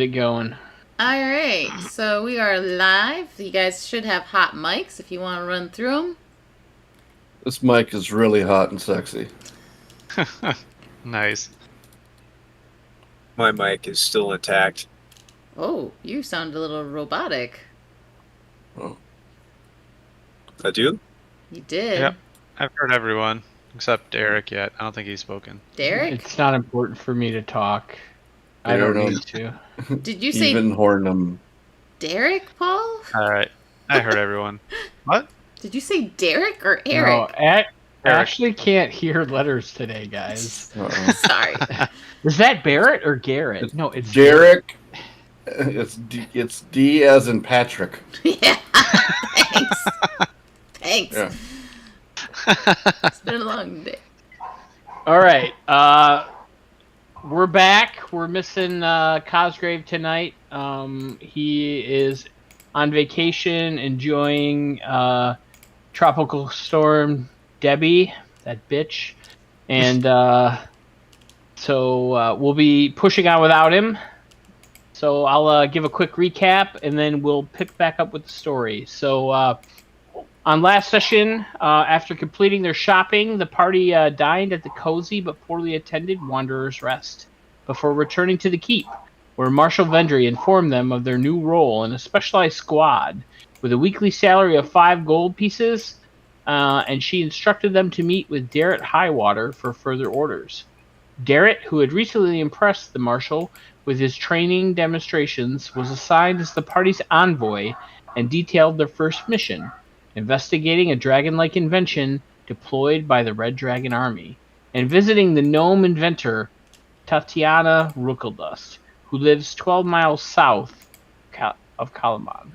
it going. All right, so we are live. You guys should have hot mics if you want to run through them. This mic is really hot and sexy. Nice. My mic is still intact. Oh, you sound a little robotic. Oh. I do? You did. Yep. I've heard everyone except Derek yet. I don't think he's spoken. Derek? It's not important for me to talk. I don't need to. Did you say Even Hornum? Derek, Paul? All right. I heard everyone. What? Did you say Derek or Eric? No, Ashley can't hear letters today, guys. Sorry. Is that Barrett or Garrett? No, it's Derek. It's D as in Patrick. Yeah. Thanks. Thanks. Yeah. It's been a long day. All right. We're back. We're missing Cosgrave tonight. He is on vacation enjoying Tropical Storm Debbie, that bitch. And so we'll be pushing on without him. So I'll give a quick recap, and then we'll pick back up with the story. So on last session, after completing their shopping, the party dined at the cozy but poorly attended Wanderer's Rest before returning to the keep, where Marshal Vendry informed them of their new role in a specialized squad with a weekly salary of 5 gold pieces, and she instructed them to meet with Darrett Highwater for further orders. Darrett, who had recently impressed the Marshal with his training demonstrations, was assigned as the party's envoy and detailed their first mission, investigating a dragon-like invention deployed by the Red Dragon Army, and visiting the gnome inventor Tatiana Rukeldust, who lives 12 miles south of Kalaman.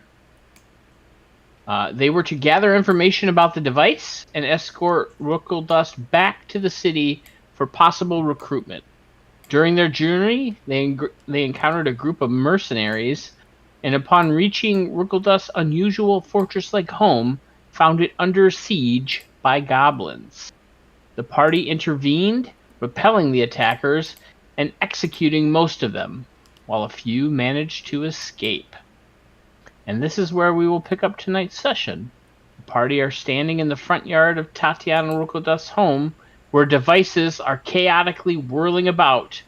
They were to gather information about the device and escort Rukeldust back to the city for possible recruitment. During their journey, they encountered a group of mercenaries, and upon reaching Rukeldust's unusual fortress-like home, found it under siege by goblins. The party intervened, repelling the attackers and executing most of them, while a few managed to escape. And this is where we will pick up tonight's session. The party are standing in the front yard of Tatiana Rukeldust's home, where devices are chaotically whirling about,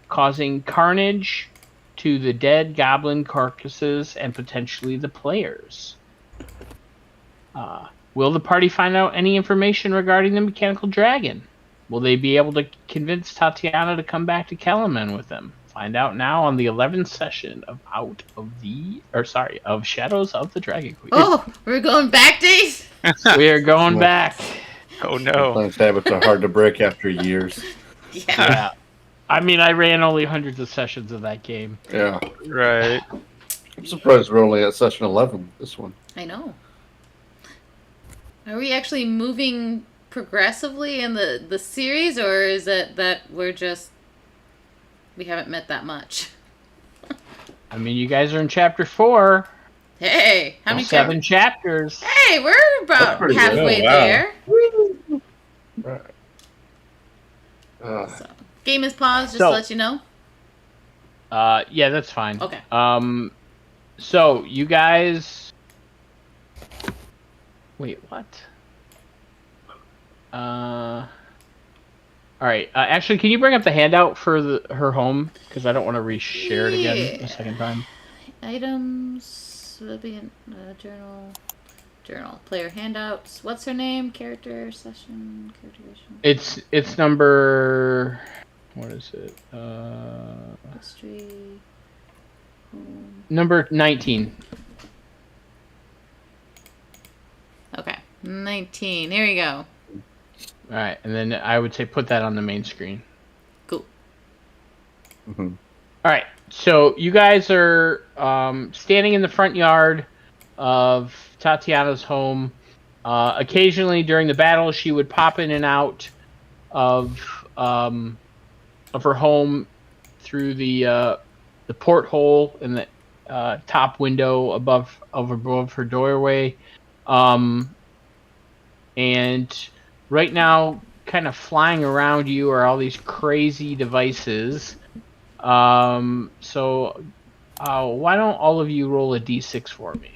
causing carnage to the dead goblin carcasses and potentially the players. Will the party find out any information regarding the mechanical dragon? Will they be able to convince Tatiana to come back to Kalaman with them? Find out now on the 11th session of Shadows of the Dragon Queen. Oh, we're going back days? We are going back. Oh no. Sometimes habits are hard to break after years. Yeah. I mean, I ran only hundreds of sessions of that game. Yeah. Right. I'm surprised we're only at session 11, this one. I know. Are we actually moving progressively in the series, or is it that we haven't met that much? I mean, you guys are in chapter 4. Hey, how many 7 chapters. Hey, we're about pretty good. halfway Oh, wow. there. Right. So, game is paused, just So- to let you know. Yeah, that's fine. Okay. So you guys. Wait, what? All right. Actually, can you bring up the handout for her home? Because I don't want to reshare it again a second time. Items, will be in journal, player handouts. What's her name? Character session. It's number. What is it? History. Number 19. Okay, 19. Here we go. All right, and then I would say put that on the main screen. Cool. Mm-hmm. All right, so you guys are standing in the front yard of Tatiana's home. Occasionally during the battle, she would pop in and out of her home through the porthole in the top window above her doorway. And right now, kind of flying around you are all these crazy devices. So why don't all of you roll a d6 for me?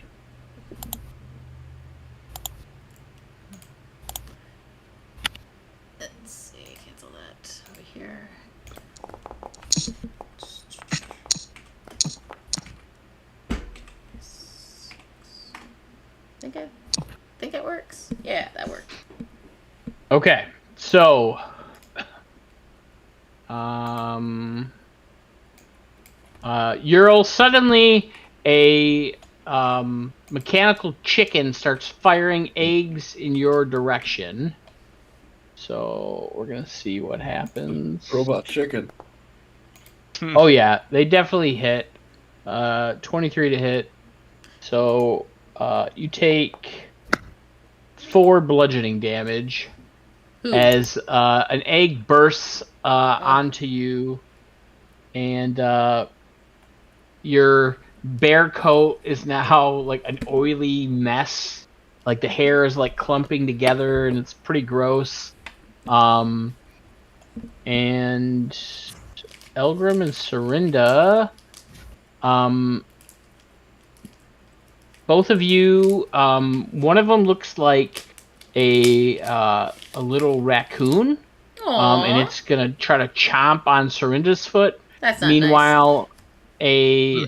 Let's see, cancel that over here. Think it works. Yeah, that worked. Okay, so Ural, suddenly a mechanical chicken starts firing eggs in your direction. So we're gonna see what happens. Robot chicken. Oh yeah, they definitely hit. 23 to hit. So you take 4 bludgeoning damage Ooh. as an egg bursts onto you, and your bear coat is now like an oily mess. Like the hair is like clumping together, and it's pretty gross. And Elgrim and Serinda, both of you, one of them looks like a little raccoon, and it's gonna try to chomp on Serinda's foot. That's not Meanwhile, a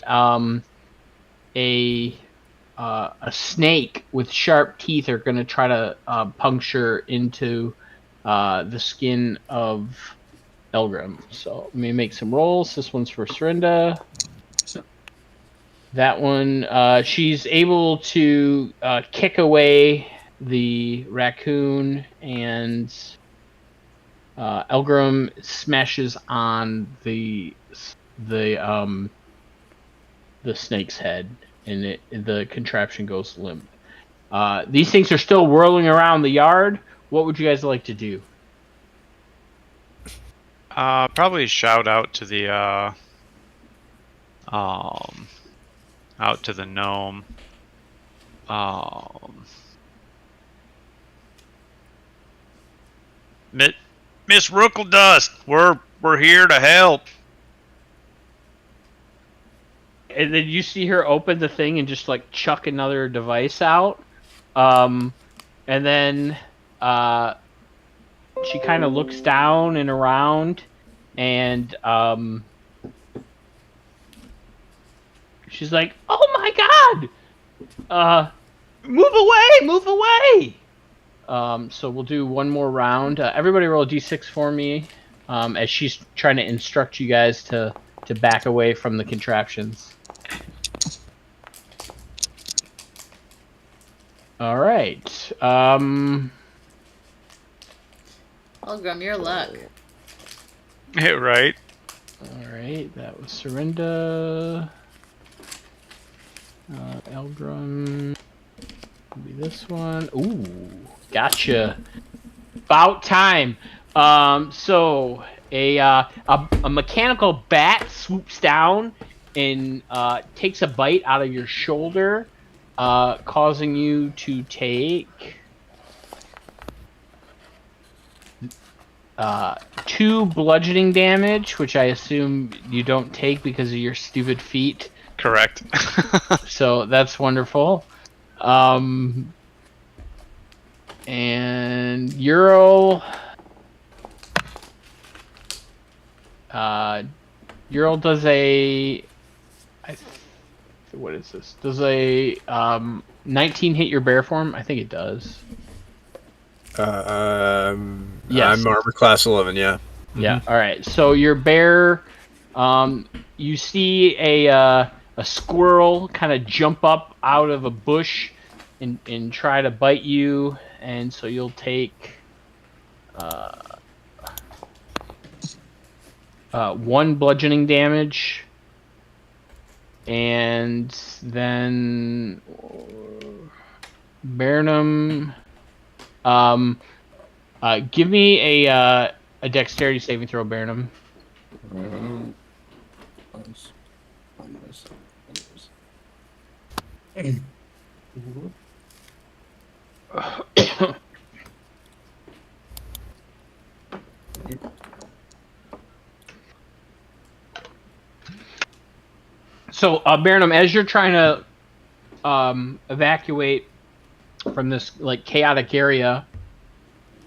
snake with sharp teeth are gonna try to puncture into the skin of Elgrim. So let me make some rolls. This one's for Serinda. That one, she's able to kick away the raccoon, and Elgrim smashes on the snake's head, and the contraption goes limp. These things are still whirling around the yard. What would you guys like to do? Probably shout out to the out to the gnome. Miss Rookledust, we're here to help. And then you see her open the thing and just like chuck another device out. And then she kind of looks down and around, and she's like, "Oh my god! Move away! So we'll do one more round. Everybody roll a d6 for me, as she's trying to instruct you guys to back away from the contraptions. All right. Elgrim, your luck. Right. All right. That was Serinda. Elgrim. Be this one. Ooh, gotcha. About time. So a mechanical bat swoops down and takes a bite out of your shoulder, causing you to take 2 bludgeoning damage, which I assume you don't take because of your stupid feet. Correct. So that's wonderful. And Ural does a what is this? Does a 19 hit your bear form? I think it does. Yes. I'm armor class 11. Yeah. Yeah. All right. So your bear, you see a squirrel kind of jump up out of a bush and try to bite you, and so you'll take 1 bludgeoning damage, and then Burnham, give me a dexterity saving throw, Burnham. So, Baronum, as you're trying to evacuate from this like chaotic area,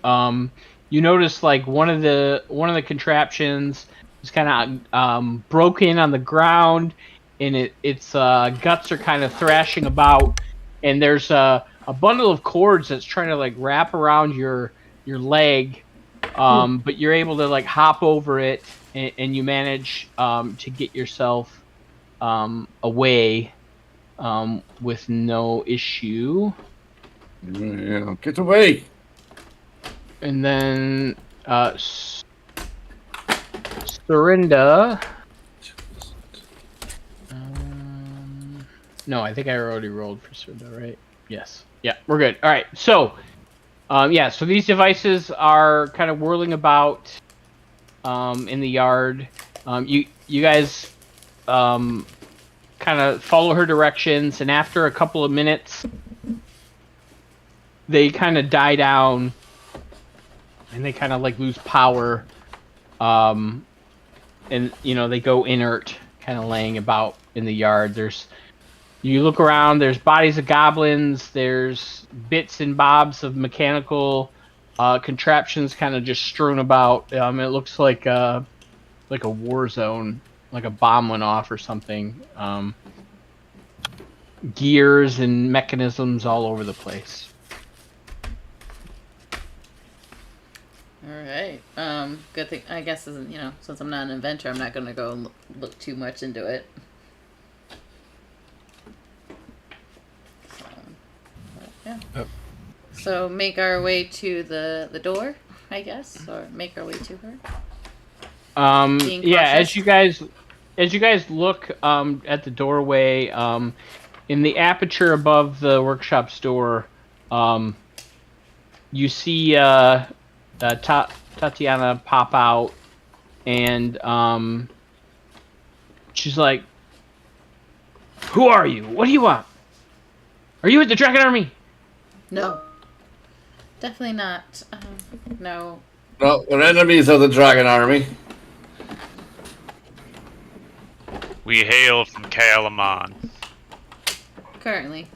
you notice like one of the contraptions is kind of broken on the ground, and its guts are kind of thrashing about, and there's a bundle of cords that's trying to like wrap around your leg, but you're able to like hop over it, and you manage to get yourself away with no issue. Yeah, get away. And then Sorinda. No, I think I already rolled for Sorinda, right? Yes. Yeah, we're good. All right. So, so these devices are kind of whirling about in the yard. You guys kind of follow her directions, and after a couple of minutes, they kind of die down. And they kind of like lose power, and they go inert, kind of laying about in the yard. You look around. There's bodies of goblins. There's bits and bobs of mechanical contraptions, kind of just strewn about. It looks like a war zone, like a bomb went off or something. Gears and mechanisms all over the place. Alright. Good thing, I guess, since I'm not an inventor, I'm not going to go look too much into it. So, yeah. Yep. So make our way to the door, I guess, or make our way to her. Being As cautious. you guys look at the doorway, in the aperture above the workshop's door, you see Tatiana pop out, and she's like, "Who are you? What do you want? Are you with the Dragon Army?" No. Definitely not. No. No, we're enemies of the Dragon Army. We hail from Kalaman. Currently.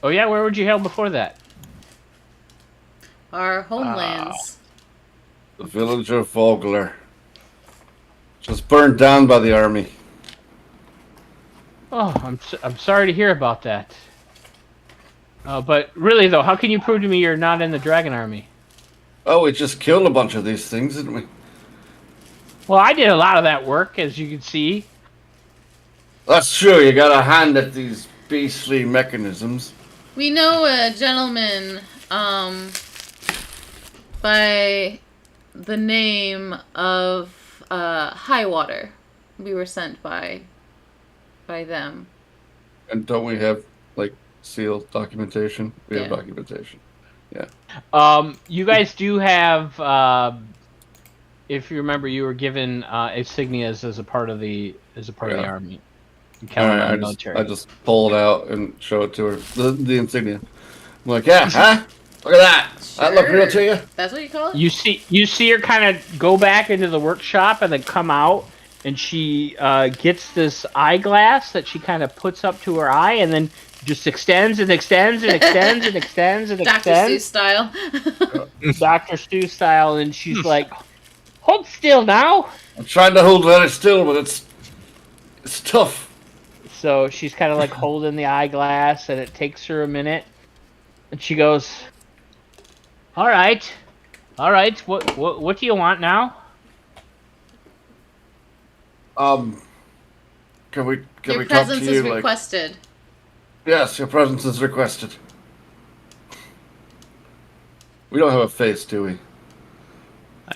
Oh yeah, where would you hail before that? Our homelands. The village of Vogler. Just burned down by the army. Oh, I'm sorry to hear about that. But really though, how can you prove to me you're not in the Dragon Army? Oh, we just killed a bunch of these things, didn't we? Well, I did a lot of that work, as you can see. That's true, you got a hand at these beastly mechanisms. We know a gentleman, by the name of Highwater. We were sent by them. And don't we have, like, sealed documentation? We have Yeah. documentation. Yeah. You guys do have, if you remember, you were given insignias as a part of the army. Alright, I just pull it out and show it to her. The insignia. I'm like, yeah, huh? Look at that. That look real to you? That's what you call it? You see her kind of go back into the workshop and then come out, and she gets this eyeglass that she kind of puts up to her eye, and then just extends and extends and extends and extends and Dr. extends. Seuss style. Dr. Stu style, and she's like, "Hold still now." I'm trying to hold very still, but it's tough. So she's kind of like holding the eyeglass, and it takes her a minute, and she goes, "All right. What do you want now?" Can we Your talk presence to you? is requested. Yes, your presence is requested. We don't have a face, do we?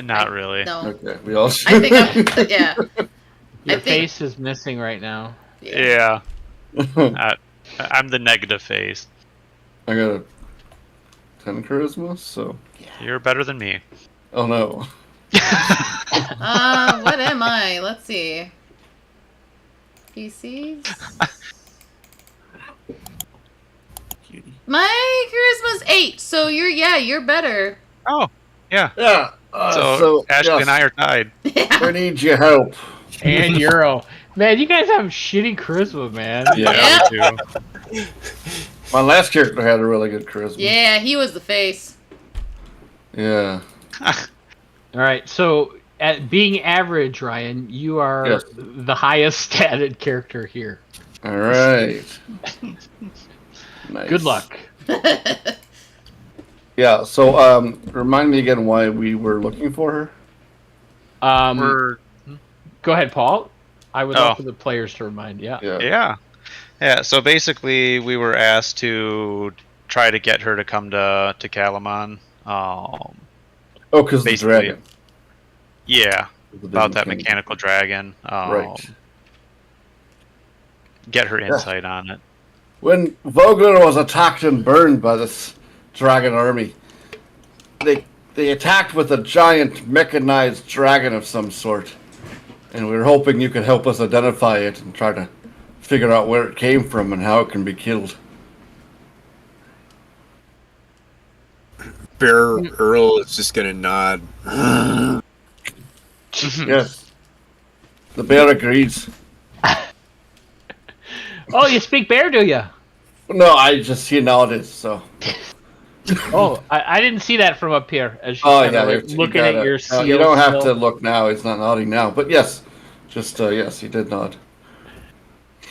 Not really. No. Okay, we all. I think yeah. Your face is missing right now. Yeah. I'm the negative face. I got a 10 charisma, so. You're better than me. Oh no. What am I? Let's see. PCs? My charisma's 8, so you're better. Oh, yeah. Yeah. So Ashley yes, and I are tied. Yeah. we need your help. And Euro. Man, you guys have shitty charisma, man. Yeah, me too. My last character had a really good charisma. Yeah, he was the face. Yeah. All right, so at being average, Ryan, you are the highest statted character here. All right. Nice. Good luck. Yeah. So, remind me again why we were looking for her. Go ahead, Paul. I would love for the players to remind. Yeah. So basically, we were asked to try to get her to come to Kalamon. Because the dragon. Yeah, about that mechanical dragon. Right. Get her insight on it. When Vogler was attacked and burned by this dragon army, they attacked with a giant mechanized dragon of some sort. And we were hoping you could help us identify it and try to figure out where it came from and how it can be killed. Bear Earl is just gonna nod. Yes. The bear agrees. Oh, you speak bear, do you? No, I just see nodded, so. Oh, I didn't see that from up here. As looking at your seal. You don't have to look now. He's not nodding now. But yes, yes, he did nod.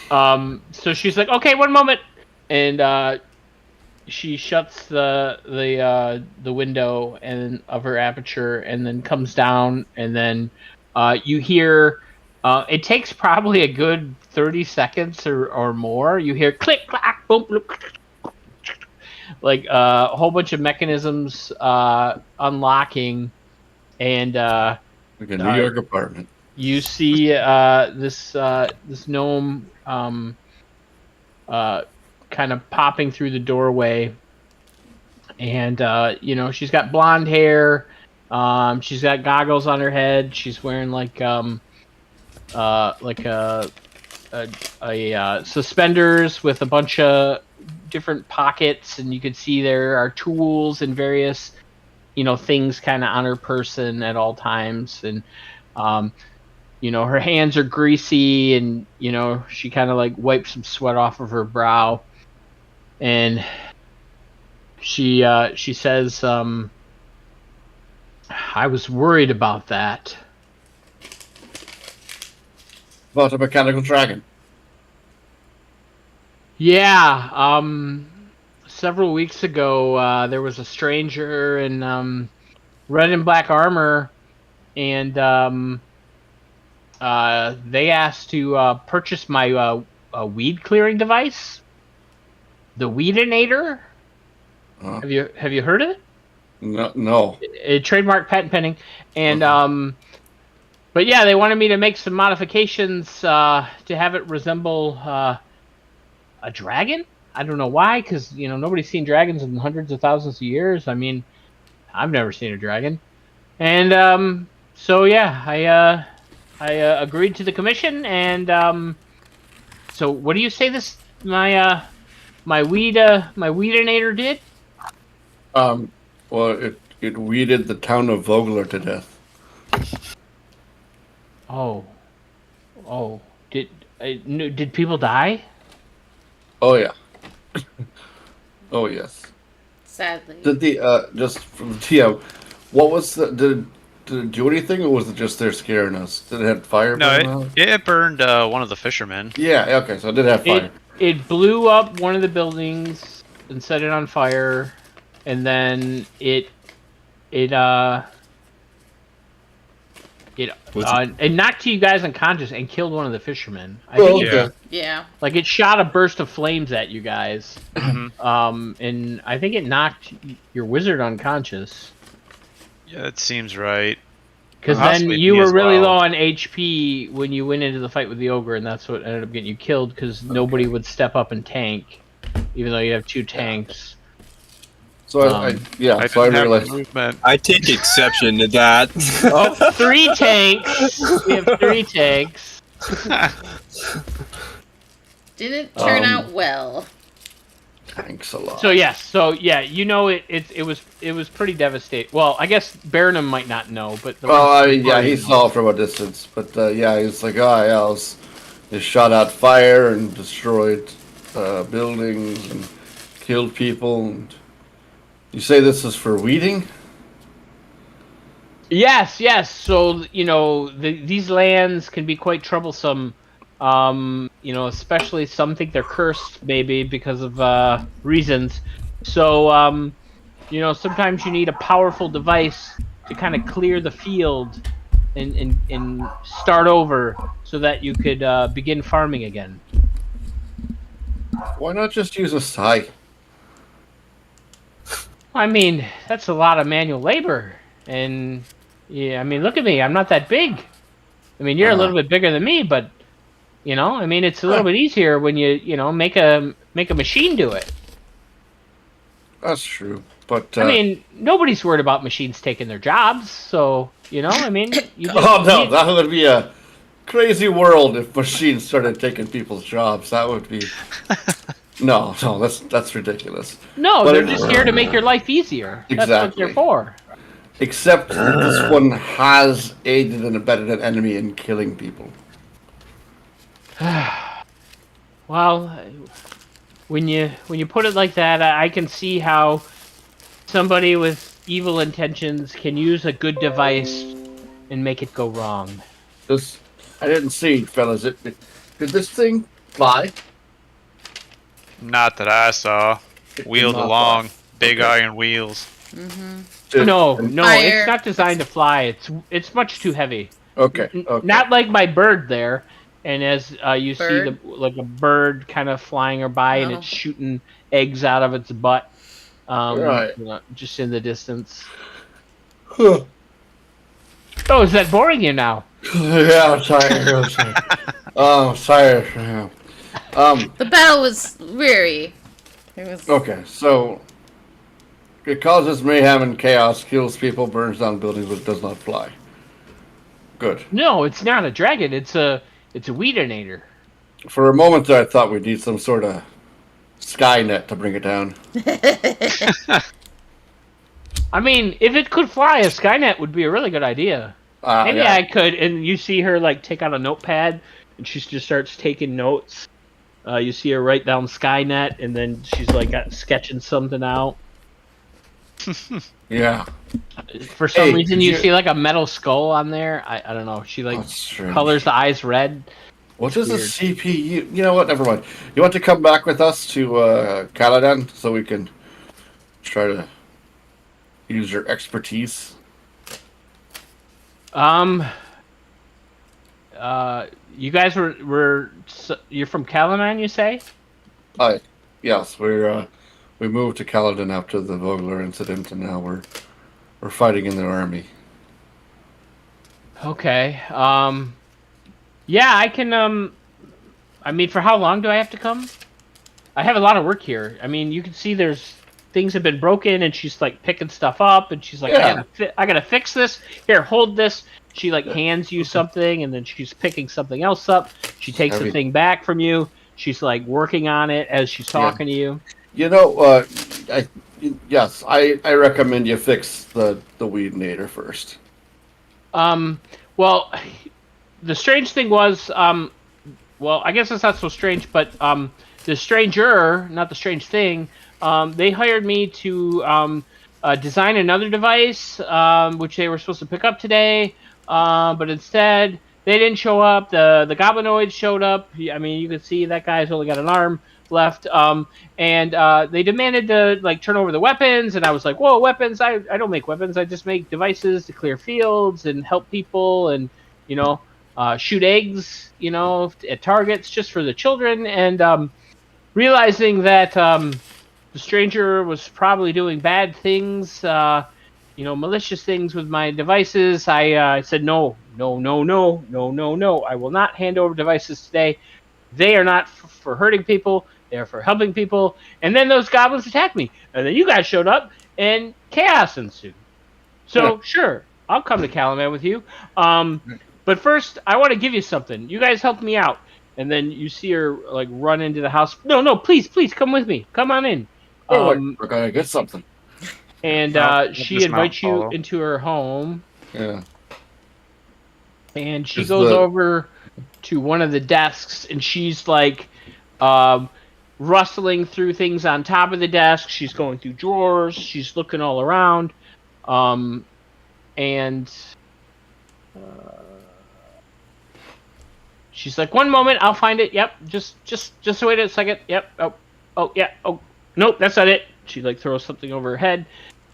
So she's like, okay, one moment, and she shuts the window and of her aperture, and then comes down, and then you hear. It takes probably a good 30 seconds or more. You hear click, clack, boom, boom, like a whole bunch of mechanisms unlocking, and like a New York apartment. You see this gnome kind of popping through the doorway, and she's got blonde hair. She's got goggles on her head. She's wearing like suspenders with a bunch of different pockets, and you can see there are tools and various things kind of on her person at all times, and her hands are greasy, and she kind of like wipes some sweat off of her brow, and she says, I was worried about that. About a mechanical dragon. Yeah, several weeks ago, there was a stranger in red and black armor, and they asked to purchase my weed clearing device, the Weedinator. Have you heard of it? No. Trademark, patent pending, and but yeah, they wanted me to make some modifications to have it resemble a dragon. I don't know why, because nobody's seen dragons in hundreds of thousands of years. I mean, I've never seen a dragon, and so yeah, I agreed to the commission, and so what do you say this my Weedinator did? Well, it weeded the town of Vogler to death. Oh, did people die? Oh yeah. Oh yes. Sadly. Did the just from the TM, what was did it do anything, or was it just there scaring us? Did it have fire? No, it burned one of the fishermen. Yeah. Okay, so it did have fire. It blew up one of the buildings and set it on fire, and then it knocked you guys unconscious and killed one of the fishermen. I think yeah. Like it shot a burst of flames at you guys, and I think it knocked your wizard unconscious. Yeah, that seems right. Because then you were really low on HP when you went into the fight with the ogre, and that's what ended up getting you killed. Because nobody would step up and tank, even though you have 2 tanks. So I realized. Movement. I take exception to that. 3 tanks. We have 3 tanks. Didn't turn out well. Thanks a lot. So yes, so yeah, you know it was pretty devastating. Well, I guess Burnham might not know, but the Well, rest of the yeah, party he knows. saw it from a distance, but yeah, he's like, oh yeah, I was, they shot out fire and destroyed buildings and killed people. And you say this is for weeding? Yes, yes. So you know these lands can be quite troublesome. You know, especially some think they're cursed, maybe because of reasons. So you know, sometimes you need a powerful device to kind of clear the field and start over so that you could begin farming again. Why not just use a scythe? I mean, that's a lot of manual labor, and yeah, I mean, look at me. I'm not that big. I mean, you're a little bit bigger than me, but you know, I mean, it's a little bit easier when you know make a machine do it. That's true, but I mean, nobody's worried about machines taking their jobs, so you know, I mean, you just oh no, you- that would be a crazy world if machines started taking people's jobs. That would be no, that's ridiculous. no, But they're it- just here to make your life easier. That's what they're Exactly. for. Except that this one has aided and abetted an enemy in killing people. Well, when you put it like that, I can see how somebody with evil intentions can use a good device and make it go wrong. This I didn't see, fellas. Did this thing fly? Not that I saw. It did Wheeled not along, fly. big Okay. iron wheels. No, Fire. it's not designed to fly. It's much too heavy. Okay. Not like my bird there. And as you see Bird? like a bird kind of flying by and Oh. it's shooting eggs out of its butt, Right. you know, just in the distance. Huh. Oh, is that boring you now? Yeah, I'm tired. I'm tired. Oh, I'm tired. Yeah. The battle was very. It was. Okay, so it causes mayhem and chaos, kills people, burns down buildings, but it does not fly. Good. No, it's not a dragon. It's a weedinator. For a moment there, I thought we'd need some sort of Skynet to bring it down. I mean, if it could fly, a Skynet would be a really good idea. Maybe Yeah. I could. And you see her like take out a notepad, and she just starts taking notes. You see her write down Skynet, and then she's like sketching something out. Yeah. For some Hey, reason, did you you- see like a metal skull on there. I don't know. She like That's strange. colors the eyes red. What is a Weird. CPU? You know what? Never mind. You want to come back with us to Caladan so we can try to use your expertise? You guys you're from Kalaman, you say? Yes, we moved to Caladan after the Vogler incident, and now we're fighting in their army. Okay. Yeah, I can. I mean, for how long do I have to come? I have a lot of work here. I mean, you can see there's things have been broken, and she's like picking stuff up, and she's like, Yeah. I gotta fix this. Here, hold this. She like hands you something, and then she's picking something else up. She takes the Heavy. thing back from you. She's like working on it as she's talking to you. You know, yes, I recommend you fix the Weedinator first. Well, the strange thing was, well, I guess it's not so strange, but the stranger, not the strange thing, they hired me to design another device, which they were supposed to pick up today, but instead they didn't show up. The goblinoids showed up. I mean, you can see that guy's only got an arm left, and they demanded to like turn over the weapons, and I was like, whoa, weapons? I don't make weapons. I just make devices to clear fields and help people, and you know, shoot eggs, you know, at targets just for the children. And realizing that the stranger was probably doing bad things, you know, malicious things with my devices, I said no. I will not hand over devices today. They are not for hurting people. They are for helping people. And then those goblins attacked me. And then you guys showed up, and chaos ensued. So, sure, I'll come to Calaman with you. But first, I want to give you something. You guys helped me out. and then you see her like run into the house. No, please, come with me. Come on in. We're gonna get something. And I'll she dismount, invites you follow. into her home, Yeah. and she Is goes the- over to one of the desks, and she's like rustling through things on top of the desk. She's going through drawers. She's looking all around, and she's like, "One moment, I'll find it. Yep, just wait a second. Yep. Oh, yeah. Oh, nope, that's not it." She like throws something over her head,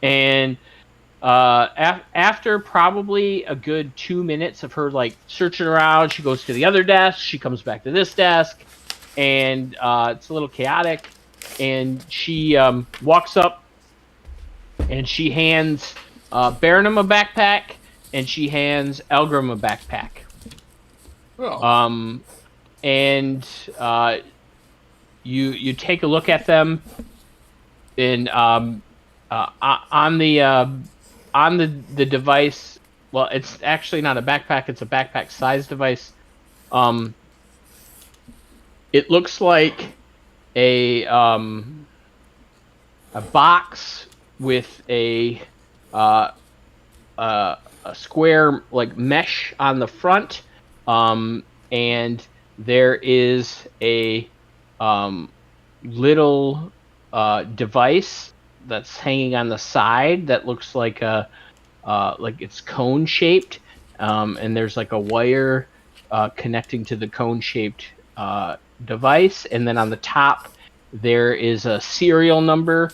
and after probably a good 2 minutes of her like searching around, she goes to the other desk. She comes back to this desk, and it's a little chaotic. And she walks up, and she hands Baronum a backpack, and she hands Elgrim a backpack. Oh. And you take a look at them, and on the device, well, it's actually not a backpack; it's a backpack-sized device. It looks like a box with a square like mesh on the front, and there is a little device that's hanging on the side that looks like like it's cone shaped, and there's like a wire connecting to the cone shaped device, and then on the top there is a serial number,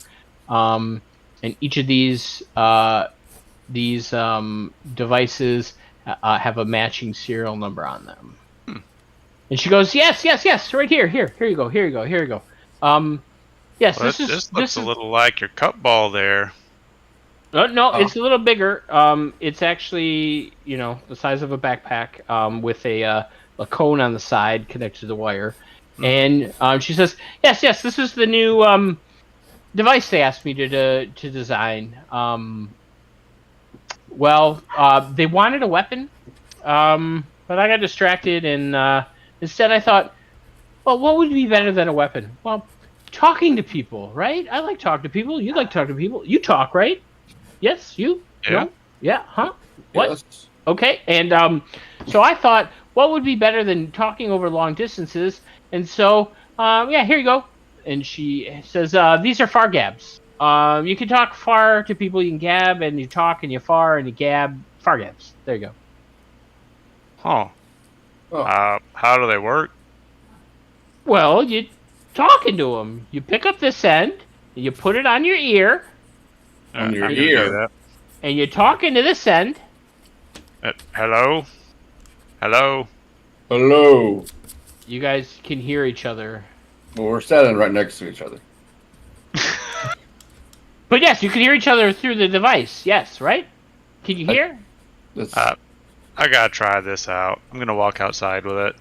and each of these devices have a matching serial number on them. And she goes, yes, right here, here you go. Yes, Well, this looks a little like your cup ball there. No, it's a little bigger. It's actually, the size of a backpack, with a cone on the side connected to the wire. And she says, yes, this is the new device they asked me to design. Well, they wanted a weapon, but I got distracted, and instead I thought, well, what would be better than a weapon? Well, talking to people, right? I like talking to people. You like talking to people. You talk, right? Yes, you? Yeah. No? Yeah, huh? What? Yes. Okay, and so I thought, what would be better than talking over long distances? And so, yeah, here you go. And she says, these are far gabs. You can talk far to people, you can gab, and you talk, and you far, and you gab. Far gabs. There you go. Huh. Oh. How do they work? Well, you talking to them. You pick up this end, and you put it on your ear, On your I'm gonna ear. do that. and you're talking to this end. Hello? Hello? Hello. You guys can hear each other. Well, we're standing right next to each other. But yes, you can hear each other through the device. Yes, right? Can you hear? This, I gotta try this out. I'm gonna walk outside with it.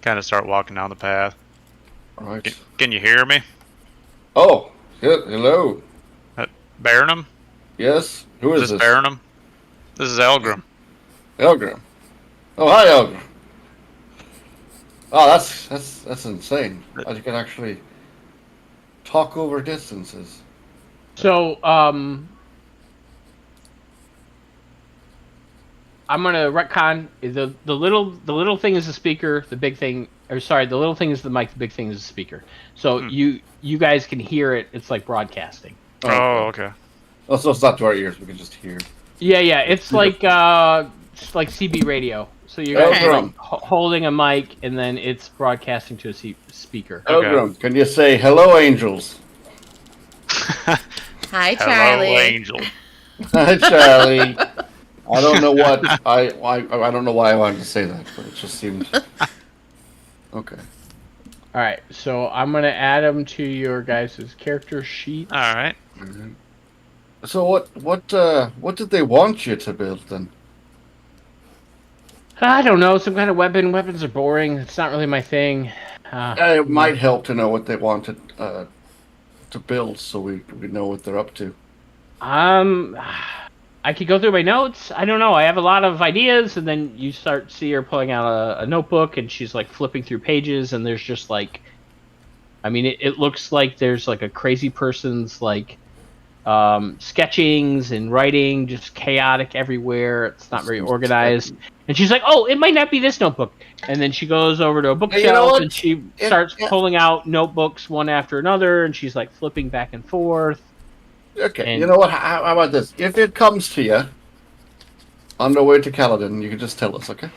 Kind of start walking down the path. right. Can you hear me? Oh, hello. Baronum? Yes. Who is Is this? this Baronum? This is Elgrim. Elgrim. Oh, hi, Elgrim. Oh, that's insane. That you can actually talk over distances. So, I'm gonna retcon the little thing is the speaker, the big thing, or sorry, the little thing is the mic, the big thing is the speaker. So you guys can hear it. It's like broadcasting. Oh, okay. Oh, so it's not to our ears. We can just hear. Yeah. It's like CB radio. So you're guys Okay. like holding a mic, and then it's broadcasting to a speaker. Okay. Elgrim, can you say hello, angels? Hi, Charlie. Hello, Angel. Hi, Charlie. I don't know what I don't know why I wanted to say that, but it just seemed okay. All right. So I'm gonna add them to your guys' character sheet. All right. So what did they want you to build then? I don't know. Some kind of weapon. Weapons are boring. It's not really my thing. It might help to know what they wanted to build, so we know what they're up to. I could go through my notes. I don't know. I have a lot of ideas, and then you start see her pulling out a notebook, and she's like flipping through pages, and there's just like, I mean, it looks like there's like a crazy person's like sketchings and writing, just chaotic everywhere. It's not very organized. And she's like, "Oh, it might not be this notebook." And then she goes over to a bookshelf, you know what? and she starts pulling out notebooks one after another, and she's like flipping back and forth. Okay, And- you know what? How about this? If it comes to you on the way to Caledon, you can just tell us, okay?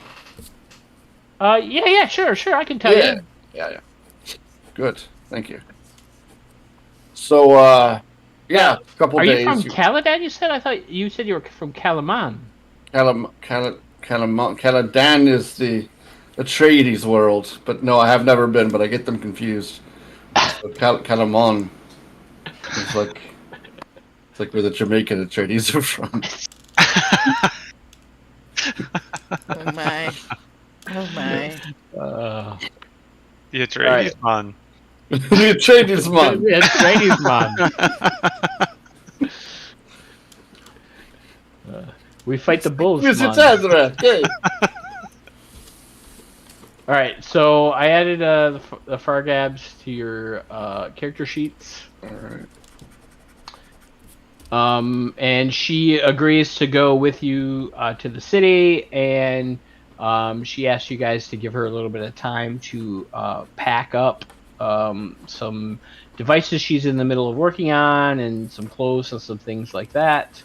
Yeah, sure, I can tell you. Yeah. Good, thank you. So, yeah, a couple Are days. you from Caladan? You said. I thought you said you were from Calaman. Caladan is the Atreides world, but no, I have never been, but I get them confused. So Calamon is like it's like where the Jamaican Atreides are from. Oh my. Oh my. The Atreides man. The Atreides man. Yeah, Atreides man. We fight the bulls. Yes, man. it's Ezra. Hey. All right, so I added the Fargabs to your character sheets. All right. And she agrees to go with you to the city, and she asks you guys to give her a little bit of time to pack up some devices she's in the middle of working on, and some clothes and some things like that.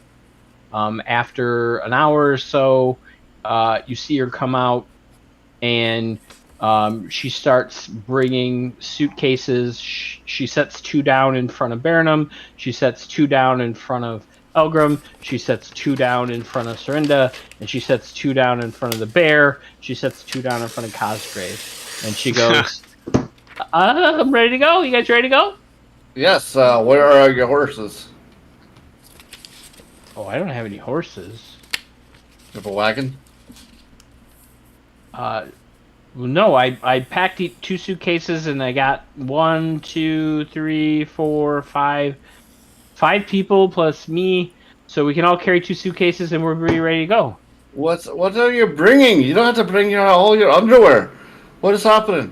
After an hour or so, you see her come out, and she starts bringing suitcases. She sets 2 down in front of Baranum. She sets 2 down in front of Elgrim. She sets 2 down in front of Serinda, and she sets 2 down in front of the bear. She sets 2 down in front of Cosgrave, and she goes, "I'm ready to go. You guys ready to go?" Yes. Where are your horses? Oh, I don't have any horses. You have a wagon? Well, no, I packed 2 suitcases, and I got 1, 2, 3, 4, 5 people plus me, so we can all carry 2 suitcases, and we're ready to go. What are you bringing? You don't have to bring all your underwear. What is happening?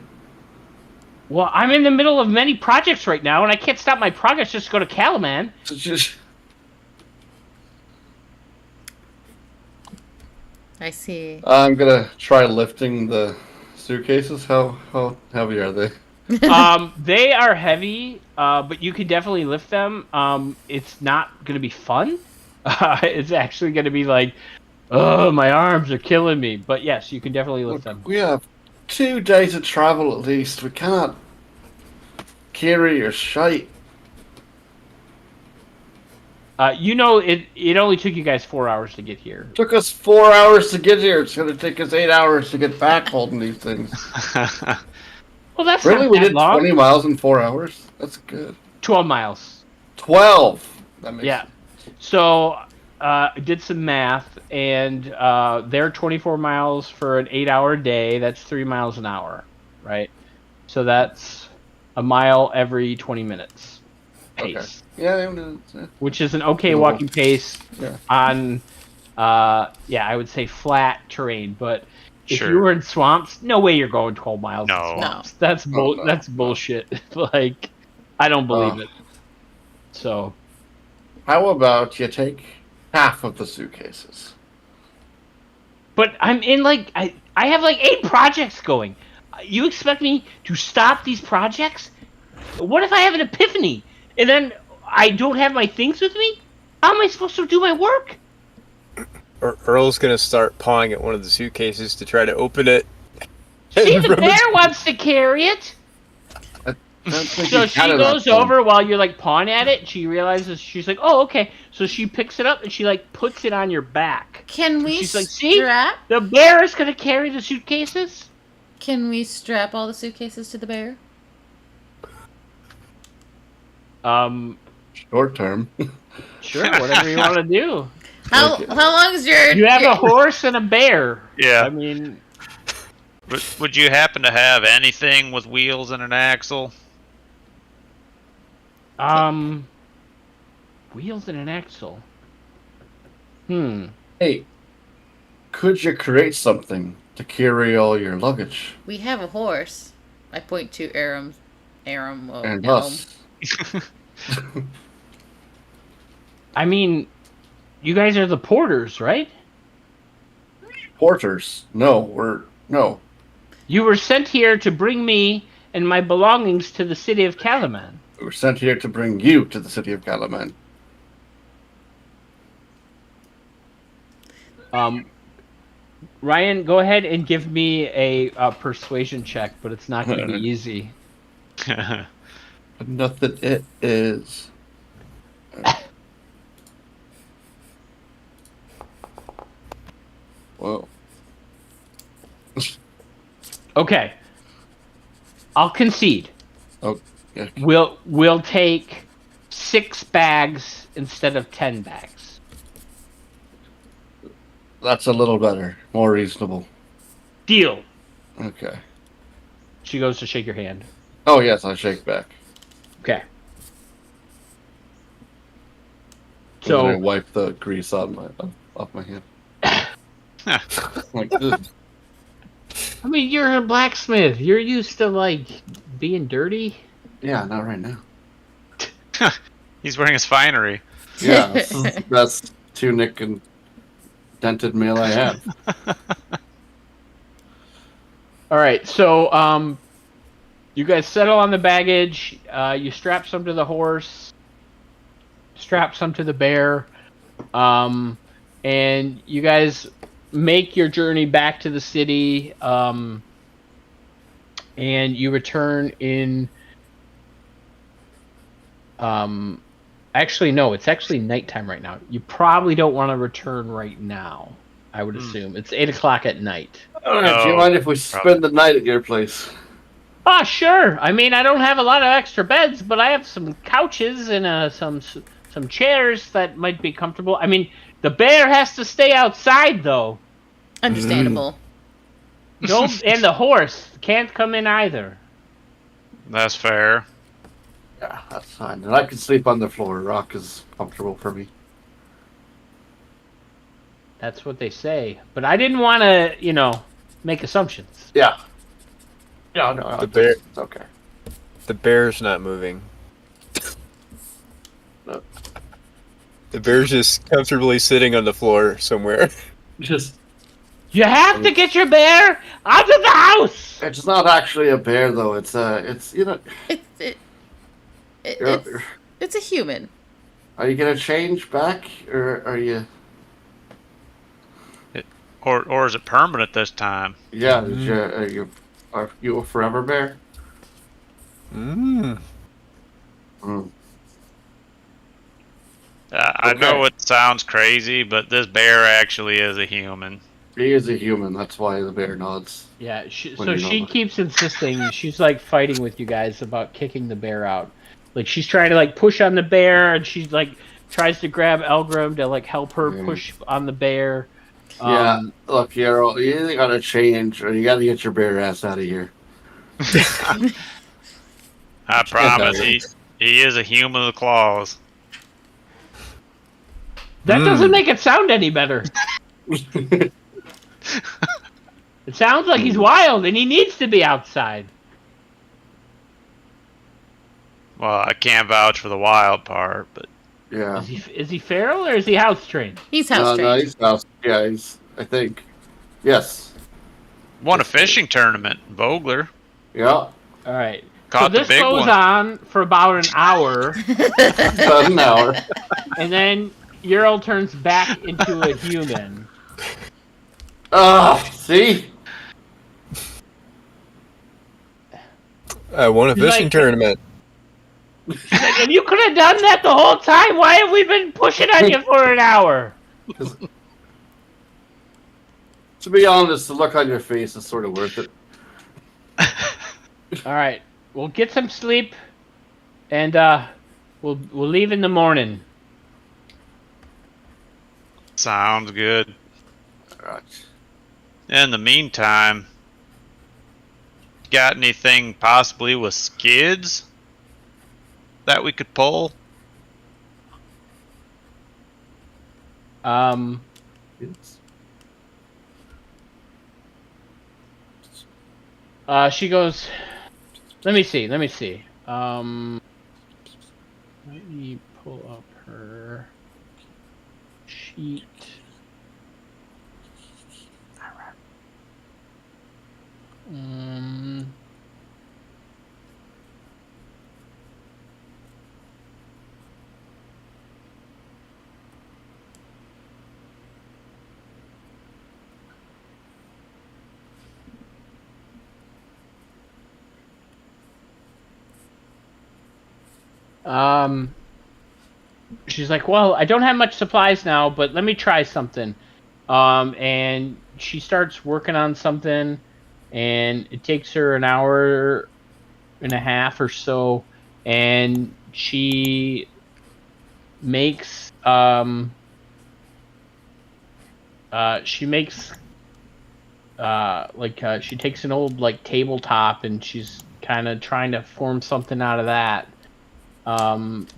Well, I'm in the middle of many projects right now, and I can't stop my progress just to go to Calaman. I see. I'm gonna try lifting the suitcases. How heavy are they? They are heavy, but you can definitely lift them. It's not going to be fun. It's actually going to be like, oh, my arms are killing me. But yes, you can definitely lift them. We have 2 days of travel at least. We cannot carry your shite. It only took you guys 4 hours to get here. Took us 4 hours to get here. It's gonna take us 8 hours to get back holding these things. Well, that's Really? not We that did long. 20 miles in 4 hours? That's good. 12 miles. 12! That makes Yeah. So, I did some math, and they're 24 miles for an 8-hour day. That's 3 miles an hour, right? So that's a mile every 20 minutes pace. Okay. Yeah, Which is an okay walking pace Yeah. on, I would say flat terrain. But if Sure. you were in swamps, no way you're going 12 miles No. in swamps. That's No. that's bullshit. Like, I don't believe it. So, How about you take half of the suitcases? but I'm in like I have like 8 projects going. You expect me to stop these projects? What if I have an epiphany and then I don't have my things with me? How am I supposed to do my work? Earl's gonna start pawing at one of the suitcases to try to open it. See, the bear wants to carry it. So she goes over while you're like pawing at it. She realizes, she's like, "Oh, okay." So she picks it up and she like puts it on your back. Can we She's like, "See, strap? the bear is gonna carry the suitcases." Can we strap all the suitcases to the bear? Short term. Sure, whatever you want to do. How long is your? You have a horse and a bear. Yeah. I mean, Would you happen to have anything with wheels and an axle? wheels and an axle. Hey, could you create something to carry all your luggage We have a horse. I point to Aram, and Gnome. us? I mean, you guys are the porters, right? Porters? No. You were sent here to bring me and my belongings to the city of Kalaman. We were sent here to bring you to the city of Kalaman. Ryan, go ahead and give me a persuasion check, but it's not going to be easy. Nothing it is. Whoa. Okay. I'll concede. Oh, yeah. We'll take 6 bags instead of 10 bags. That's a little better. More reasonable. Deal. Okay. She goes to shake your hand. Oh, yes, I shake back. Okay. So So I wipe the grease off my hand. Like, ugh. I mean, you're a blacksmith. You're used to like being dirty. Yeah, not right now. He's wearing his finery. Yeah, this is the best tunic and dented mail I have. All right, so you guys settle on the baggage. You strap some to the horse, strap some to the bear, and you guys make your journey back to the city. And you return in. Actually, no. It's actually nighttime right now. You probably don't want to return right now. I would assume it's 8 o'clock at night. Do you mind if we spend the night at your place? Ah, sure. I mean, I don't have a lot of extra beds, but I have some couches and some chairs that might be comfortable. I mean, the bear has to stay outside, though. Understandable. No, and the horse can't come in either. That's fair. Yeah, that's fine. And I can sleep on the floor. Rock is comfortable for me. That's what they say. But I didn't want to, make assumptions. Yeah. Yeah, no, The bear- it's okay. The bear's not moving. No. The bear's just comfortably sitting on the floor somewhere. Just, You have to get your bear out of the house! it's not actually a bear though. It's It's a human. Are you gonna change back, or are you? Or is it permanent this time? Yeah, are you a forever bear? Mm. Mm. I Okay. know it sounds crazy, but this bear actually is a human. He is a human. That's why the bear nods. Yeah, When so you she know. keeps insisting. She's like fighting with you guys about kicking the bear out. Like she's trying to like push on the bear, and she's like tries to grab Elgrim to like help her push on the bear. Yeah, look, Yarrow, you either gotta change or you gotta get your bear ass out of here. I promise, he is a human with claws. That doesn't make it sound any better. It sounds like he's wild and he needs to be outside. Well, I can't vouch for the wild part, but Yeah. Is he feral or is he house trained? He's house No, trained. he's house. Yeah, I think. Yes. won a fishing tournament in Vogler. Yeah. All right. Caught so the this big goes one. on for about an hour, About an hour. and then Earl turns back into a human. See? I won a fishing Like- tournament. She's like, and you could have done that the whole time. Why have we been pushing on you for an hour? To be honest, the look on your face is sort of worth it. All right, we'll get some sleep, and we'll leave in the morning. Sounds good. Alright. In the meantime, got anything possibly with skids that we could pull? She goes, let me see. Let me pull up her sheet. She's like, well, I don't have much supplies now, but let me try something. And she starts working on something, and it takes her an hour and a half or so, and she makes she takes an old like tabletop, and she's kind of trying to form something out of that.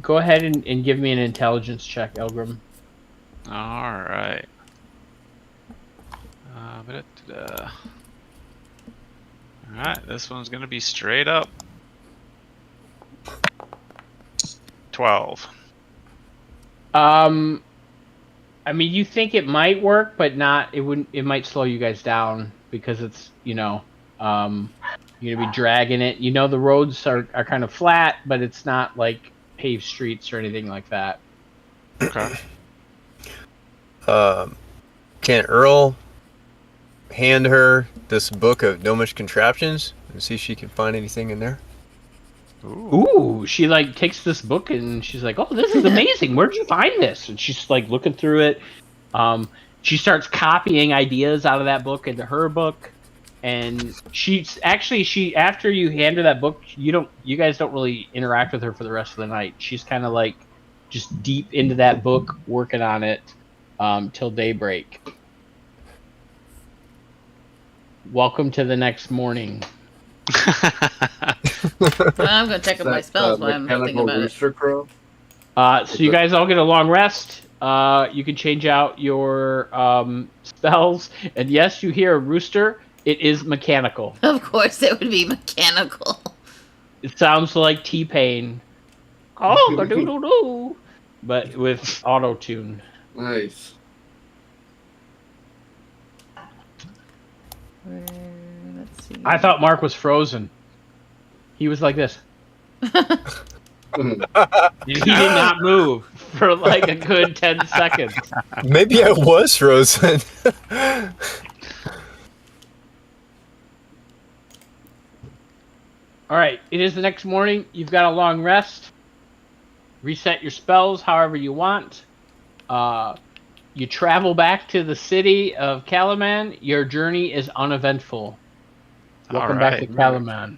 Go ahead and give me an intelligence check, Elgrim. All right. All right, this one's gonna be straight up 12. I mean, you think it might work, but not. It wouldn't. It might slow you guys down because it's you're gonna be dragging it. You know, the roads are kind of flat, but it's not like paved streets or anything like that. Okay. Can Earl hand her this book of gnomish contraptions and see if she can find anything in there? Ooh, she like takes this book and she's like, "Oh, this is amazing. Where'd you find this?" And she's like looking through it. She starts copying ideas out of that book into her book, and she after you hand her that book, you guys don't really interact with her for the rest of the night. She's kind of like just deep into that book, working on it till daybreak. Welcome to the next morning. I'm gonna check up my spells while I'm thinking about rooster crow? So you guys all get a long rest. You can change out your spells, and yes, you hear a rooster. It is mechanical. it. Of course, it would be mechanical. It sounds like T-Pain. Oh, doodle doo, but with auto tune. Nice. Let's see. I thought Mark was frozen. He was like this. He did not move for like a good 10 seconds. Maybe I was frozen. All right, it is the next morning. You've got a long rest. Reset your spells however you want. You travel back to the city of Kalaman. Your journey is uneventful. Welcome back to Kalaman.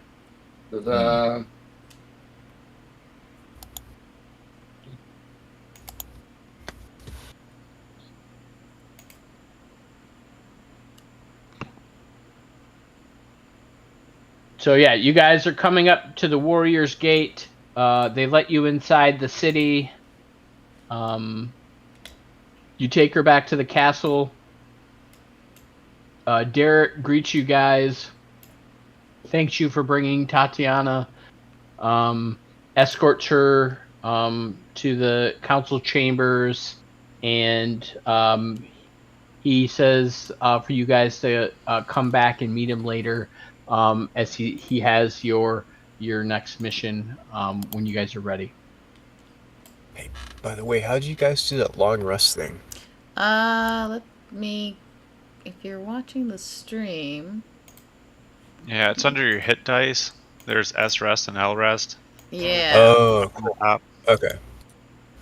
So yeah, you guys are coming up to the Warrior's Gate. They let you inside the city. You take her back to the castle. Derek greets you guys. Thanks you for bringing Tatiana. Escorts her to the council chambers, and he says for you guys to come back and meet him later, as he has your next mission when you guys are ready. Hey, by the way, how'd you guys do that long rest thing? Let me. If you're watching the stream. Yeah, it's under your hit dice. There's S rest and L rest. Yeah. Oh, okay.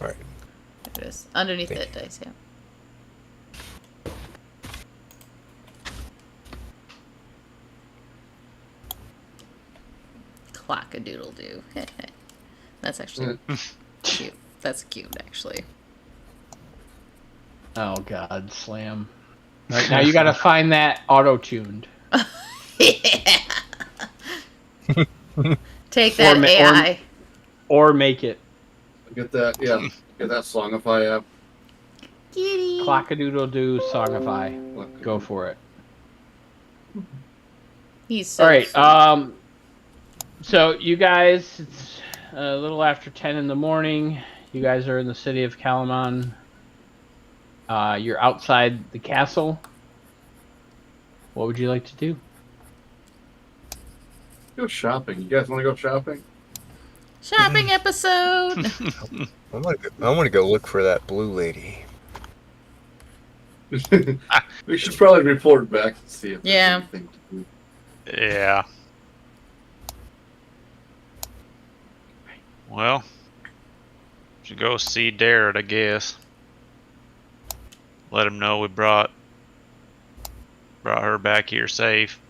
All right. There it is. Underneath that dice, yeah. Clock-a-doodle-doo. That's actually cute. That's cute, actually. Oh God, slam! Right now you got to find that auto-tuned. Yeah. Take that, AI. Or make it. Get that, yeah. Get that songify app. Kitty. Clock-a-doodle-doo songify. Go for it. He's so All right. sweet. So you guys, it's a little after 10 in the morning. You guys are in the city of Kalamon. You're outside the castle. What would you like to do? Go shopping. You guys want to go shopping? Shopping episode. I want to go look for that blue lady. We should probably report back and see if Yeah. there's anything to do. Yeah. Well, should go see Darrett, I guess. Let him know we brought her back here safe.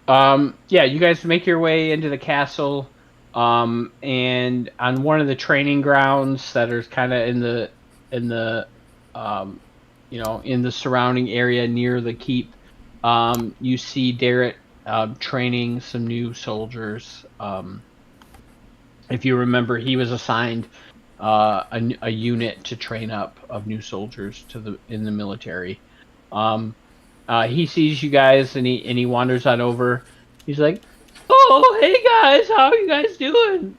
Yeah, you guys make your way into the castle, and on one of the training grounds that are kind of in the in the surrounding area near the keep, you see Darrett training some new soldiers. If you remember, he was assigned a unit to train up of new soldiers in the military. He sees you guys and he wanders on over. He's like, "Oh, hey guys, how are you guys doing?"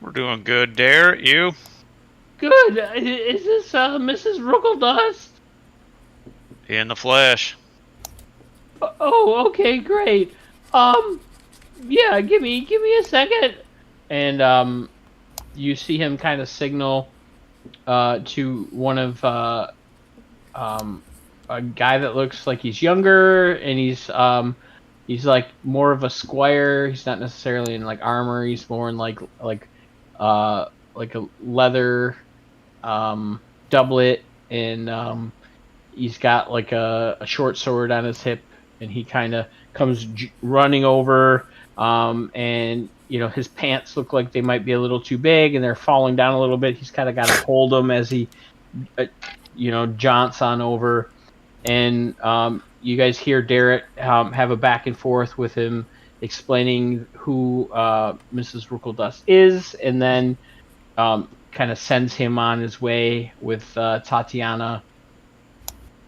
We're doing good, Darrett. You? Good. Is this Mrs. Ruggledust? In the flesh. Oh, okay, great. Yeah, give me a second. And you see him kind of signal to one of a guy that looks like he's younger, and he's like more of a squire. He's not necessarily in like armor. He's more in like a leather doublet, and he's got like a short sword on his hip, and he kind of comes running over, and his pants look like they might be a little too big, and they're falling down a little bit. He's kind of got to hold them as he jaunts on over. And you guys hear Darrett have a back and forth with him, explaining who Mrs. Ruggledust is, and then kind of sends him on his way with Tatiana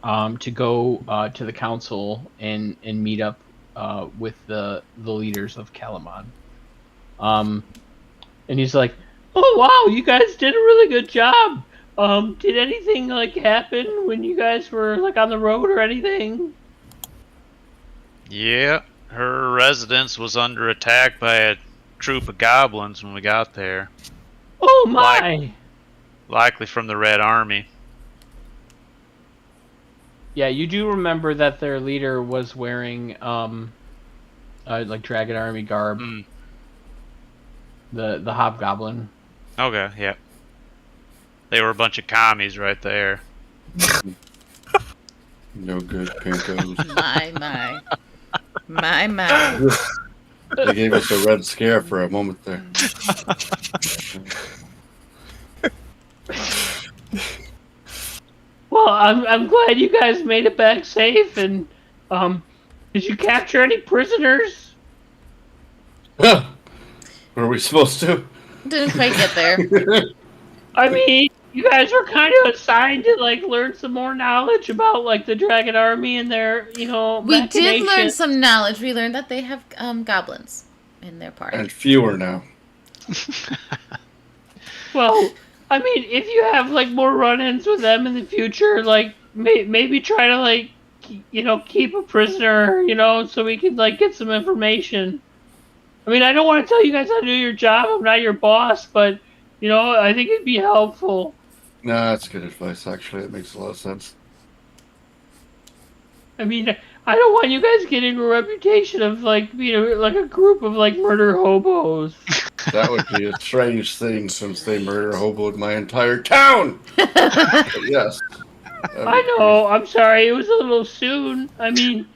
to go to the council and meet up with the leaders of Kalamon. And he's like, "Oh wow, you guys did a really good job. Did anything like happen when you guys were like on the road or anything?" Yeah, her residence was under attack by a troop of goblins when we got there. Oh my! Likely from the Red Army. Yeah, you do remember that their leader was wearing like Dragon Army garb. Mm. The hobgoblin. Okay, yeah. They were a bunch of commies right there. No good, pinkos. My. They gave us a red scare for a moment there. Well, I'm glad you guys made it back safe. And did you capture any prisoners? Were we supposed to? Didn't quite get there. I mean, you guys were kind of assigned to like learn some more knowledge about like the Dragon Army and their, We did learn some knowledge. We learned that they have goblins in their party. And fewer now. Well, I mean, if you have like more run-ins with them in the future, like maybe try to like keep a prisoner, so we can like get some information. I mean, I don't want to tell you guys how to do your job. I'm not your boss, but I think it'd be helpful. No, that's good advice. Actually, it makes a lot of sense. I mean, I don't want you guys getting a reputation of like being like a group of like murder hobos. That would be a strange thing since they murder hoboed my entire town. But yes. I know. I'm sorry. It was a little soon. I mean,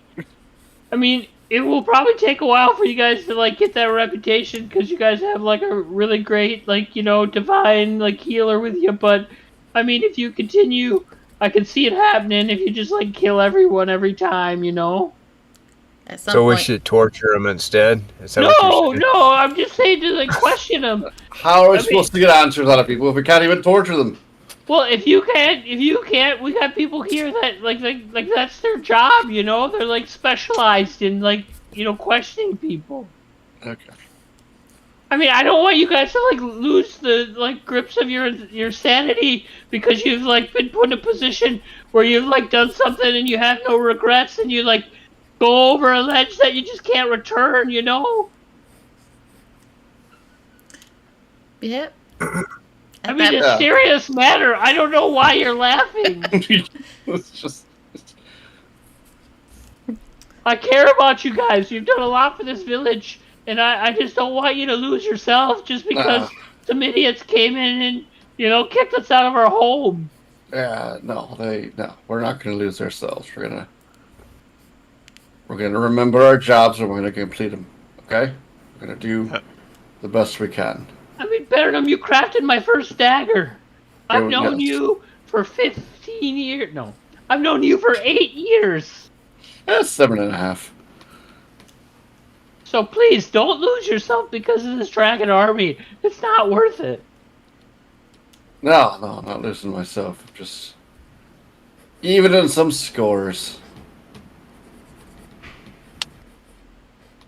it will probably take a while for you guys to like get that reputation because you guys have like a really great like divine like healer with you. But I mean, if you continue, I can see it happening if you just like kill everyone every time. At some So we point. should torture him instead? Is that what you're saying? No. I'm just saying to like question them. How are we supposed to get answers out of people if we can't even torture them? Well, if you can't, we got people here that like that's their job, you know. They're like specialized in like questioning people. Okay. I mean, I don't want you guys to like lose the like grips of your sanity because you've like been put in a position where you've like done something and you have no regrets and you like go over a ledge that you just can't return, you know. Yep. I mean, it's serious matter. I don't know why you're laughing. It's just. I care about you guys. You've done a lot for this village, and I just don't want you to lose yourself just because some idiots came in and kicked us out of our home. Yeah, no, we're not going to lose ourselves. We're gonna remember our jobs and we're gonna complete them. Okay, we're gonna do the best we can. I mean, Bernham, you crafted my first dagger. I've known you for 15 years. No, I've known you for 8 years. That's 7.5. So please don't lose yourself because of this dragon army. It's not worth it. No, I'm not losing myself. Just even in some scores.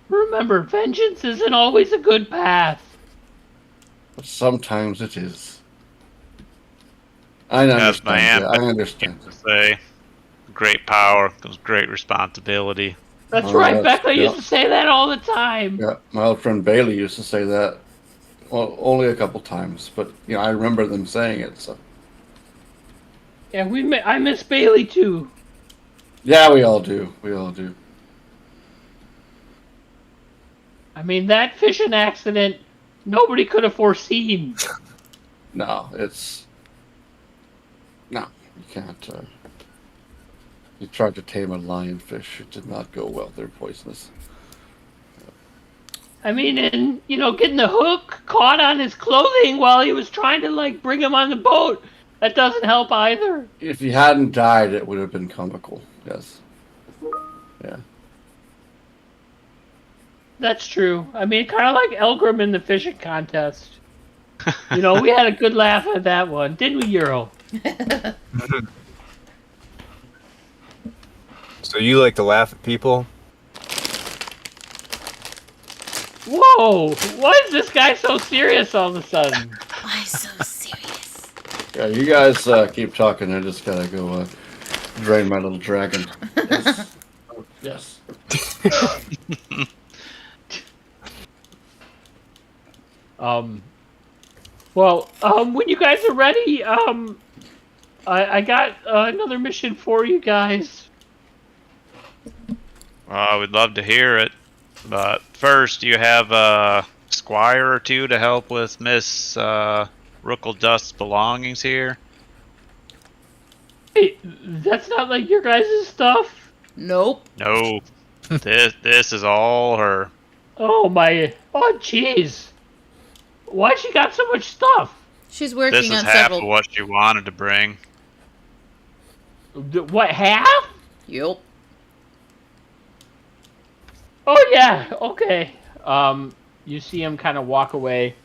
Remember, vengeance isn't always a good path. But sometimes it is. I understand. I understand. To say, great power comes great responsibility. That's right. Becca used to say that all the time. Yeah, my old friend Bailey used to say that. Well, only a couple times, but I remember them saying it. So. Yeah, I miss Bailey too. Yeah, we all do. We all do. I mean, that fishing accident, nobody could have foreseen. No, you can't. You tried to tame a lionfish. It did not go well. They're poisonous. I mean, and, getting the hook caught on his clothing while he was trying to, like, bring him on the boat, that doesn't help either. If he hadn't died, it would have been comical. Yes. Yeah. That's true. I mean, kind of like Elgrim in the fishing contest. We had a good laugh at that one, didn't we, Euro? So you like to laugh at people? Whoa! Why is this guy so serious all of a sudden? Why so serious? Yeah, you guys keep talking. I just gotta go drain my little dragon. Yes. When you guys are ready, I got another mission for you guys. We'd love to hear it, but first you have a squire or two to help with Miss Rookledust's belongings here. Hey, that's not like your guys' stuff. Nope. No, this is all her. Oh my! Oh jeez! Why she got so much stuff? She's working This is on half several. of what she wanted to bring. What, half? Yup. Oh yeah. Okay. You see him kind of walk away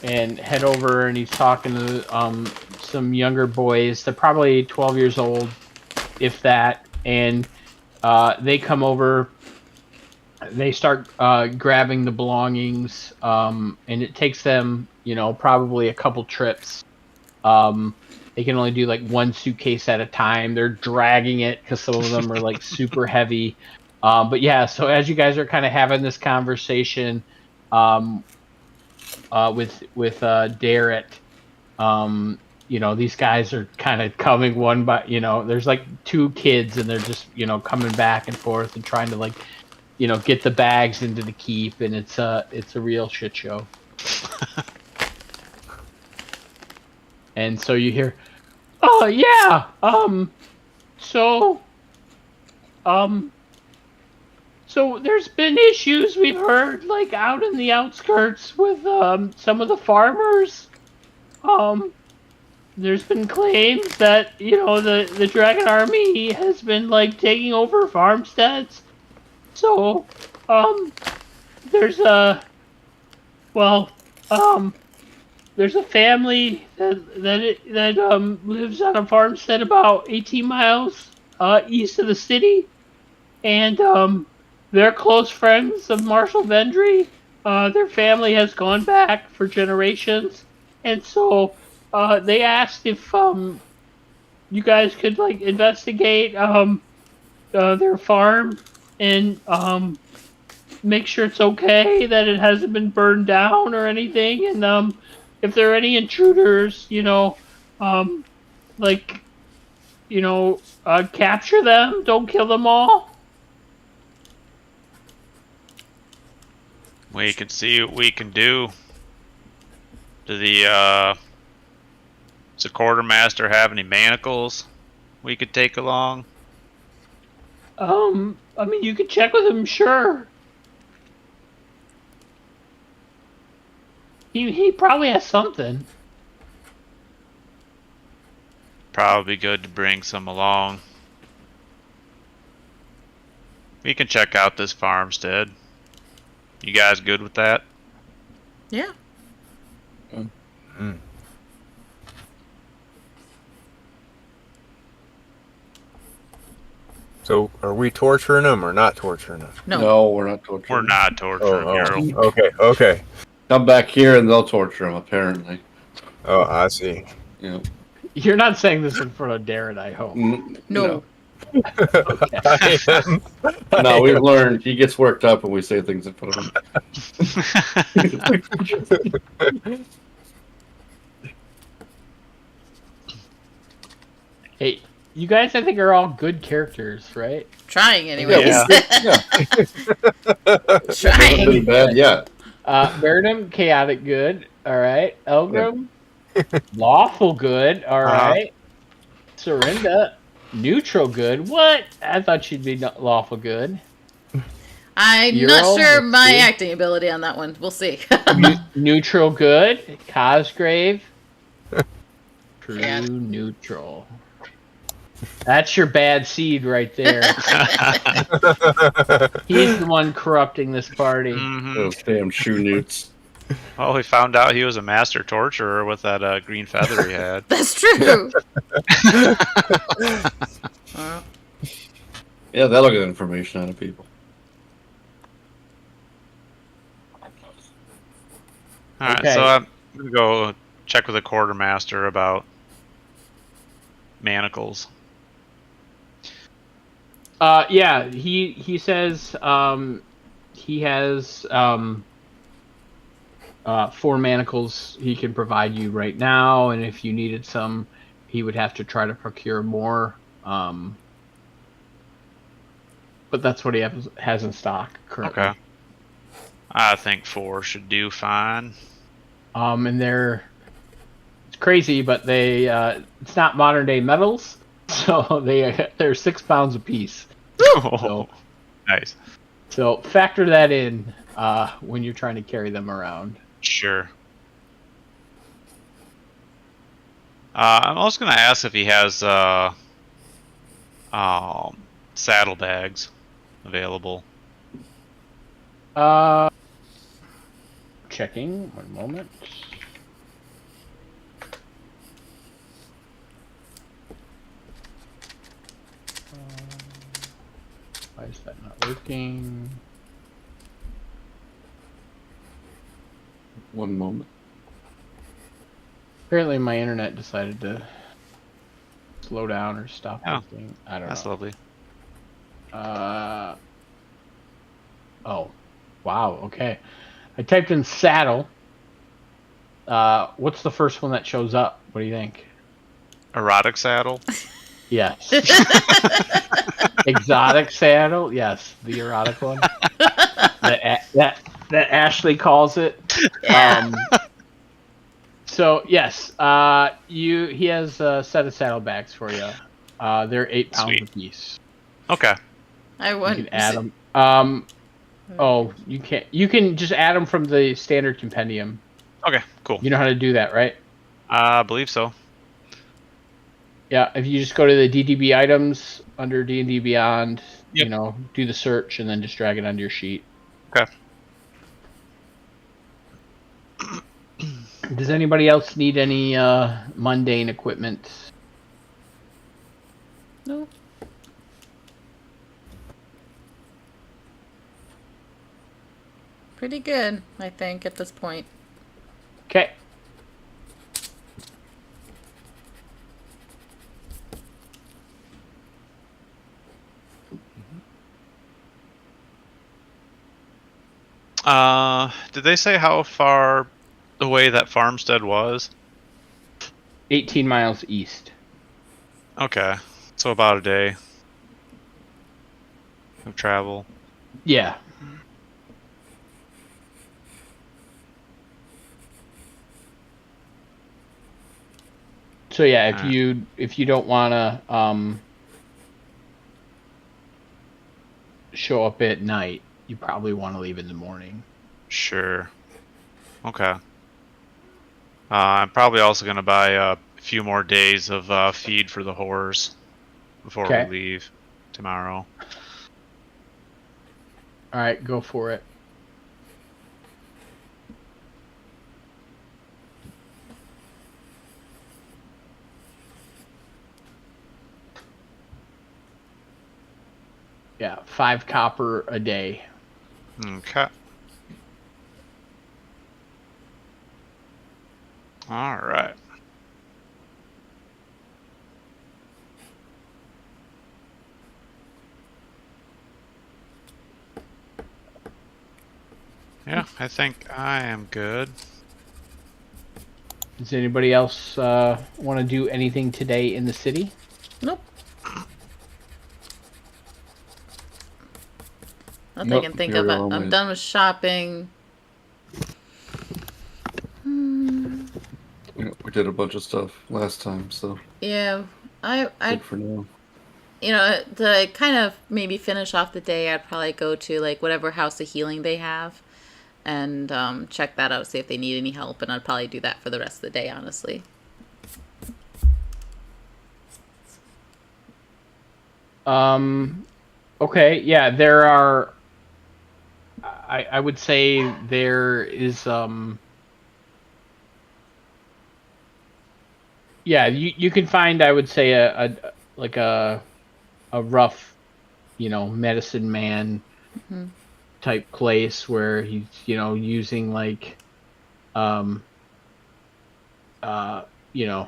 and head over, and he's talking to some younger boys. They're probably 12 years old, if that. And they come over. They start grabbing the belongings, and it takes them, probably a couple trips. They can only do like one suitcase at a time. They're dragging it because some of them are like super heavy. But yeah, so as you guys are kind of having this conversation with Darrett, these guys are kind of coming one by, there's like two kids and they're just, coming back and forth and trying to like, get the bags into the keep, and it's a real shit show. And so you hear, oh yeah, so there's been issues we've heard, like out in the outskirts with some of the farmers. There's been claims that the Dragon Army has been like taking over farmsteads. So, there's there's a family that lives on a farmstead about 18 miles east of the city, and they're close friends of Marshal Vendry. Their family has gone back for generations, and so they asked if you guys could like investigate their farm and make sure it's okay, that it hasn't been burned down or anything, and if there are any intruders, like capture them. Don't kill them all. We can see what we can do. Does the quartermaster have any manacles we could take along? I mean, you could check with him, sure. He probably has something. Probably good to bring some along. We can check out this farmstead. You guys good with that? Yeah. Mm. So, are we torturing them or not torturing them? No. we're not torturing. We're not torturing Harold. Okay. Come back here and they'll torture him. Apparently. Oh, I see. You know. You're not saying this in front of Darren, I hope. No. No, we've learned he gets worked up when we say things in front of him. Hey, you guys, I think, are all good characters, right? Trying, anyways. Yeah. Hasn't Trying. been bad yet. Burnham, chaotic good. All right. Elgrim, lawful good. All right. Serinda, neutral good. What? I thought she'd be lawful good. I'm You're not sure all- my acting ability on that one. We'll see. Neutral good. Cosgrave, true Yeah. neutral. That's your bad seed right there. He's the one corrupting this party. Those damn shoe newts. Well, we found out he was a master torturer with that green feather he had. That's true. Yeah, that'll get information out of people. Alright, Okay. so I'm going to go check with the quartermaster about manacles. Yeah, he says he has 4 manacles he can provide you right now, and if you needed some, he would have to try to procure more. But that's what he has in stock currently. Okay. I think 4 should do fine. And it's crazy, but they it's not modern day metals, so they're 6 pounds a piece. Oh, nice. So factor that in when you're trying to carry them around. Sure. I'm also going to ask if he has saddlebags available. Checking. 1 moment. Why is that not working? 1 moment. Apparently my internet decided to slow down or stop Oh, working. I don't That's know. lovely. Oh, wow. Okay. I typed in saddle. What's the first one that shows up? What do you think? Erotic saddle? Yes. Exotic saddle. Yes, the erotic one. that Ashley calls it. Yeah. So yes, he has a set of saddlebags for you. They're 8 pounds Sweet. a piece. Okay. I You want can add them. Oh, you can't. You can just add them from the standard compendium. Okay, cool. You know how to do that, right? I believe so. Yeah. If you just go to the DDB items under D&D Beyond, Yep. do the search and then just drag it onto your sheet. Okay. Does anybody else need any mundane equipment? Nope. Pretty good, I think, at this point. Okay. Did they say how far away that farmstead was? 18 miles east. Okay, so about a day of travel. Yeah. So yeah, if you don't want to show up at night, you probably want to leave in the morning. Sure. Okay. I'm probably also gonna buy a few more days of feed for the horrors before we leave tomorrow. All right, go for it. Yeah, 5 copper a day. Okay. All right. Yeah, I think I am good. Does anybody else want to do anything today in the city? Nope. Nothing I Nope, can think you're of. going I'm with- done with shopping. Yeah, we did a bunch of stuff last time, so Yeah, I good for now. to kind of maybe finish off the day, I'd probably go to like whatever house of healing they have, and check that out, see if they need any help, and I'd probably do that for the rest of the day, honestly. Okay, yeah, there are. I would say there is yeah, you can find, I would say, a rough, medicine man type place where he's, using like you know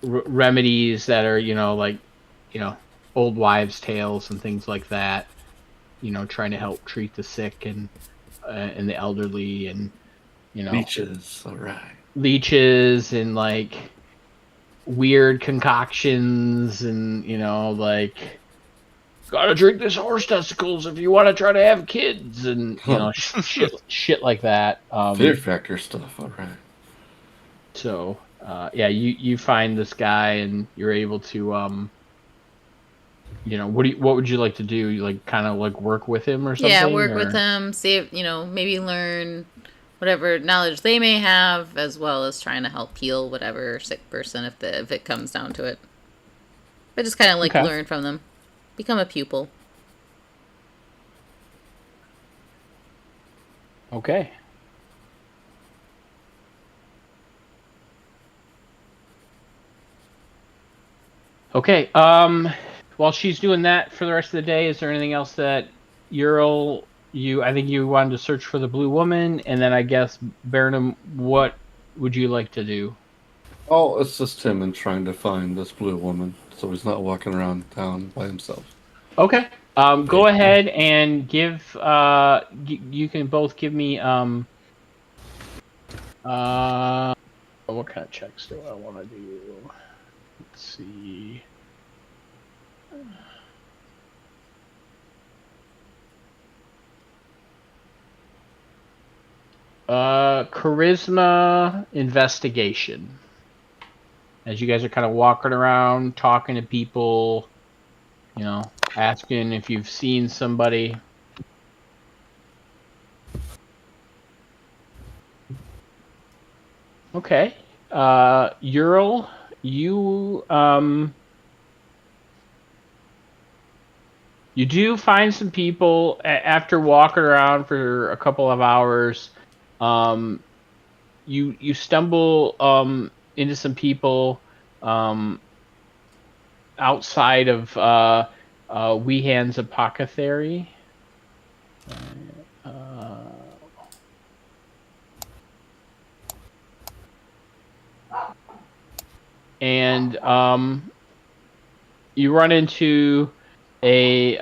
remedies that are, like, old wives' tales and things like that. Trying to help treat the sick and the elderly, and Beaches, all right. leeches and like weird concoctions, and like, gotta drink this horse testicles if you want to try to have kids, and shit like that. Fear factor stuff, all right. So yeah, you find this guy and you're able to what would you like to do? You like kind of like work with him or something? Yeah, work or? with them, see if, maybe learn whatever knowledge they may have, as well as trying to help heal whatever sick person if it comes down to it. But just kind of like learn from them, become a pupil. Okay. Okay. While she's doing that for the rest of the day, is there anything else that I think you wanted to search for the blue woman, and then I guess Burnham, what would you like to do? Oh, it's just him and trying to find this blue woman, so he's not walking around town by himself. Okay. Go ahead and give. You can both give me. What kind of checks do I want to do? Let's see. Charisma investigation. As you guys are kind of walking around, talking to people, asking if you've seen somebody. Okay. Ural, you do find some people after walking around for a couple of hours. you stumble into some people outside of Weehan's apothecary. And you run into a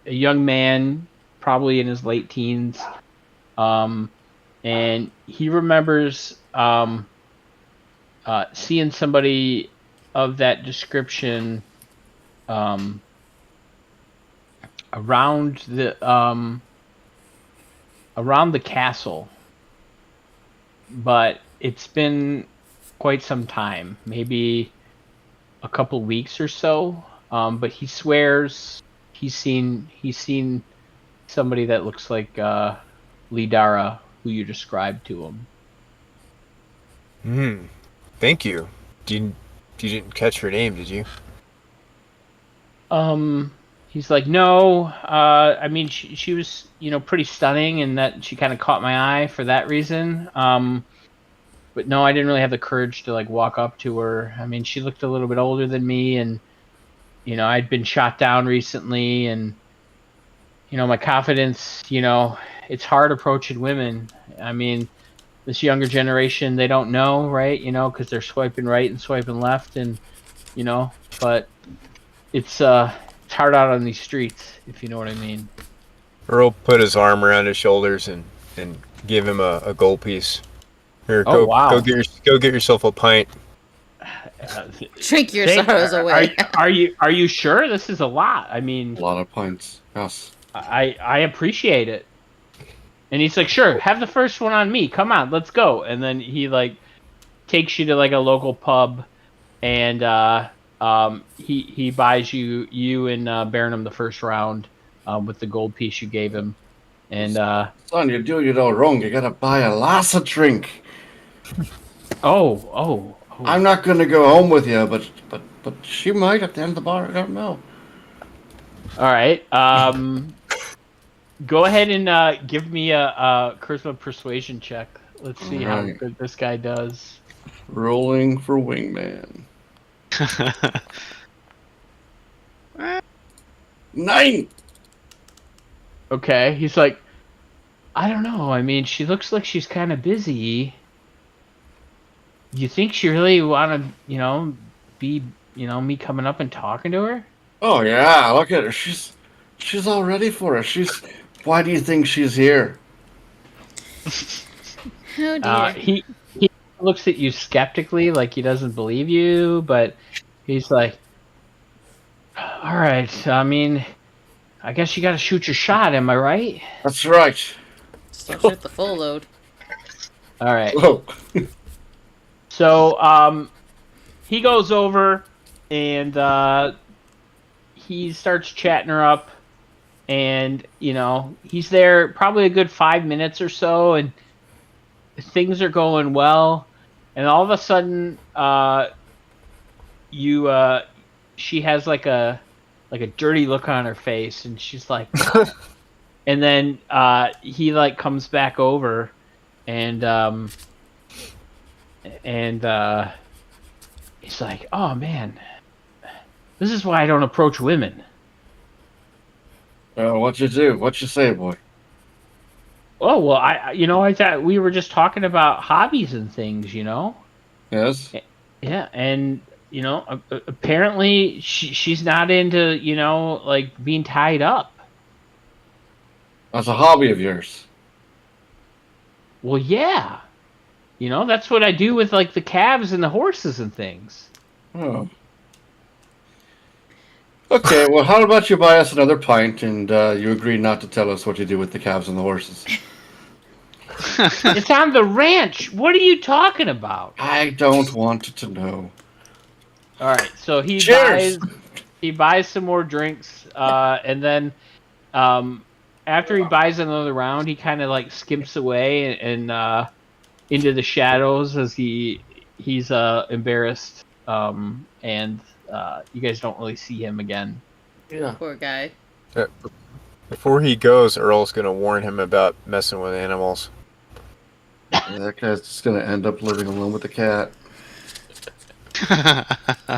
young man, probably in his late teens, and he remembers seeing somebody of that description around the castle, but it's been quite some time, maybe a couple weeks or so. But he swears he's seen somebody that looks like Lidara, who you described to him. Thank you. You didn't catch her name, did you? He's like, no. I mean, she was, pretty stunning, and that she kind of caught my eye for that reason. But no, I didn't really have the courage to like walk up to her. I mean, she looked a little bit older than me, and I'd been shot down recently, and my confidence. It's hard approaching women. I mean, this younger generation, they don't know, right? Because they're swiping right and swiping left, and but it's hard out on these streets, if you know what I mean. Earl put his arm around his shoulders and give him a gold piece. Here, wow. Go get yourself a pint. Drink your sorrows away. Are you sure? This is a lot. I mean, A lot of pints. Yes. I appreciate it. And he's like, sure, have the first one on me. Come on, let's go. And then he like takes you to like a local pub, and he buys you and Baronum the first round with the gold piece you gave him. And son, you're doing it all wrong. You gotta buy a lass a drink. Oh. I'm not gonna go home with you, but she might at the end of the bar. I don't know. All right. Go ahead and give me a charisma persuasion check. Let's see how good this guy does. Rolling for wingman. 9. Okay. He's like, I don't know. I mean, she looks like she's kind of busy. You think she really want to, be, me coming up and talking to her? Oh yeah, look at her. She's all ready for us. Why do you think she's here? Oh dear. He looks at you skeptically, like he doesn't believe you, but he's like, all right. I mean, I guess you got to shoot your shot. Am I right? That's right. Still shoot the full load. All right. Whoa. So, he goes over and he starts chatting her up, and he's there probably a good 5 minutes or so, and things are going well, and all of a sudden, she has like a dirty look on her face, and she's like, and then he like comes back over, and he's like, oh man, this is why I don't approach women. What you do? What you say, boy? Oh well, I thought we were just talking about hobbies and things, Yes. Yeah, and apparently she's not into like being tied up. That's a hobby of yours. Well, yeah, that's what I do with like the calves and the horses and things. Oh. Okay, well, how about you buy us another pint, and you agree not to tell us what you do with the calves and the horses? It's on the ranch. What are you talking about? I don't want to know. All right, so he Cheers! buys some more drinks, and then after he buys another round, he kind of like skimps away and into the shadows as he's embarrassed, and you guys don't really see him again. Yeah. Poor guy. Before he goes, Earl's gonna warn him about messing with animals. That guy's just gonna end up living alone with the cat.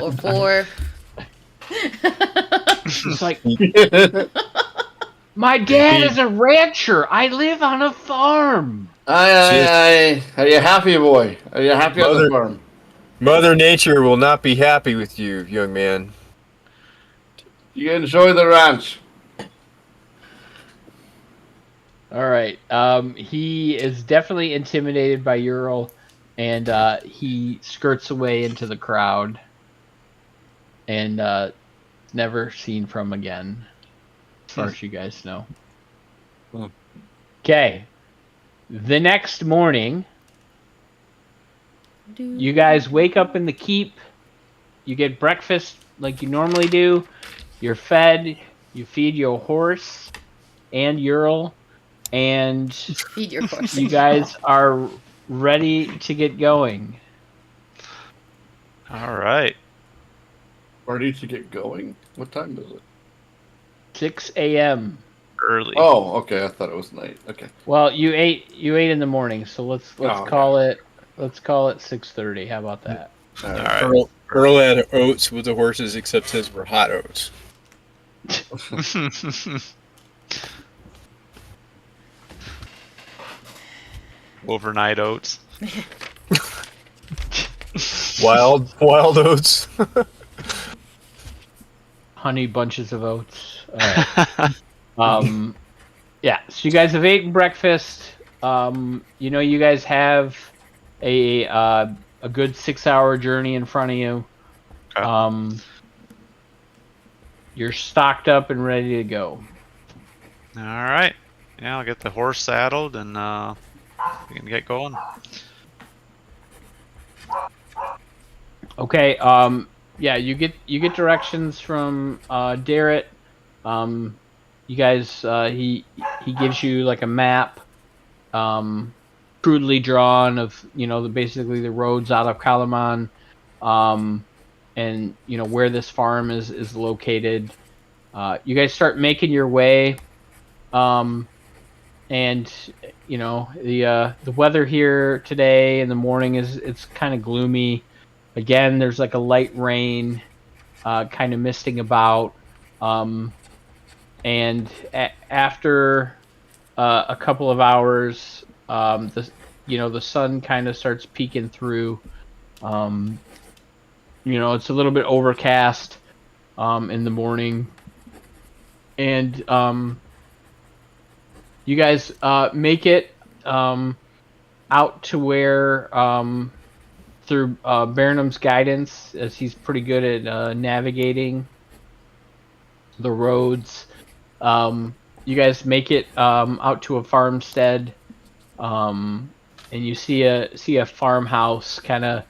Or 4. He's like, my dad is a rancher. I live on a farm. Aye. Are you happy, boy? Are you happy on the farm? Mother Nature will not be happy with you, young man. You enjoy the ranch. All right. He is definitely intimidated by Ural, and he skirts away into the crowd, and never seen from again, as far as you guys know. Okay. The next morning, you guys wake up in the keep. You get breakfast like you normally do. You're fed. You feed your horse and Ural. And Feed your horse. you guys are ready to get going. All right. Ready to get going? What time is it? 6 a.m. Early. Oh, okay. I thought it was night. Okay. Well, you ate in the morning, so let's okay. call it 6:30. How about that? All All right. right. Earl had oats with the horses, except his were hot oats. Overnight oats. Wild oats. Honey bunches of oats. All right. Yeah. So you guys have eaten breakfast. You guys have a good 6-hour journey in front of you. Okay. You're stocked up and ready to go. All right. Yeah, I'll get the horse saddled and we can get going. Okay. Yeah, you get directions from Darrett. You guys, he gives you like a map, crudely drawn of basically the roads out of Kalaman, and where this farm is located. You guys start making your way, and the weather here today in the morning it's kind of gloomy. Again, there's like a light rain, kind of misting about, and after a couple of hours, the sun kind of starts peeking through. It's a little bit overcast in the morning, and you guys make it out to where, through Baronum's guidance, as he's pretty good at navigating the roads. You guys make it out to a farmstead, and you see a farmhouse kind of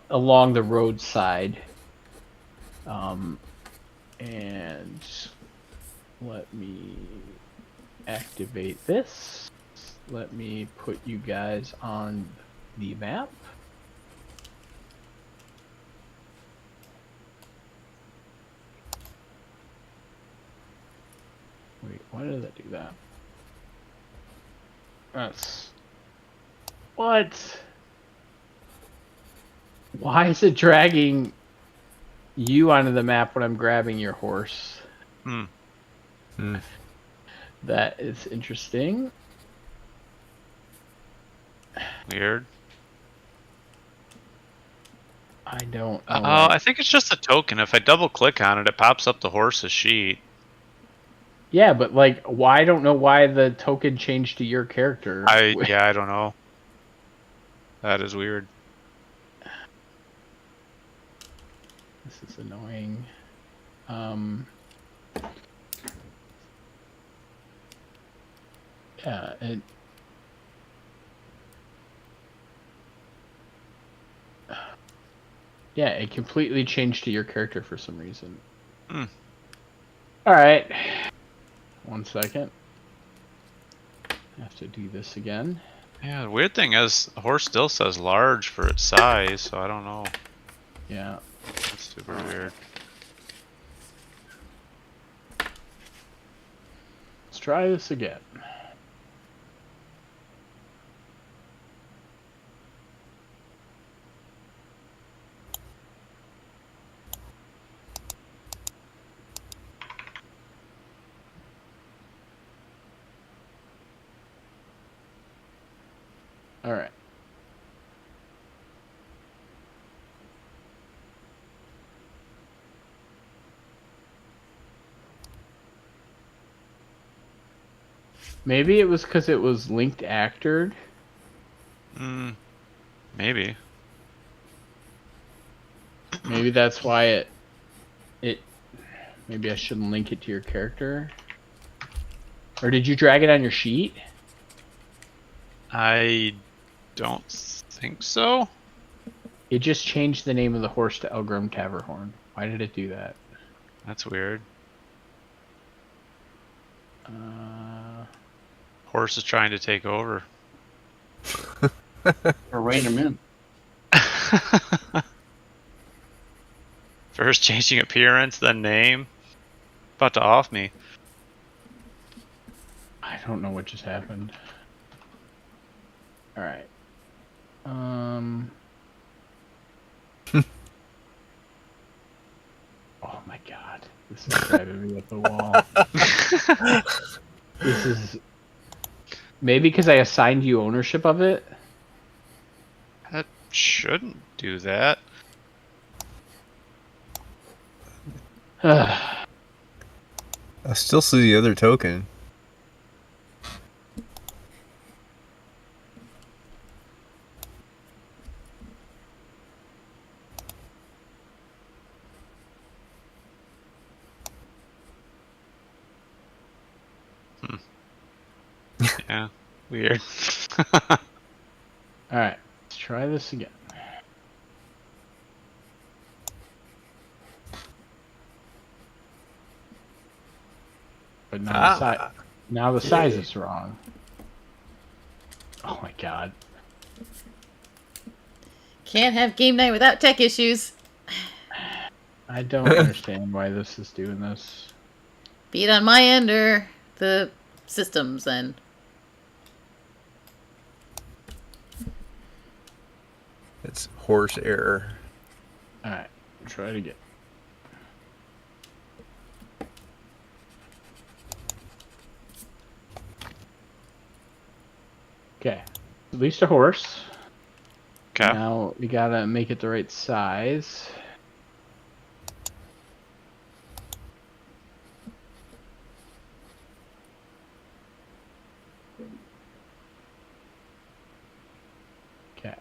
along the roadside. And let me activate this. Let me put you guys on the map. Wait, why did that do that? That's... What? Why is it dragging you onto the map when I'm grabbing your horse? That is interesting. Weird. I don't know. I think it's just a token. If I double click on it, it pops up the horse's sheet. Yeah, but I don't know why the token changed to your character. I don't know. That is weird. This is annoying. Yeah, it completely changed to your character for some reason. Alright. 1 second. I have to do this again. Yeah, the weird thing is, the horse still says large for its size, so I don't know. Yeah. That's super weird. Let's try this again. All right. Maybe it was because it was linked actored. Maybe. Maybe that's why it. Maybe I shouldn't link it to your character. Or did you drag it on your sheet? I don't think so. It just changed the name of the horse to Elgrim Taverhorn. Why did it do that? That's weird. Horse is trying to take over. Or rein him in. First changing appearance, then name. About to off me. I don't know what just happened. All right. Oh my god, this is driving me up the wall. This is maybe because I assigned you ownership of it. That shouldn't do that. I still see the other token. Yeah, weird. All right, let's try this again. But now the size is wrong. Oh my god. Can't have game night without tech issues. I don't understand why this is doing this. Be it on my end or the system's end. It's horse error. Alright, try it again. Okay, at least a horse. Okay. Now we gotta make it the right size. Okay.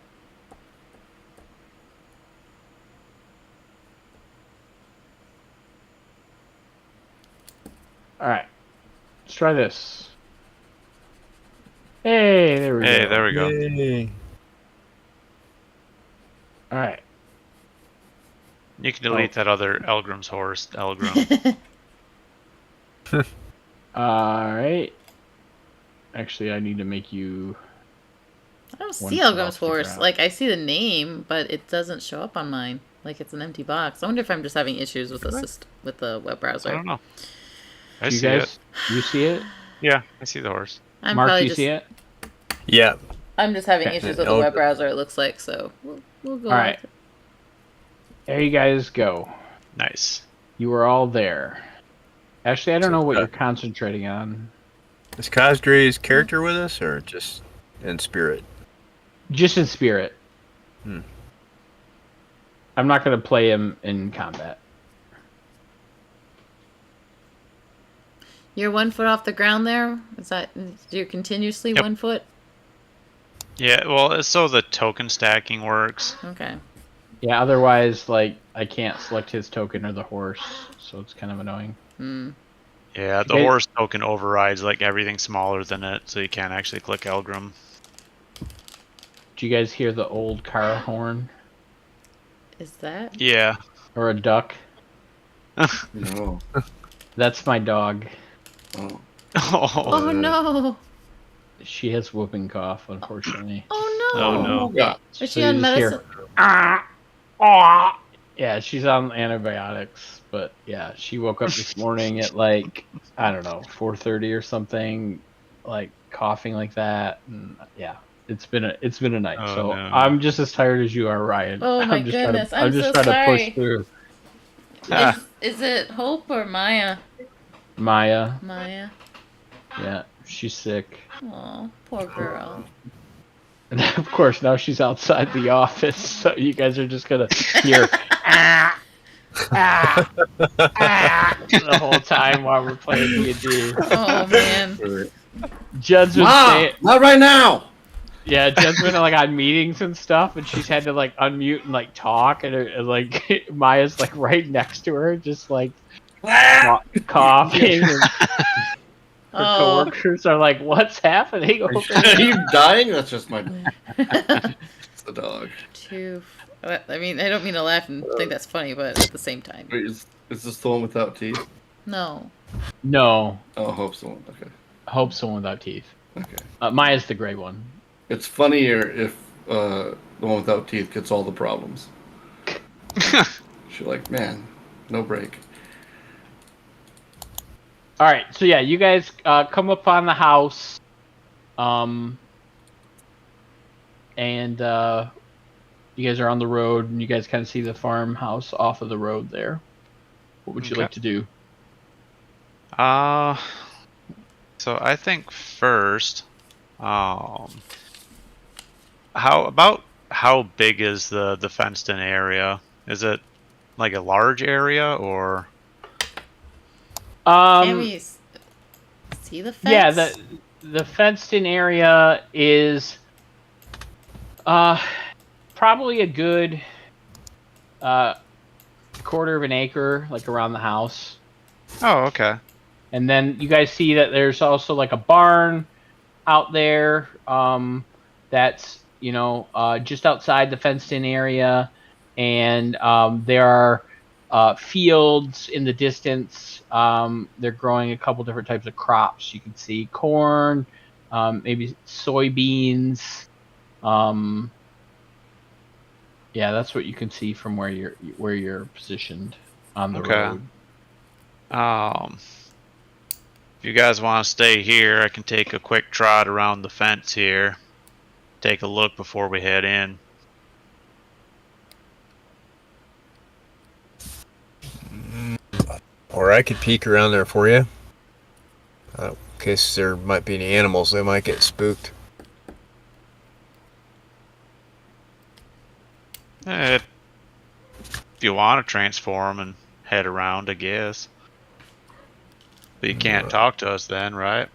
Alright, let's try this. Hey, there we go. Hey, there we go. Yay. Alright. You can delete that other Elgrim's horse, Elgrim. Alright. Actually, I need to make you... I don't One see foot Elgrim's off the horse. ground. Like, I see the name, but it doesn't show up on mine. Like, it's an empty box. I wonder if I'm just having issues with the web browser. I don't know. I You see guys, it. you see it? Yeah, I see the horse. I'm Mark, probably you just, see it? Yeah. I'm just having Okay. issues with the web browser, it looks like, so we'll go Alright. with it. There you guys go. Nice. You were all there. Actually, I don't know what So, you're concentrating on. Is Cosdre's character with us or just in spirit? Just in spirit. Hmm. I'm not going to play him in combat. You're 1 foot off the ground there? You're continuously Yep. 1 foot? Yeah, well, it's so the token stacking works. Okay. Yeah, otherwise, like, I can't select his token or the horse, so it's kind of annoying. Hmm. Yeah, the Okay. horse token overrides like everything smaller than it, so you can't actually click Elgrim. Do you guys hear the old car horn? Is that? Yeah. Or a duck? No. That's my dog. Oh. Oh no! She has whooping cough, unfortunately. Oh no! Oh no. God. Is So she on you just hear, medicine? Yeah, she's on antibiotics, but yeah, she woke up this morning at like, I don't know, 4:30 or something, like coughing like that, and yeah, it's been a night. Oh, so no. I'm just as tired as you are, Ryan. Oh my I'm just goodness, trying to, I'm so trying to sorry. push through. Is it Hope or Maya? Maya, Maya. yeah, she's sick. Oh, poor girl. And of course, now she's outside the office, so you guys are just gonna hear ah, ah, ah the whole time while we're playing D&D. Oh man. Judd's been Ma, saying, not right now. yeah, Judd's been like on meetings and stuff, and she's had to like unmute and like talk, and like Maya's like right next to her, just like coughing. And her Oh. coworkers are like, "What's happening?" Are you dying? That's just my dog. It's the dog. I mean, I don't mean to laugh and think that's funny, but at the same time. Wait, is this the one without teeth? No. No, Oh, I hope so. Okay. hope someone without teeth. Okay. Maya's the gray one. It's funnier if the one without teeth gets all the problems. She's like, man, no break. All right, so yeah, you guys come up on the house, and you guys are on the road, and you guys kind of see the farmhouse off of the road there. What would you like to do? So I think first, how big is the fenced in area? Is it like a large area or? Can we see the fence? Yeah, the fenced in area is probably a good quarter of an acre, like around the house. Oh, okay. And then you guys see that there's also like a barn out there that's just outside the fenced in area, and there are fields in the distance. They're growing a couple different types of crops. You can see corn, maybe soybeans. Yeah, that's what you can see from where you're positioned on the road. If you guys want to stay here, I can take a quick trot around the fence here. Take a look before we head in. Or I could peek around there for you. In case there might be any animals, they might get spooked. If you want to transform and head around, I guess. But you can't talk to us then, right?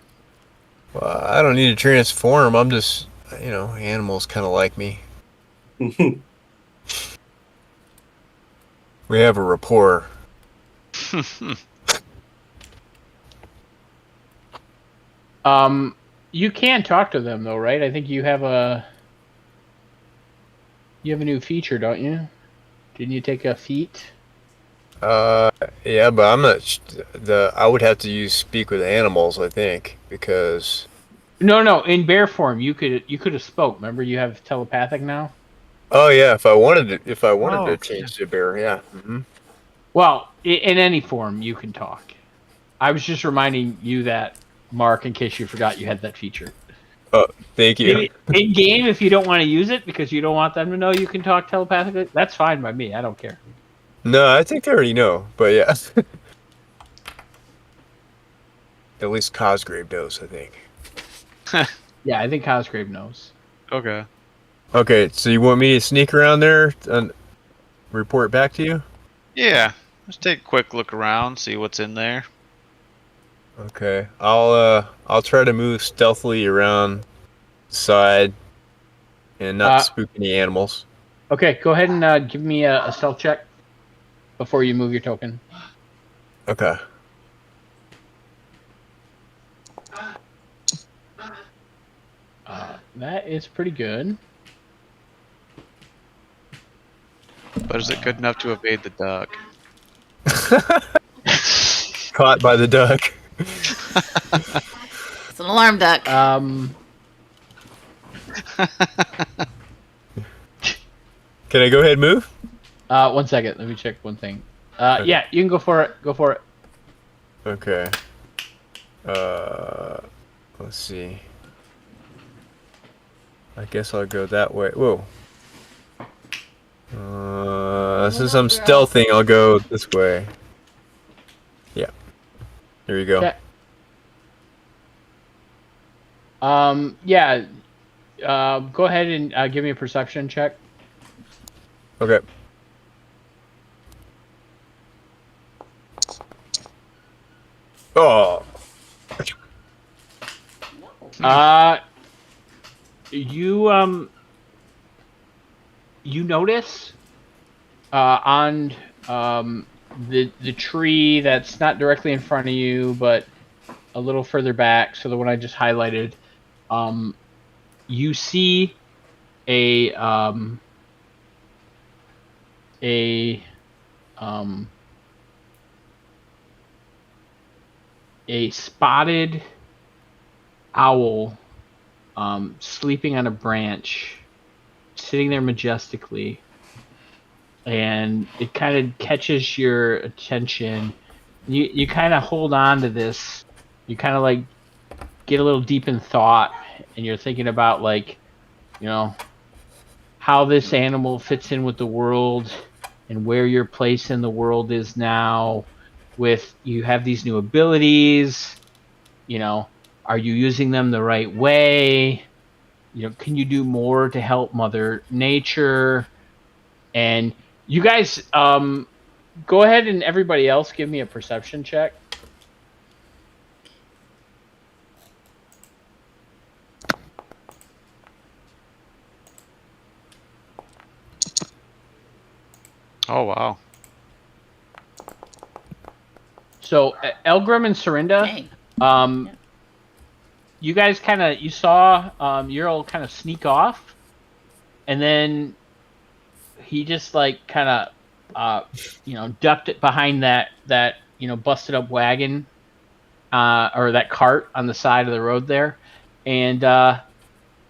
Well, I don't need to transform. I'm just, animals kind of like me. We have a rapport. You can talk to them though, right? I think you have a new feature, don't you? Didn't you take a feat? Yeah, but I'm not. I would have to use speak with animals, I think, because. No. In bear form, you could have spoke. Remember, you have telepathic now. Oh yeah, if I wanted to change to bear, yeah. Mm-hmm. Well, in any form, you can talk. I was just reminding you that, Mark, in case you forgot you had that feature. Oh, thank you. In game, if you don't want to use it because you don't want them to know you can talk telepathically, that's fine by me. I don't care. No, I think they already know, but yeah. At least Cosgrave knows, I think. Yeah, I think Cosgrave knows. Okay. Okay, so you want me to sneak around there and report back to you? Yeah. Just take a quick look around, see what's in there. Okay. I'll try to move stealthily around the side and not spook any animals. Okay, go ahead and give me a stealth check before you move your token. Okay. That is pretty good. But is it good enough to evade the duck? Caught by the duck. It's an alarm duck. Can I go ahead and move? 1 second. Let me check one thing. Okay. Yeah, you can go for it. Go for it. Okay. Let's see. I guess I'll go that way. Whoa. Since I'm stealthing, I'll go this way. Yeah. Here you go. Okay. Yeah. Go ahead and give me a perception check. Okay. Oh. You notice on the tree that's not directly in front of you, but a little further back, so the one I just highlighted, you see a spotted owl sleeping on a branch, sitting there majestically, and it kind of catches your attention. You kind of hold on to this. You kind of like get a little deep in thought, and you're thinking about like, how this animal fits in with the world and where your place in the world is now. With you have these new abilities, are you using them the right way? Can you do more to help Mother Nature? And you guys, go ahead and everybody else give me a perception check. Oh, wow. So, Elgrim and Serinda, you guys you saw Ural kind of sneak off, and then he just like kind of ducked it behind that busted up wagon or that cart on the side of the road there, and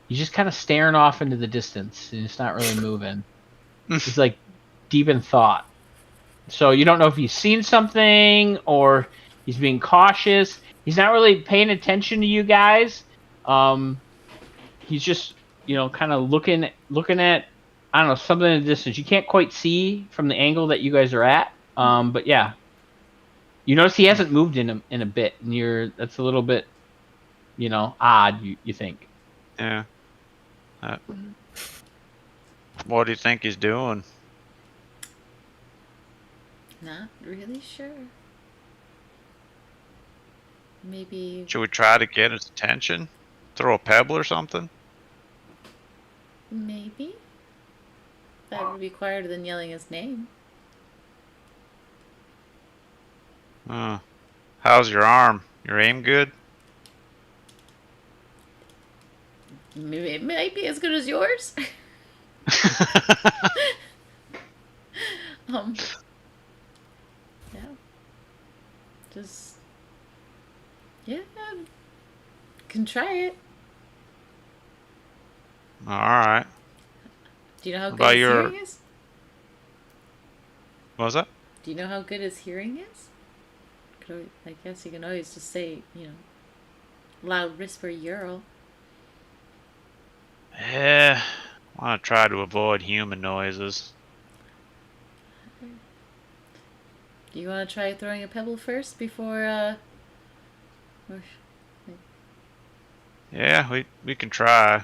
he's just kind of staring off into the distance, and it's not really moving. He's like deep in thought. So you don't know if he's seen something or he's being cautious. He's not really paying attention to you guys. He's just, kind of looking at, I don't know, something in the distance. You can't quite see from the angle that you guys are at. But yeah, you notice he hasn't moved in a bit, and that's a little bit, odd. You think? Yeah. What do you think he's doing? Not really sure. Maybe. Should we try to get his attention? Throw a pebble or something? Maybe. That would be quieter than yelling his name. How's your arm? Your aim good? Maybe it might be as good as yours. Yeah. Just, yeah, can try it. All right. Do you know how good his hearing is? What was that? Do you know how good his hearing is? I guess you can always just say, loud whisper Ural. Yeah, I want to try to avoid human noises. Do you want to try throwing a pebble first before, Yeah, we can try.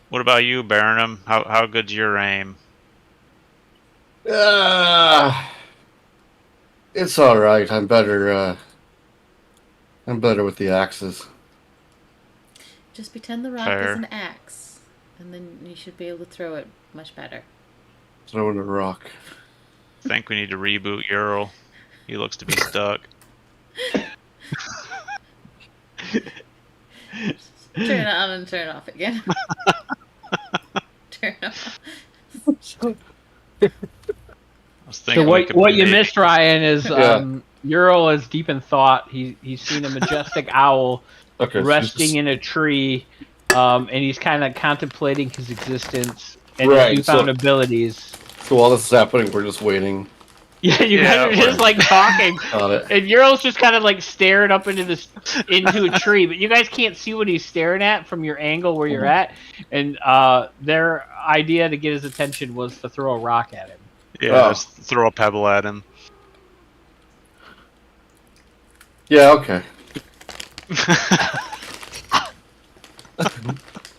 What about you, Baronum? How good's your aim? It's all right. I'm better with the axes. Just pretend the rock is an axe, and then you should be able to throw it much better. Throwing a rock. I think we need to reboot Ural. He looks to be stuck. Turn it on and turn it off again. Turn it off. So what you missed, Ryan, is Ural is deep in thought. He's seen a majestic owl resting in a tree, and he's kind of contemplating his existence and his newfound abilities. So while this is happening, we're just waiting. Yeah, you guys are just like talking, and Ural's just kind of like staring up into a tree, but you guys can't see what he's staring at from your angle where you're at. And their idea to get his attention was to throw a rock at him. Yeah, just throw a pebble at him. Yeah, okay.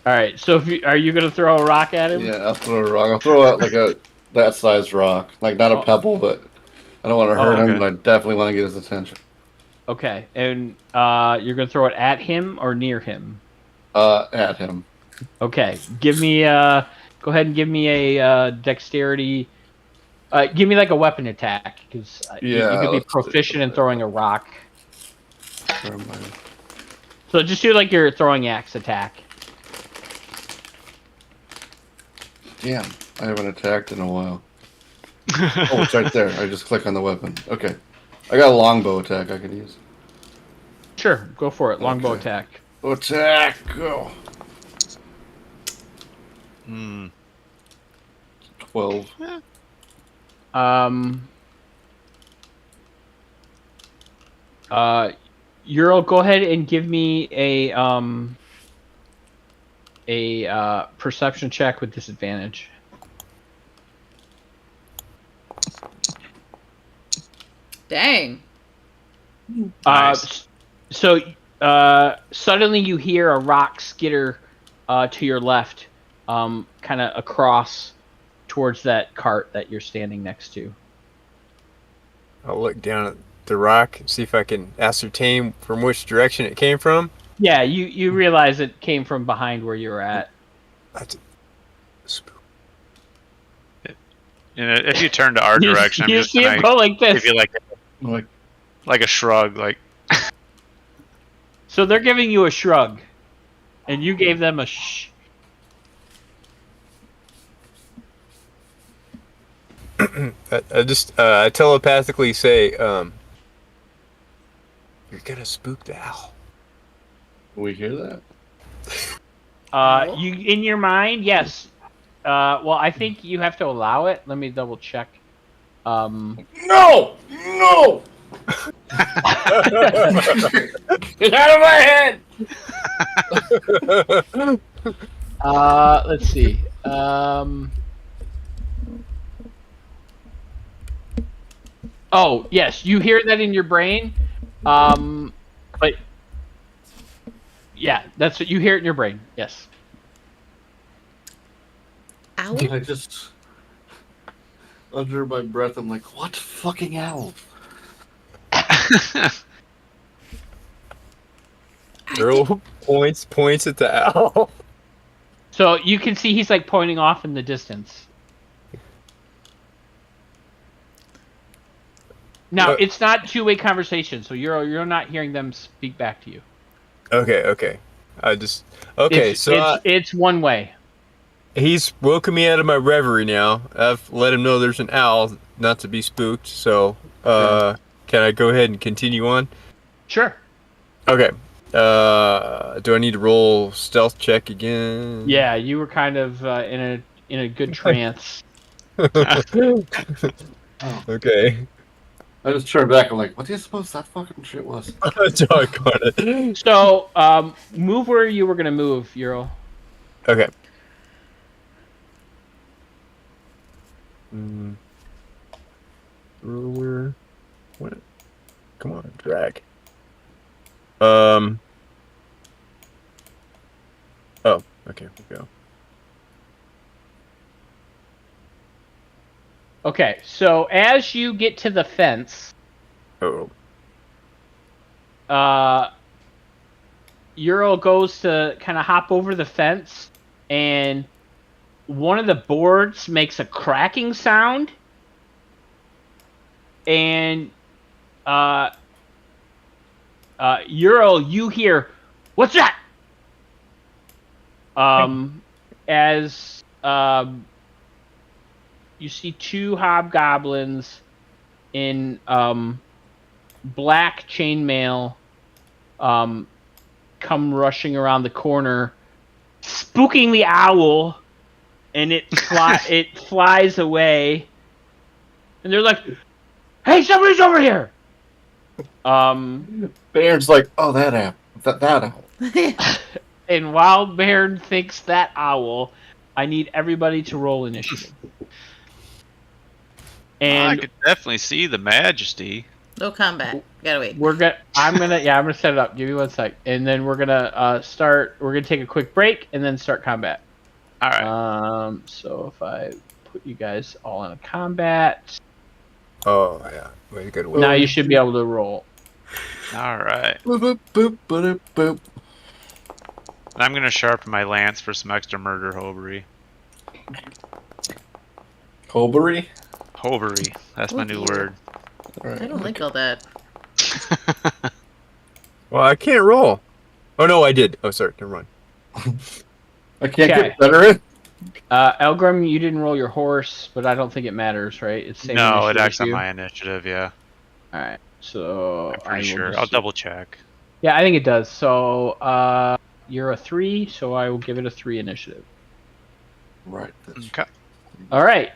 All right. So are you gonna throw a rock at him? Yeah, I'll throw a rock. I'll throw out like that size rock, like not a pebble, but I don't want to hurt him, okay. but I definitely want to get his attention. Okay. And you're gonna throw it at him or near him? At him. Okay. Give me go ahead and give me a dexterity. Give me like a weapon attack because you could be proficient in throwing a rock. So just do like your throwing axe attack. Damn, I haven't attacked in a while. Oh, it's right there. I just click on the weapon. Okay. I got a longbow attack I could use. Sure, go for it. Longbow Okay. attack. Attack, go. 12. Euro, go ahead and give me a perception check with disadvantage. Dang. Nice. So suddenly you hear a rock skitter to your left, kind of across towards that cart that you're standing next to. I'll look down at the rock and see if I can ascertain from which direction it came from. Yeah, you realize it came from behind where you were at. That's And if you turn to our direction, I'm you just see gonna it go like this. give you like a shrug, like. So they're giving you a shrug, and you gave them a shh. I telepathically say, you're gonna spook the owl. We hear that? You in your mind, yes. Well, I think you have to allow it. Let me double check. No! No! Get out of my head! Let's see. Oh, yes, you hear that in your brain. But yeah, that's what you hear it in your brain. Yes. Ow. I just, under my breath, I'm like, what fucking owl? Earl points at the owl. So you can see he's like pointing off in the distance. Now it's not two-way conversation, so you're not hearing them speak back to you. Okay. It's one way. He's woken me out of my reverie now. I've let him know there's an owl, not to be spooked. So, can I go ahead and continue on? Sure. Okay. Do I need to roll stealth check again? Yeah, you were kind of in a good trance. Okay. I just turned back. I'm like, what do you suppose that fucking shit was? Doggone it. So, move where you were gonna move, Euro. Okay. Ruler. What? Come on, drag. Oh, okay, we'll go. Okay, so as you get to the fence, Euro goes to kind of hop over the fence, and one of the boards makes a cracking sound, and Euro, you hear, "What's that?" As you see two hobgoblins in black chainmail come rushing around the corner, spooking the owl, and it flies away. And they're like, "Hey, somebody's over here!" Baron's like, oh, that owl. And while Baron thinks that owl, I need everybody to roll initiative. And I could definitely see the majesty. No combat. Gotta wait. I'm gonna set it up. Give me 1 sec, and then we're gonna start. We're gonna take a quick break and then start combat. All right. So if I put you guys all in a combat, Oh yeah, very good. now you should be able to roll. All right. Boop, boop, boop, boop, boop. I'm gonna sharpen my lance for some extra murder hobery. Hobery? Hobery. That's my new word. All right. I don't like all that. Well, I can't roll. Oh no, I did. Oh, sorry. Never mind. I can't Okay. get better in. Elgrim, you didn't roll your horse, but I don't think it matters, right? It's same No, it initiative acts as on you. my initiative. Yeah, All right, so I'm I pretty will sure. just- I'll double check. Yeah, I think it does. So you're a 3, so I will give it a 3 initiative. Right. That's Okay. All right.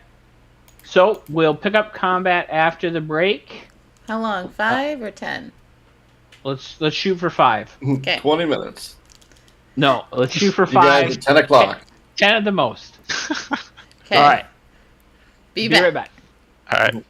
So we'll pick up combat after the break. How long? 5 or 10? Let's shoot for 5. Okay. 20 minutes. No, let's shoot for You guys 5. at 10 o'clock. 10 at the most. Okay. All right. Be Be right back. back. All right.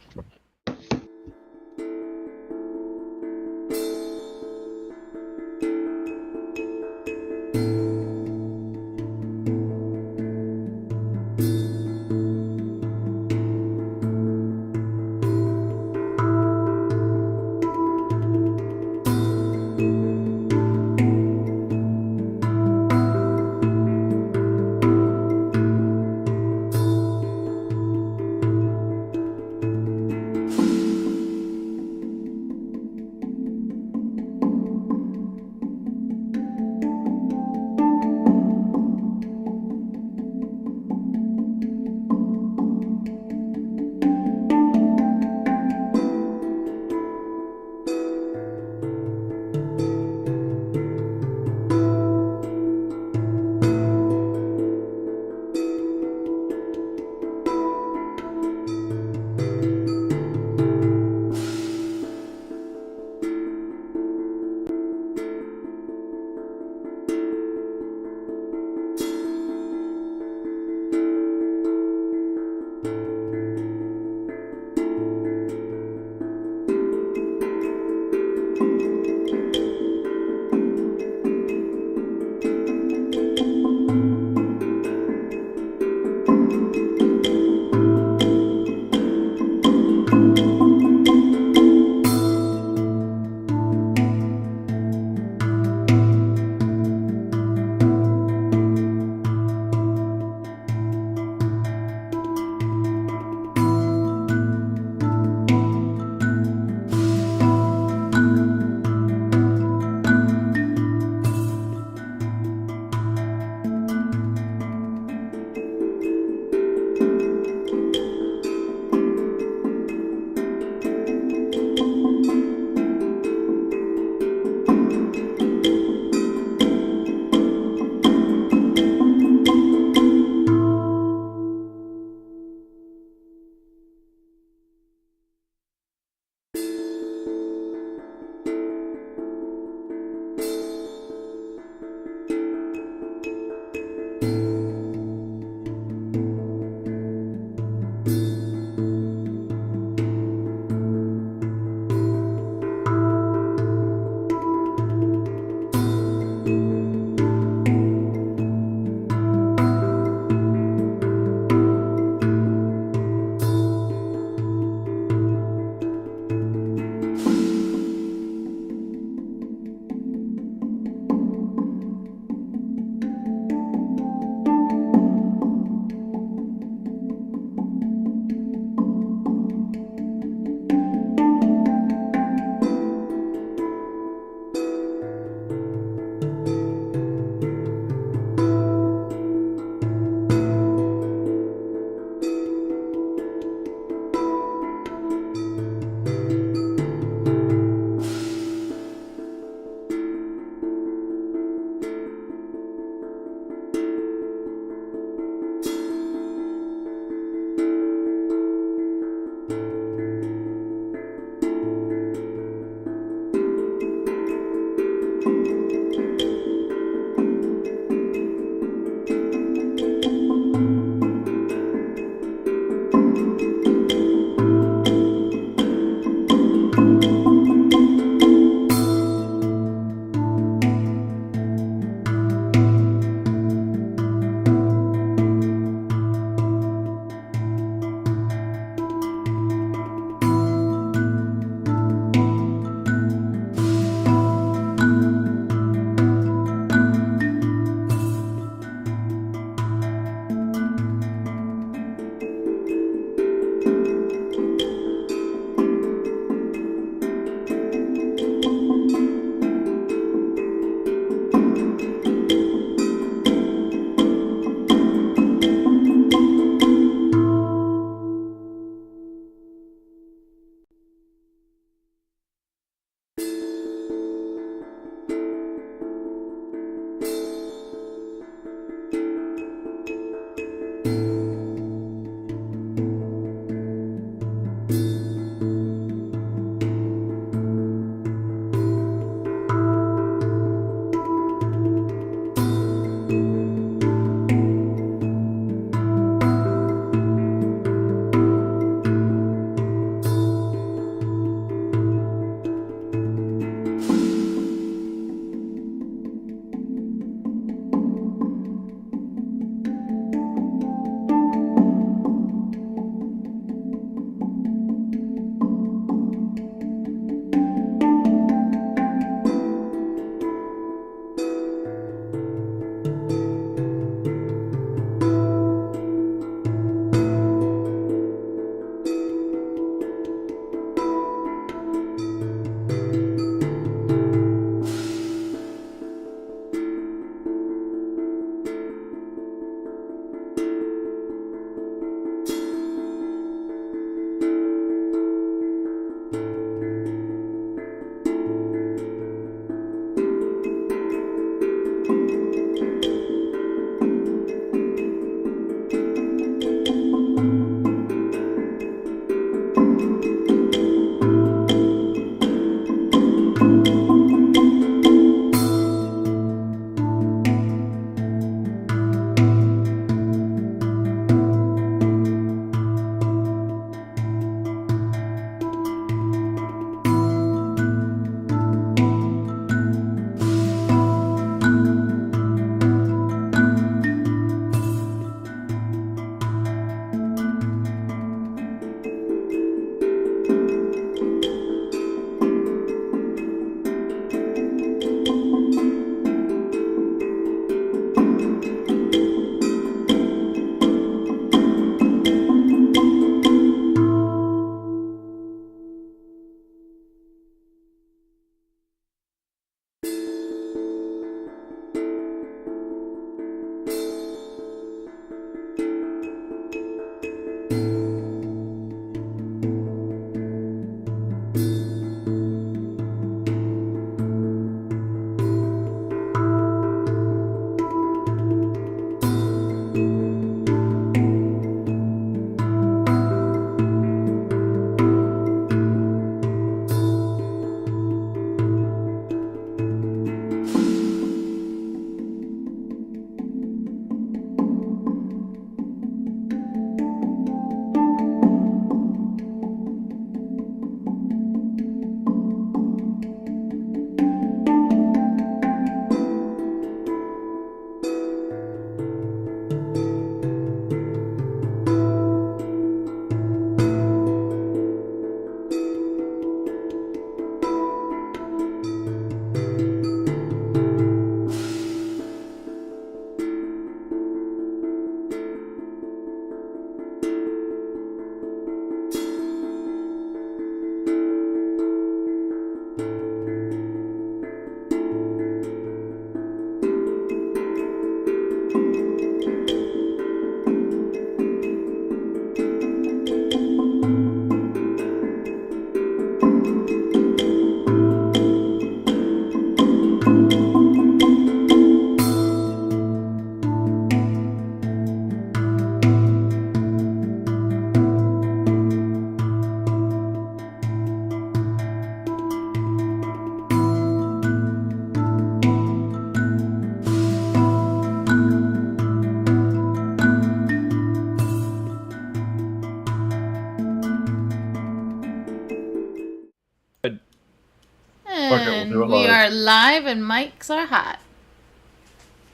are live and mics are hot.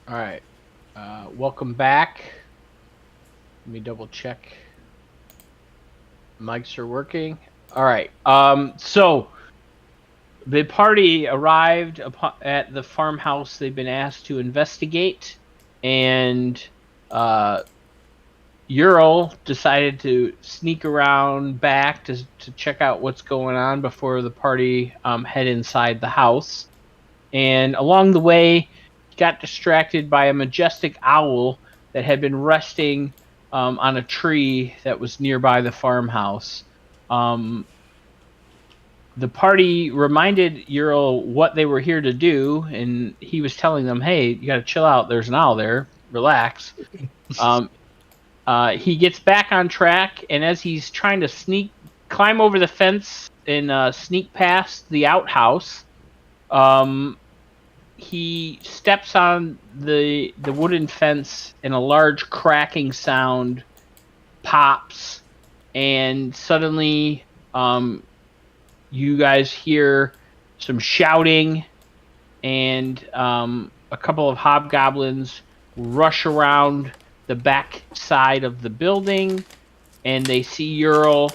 All right. Welcome back. Let me double check. Mics are working. All right. So the party arrived at the farmhouse they've been asked to investigate, and Ural decided to sneak around back to check out what's going on before the party head inside the house. And along the way, he got distracted by a majestic owl that had been resting on a tree that was nearby the farmhouse. The party reminded Ural what they were here to do, and he was telling them, "Hey, you got to chill out. There's an owl there. Relax." He gets back on track, and as he's trying to climb over the fence and sneak past the outhouse, he steps on the wooden fence, and a large cracking sound pops, and suddenly you guys hear some shouting, and a couple of hobgoblins rush around the back side of the building, and they see Ural,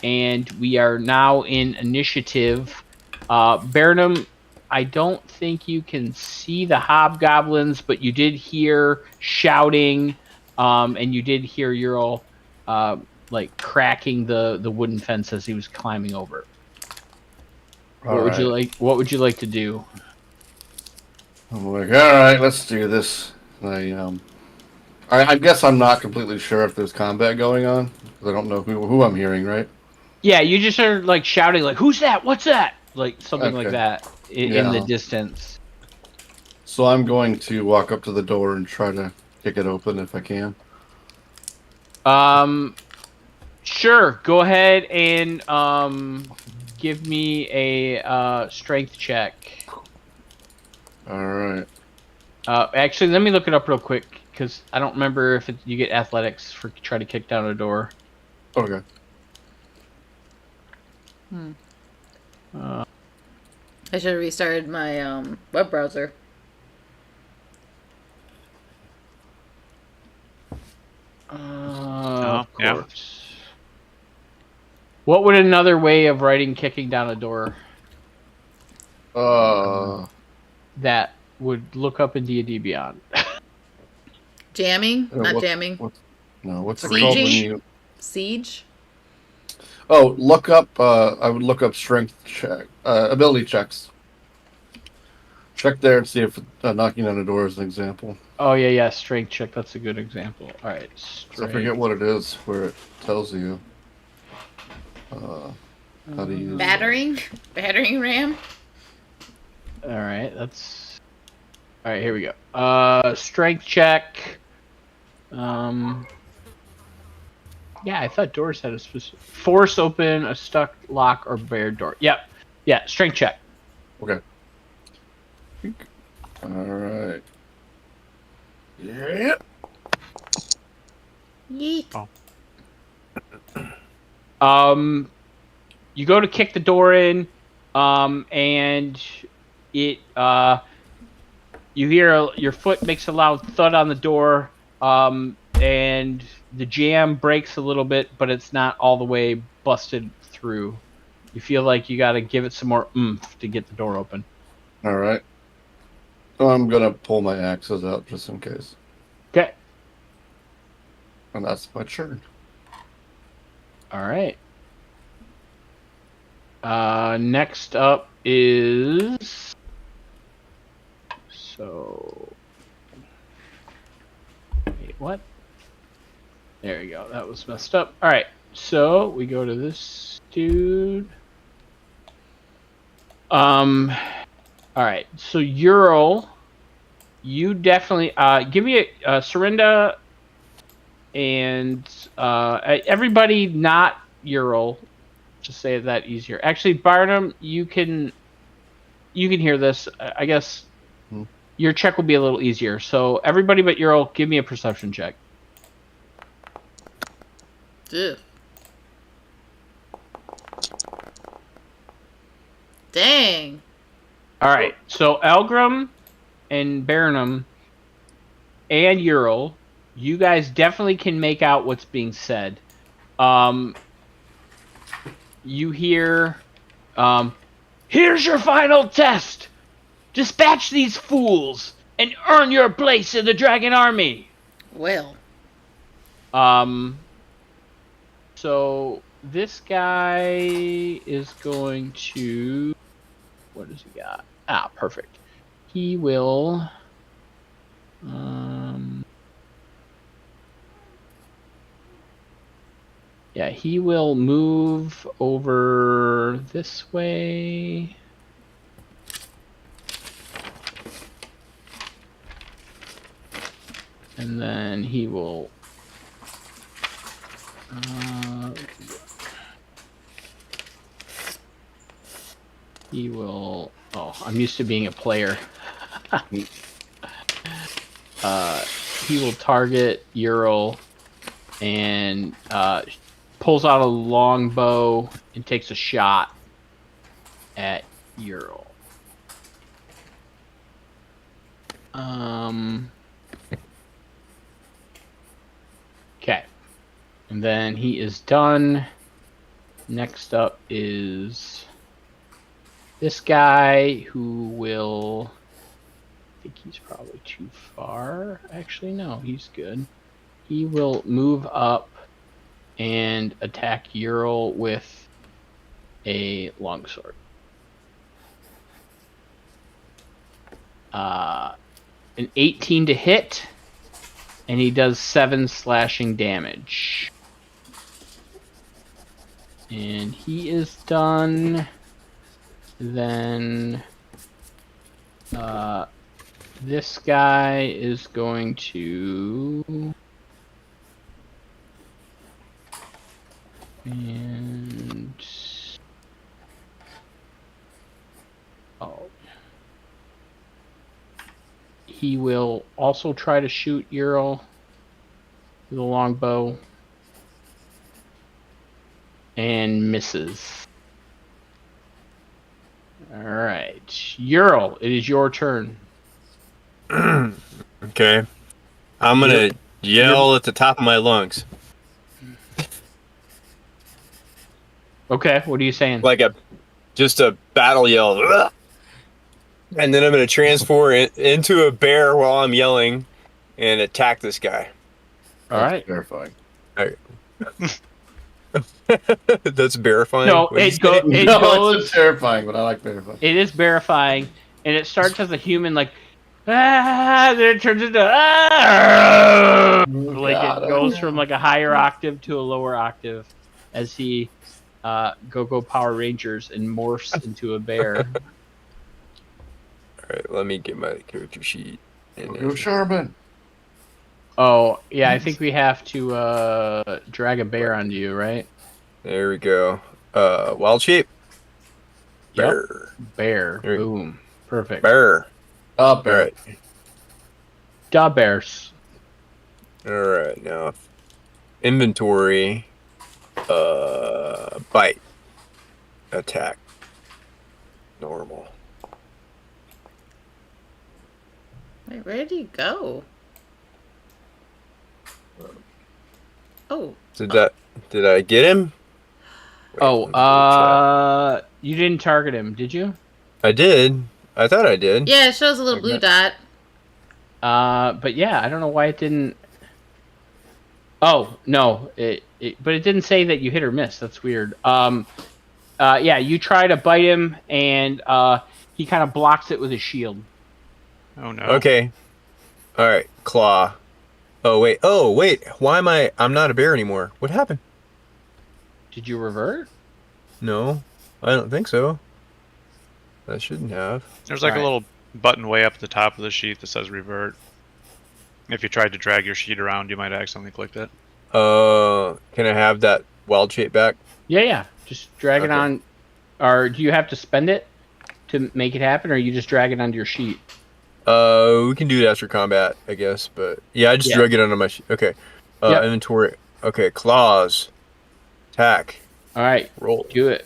and we are now in initiative. Burnham, I don't think you can see the hobgoblins, but you did hear shouting, and you did hear Ural like cracking the wooden fence as he was climbing over. What would you like to do? I'm like, all right, let's do this. I guess I'm not completely sure if there's combat going on because I don't know who I'm hearing, right? Yeah, you just heard like shouting, like "Who's that? What's that?" Like something like that in the distance. So I'm going to walk up to the door and try to kick it open if I can. Sure. Go ahead and give me a strength check. All right. Actually, let me look it up real quick because I don't remember if you get athletics for trying to kick down a door. Okay. I should have restarted my web browser. Of course. Yeah. What would another way of writing kicking down a door? That would look up in D&D Beyond. Jamming? Not jamming. What's it called when you... Siege? Oh, look up, I would look up strength check, ability checks. Check there and see if knocking on a door is an example. Oh, yeah, strength check. That's a good example. All right, I forget what it is where it tells you how to use Battering ram? All right, all right, here we go. Strength check. Yeah, I thought doors had a specific... Force open a stuck, lock, or barred door. Yep. Yeah, strength check. Okay. All right. Yeah. Yeet. Oh. You go to kick the door in, and it, you hear your foot makes a loud thud on the door, and the jam breaks a little bit, but it's not all the way busted through. You feel like you got to give it some more oomph to get the door open. All right. So I'm going to pull my axes out just in case. Okay. And that's my turn. All right. Next up is... Wait, what? There you go. That was messed up. All right. So we go to this dude. All right. So Ural, you definitely give me a Serinda and everybody not Ural. Just say that easier. Actually, Barnum, you can hear this. I guess your check will be a little easier. So everybody but Ural, give me a perception check. Ugh. Dang. All right. So Elgrim and Baranum and Ural, you guys definitely can make out what's being said. You hear, here's your final test. Dispatch these fools and earn your place in the dragon army. Well. So this guy is going to. What does he got? Ah, perfect. He will. Yeah, he will move over this way. And then he will. He will. Oh, I'm used to being a player. He will target Ural and pulls out a long bow and takes a shot at Ural. Okay. And then he is done. Next up is this guy who will. I think he's probably too far. Actually, no, he's good. He will move up and attack Ural with a longsword. An 18 to hit, and he does 7 slashing damage. And he is done. Then this guy is going to. And he will also try to shoot Ural with a longbow and misses. All right, Ural, it is your turn. Okay, I'm gonna yell at the top of my lungs. Okay, what are you saying? Like just a battle yell. Ugh! And then I'm going to transform it into a bear while I'm yelling and attack this guy. All right. Terrifying. All right. That's verifying? No, it goes. It's terrifying, but I like verifying. It is verifying, and it starts as a human, like, then it turns into, like it goes from like a higher octave to a lower octave as he go Power Rangers and morphs into a bear. Alright, let me get my character sheet. Go Sherman. Oh, yeah, I think we have to drag a bear onto you, right? There we go. Wild shape. Bear. Yep. Bear. Boom. Perfect. Bear. Up, bear. Alright. Da bears. Alright, now inventory. Bite. Attack. Normal. Wait, where did he go? Oh. Did I get him? Wait, you didn't target him, did you? I did. I thought I did. Yeah, it shows a little blue dot. But yeah, I don't know why it didn't. Oh no, but it didn't say that you hit or miss. That's weird. Yeah, you try to bite him, and he kind of blocks it with his shield. Oh no. Okay. All right, claw. Oh wait. Why am I? I'm not a bear anymore. What happened? Did you revert? No, I don't think so. I shouldn't have. There's like a little button way up at the top of the sheet that says revert. If you tried to drag your sheet around, you might accidentally click it. Can I have that wild shape back? Yeah. Just drag it on. Or do you have to spend it to make it happen, or you just drag it onto your sheet? We can do it after combat, I guess. But yeah, I just drag it onto my sheet. Okay. Inventory. Okay, claws. Attack. All right. Roll. Do it.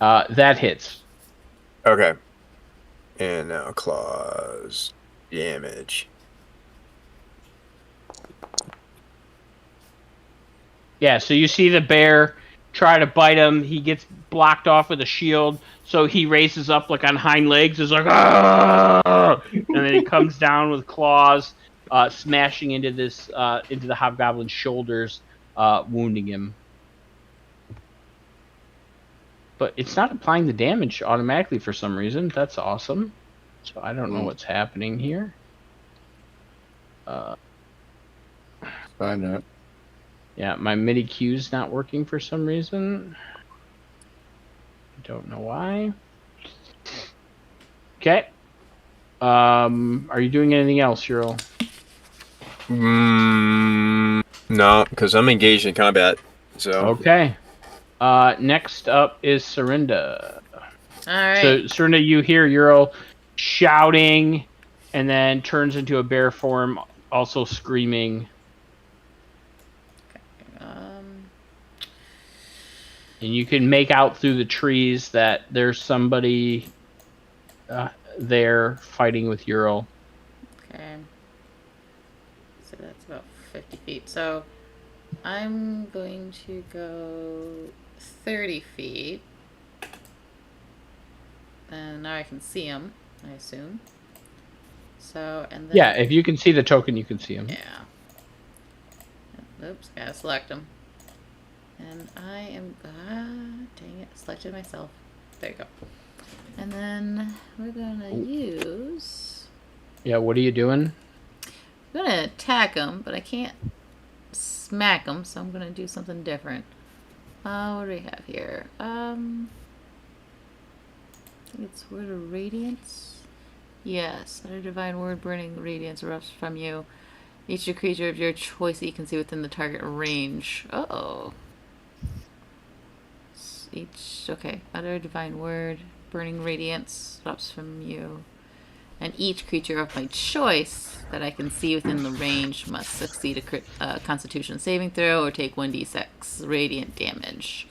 That hits. Okay. And now claws damage. Yeah, so you see the bear try to bite him. He gets blocked off with a shield, so he raises up like on hind legs. Is like, ah! And then he comes down with claws, smashing into the hobgoblin's shoulders, wounding him. But it's not applying the damage automatically for some reason. That's awesome. So I don't know what's happening here. Find out. Yeah, my MIDI cue's not working for some reason. I don't know why. Okay. Are you doing anything else, Earl? No, because I'm engaged in combat. So Okay. Next up is Serinda. All right. So Serinda, you hear Earl shouting, and then turns into a bear form, also screaming. And you can make out through the trees that there's somebody there fighting with Ural. Okay. So that's about 50 feet. So I'm going to go 30 feet. And now I can see him, I assume. So, and then... Yeah, if you can see the token, you can see him. Yeah. Oops, gotta select him. And I am... dang it, selected myself. There you go. And then we're gonna use... Yeah, what are you doing? I'm gonna attack him, but I can't smack him, so I'm gonna do something different. What do we have here? I think it's Word of Radiance. Yes, utter divine word burning radiance erupts from you. Each creature of your choice that you can see within the target range. Uh-oh. Okay, utter divine word burning radiance erupts from you. And each creature of my choice that I can see within the range must succeed a Constitution saving throw or take 1d6 radiant damage.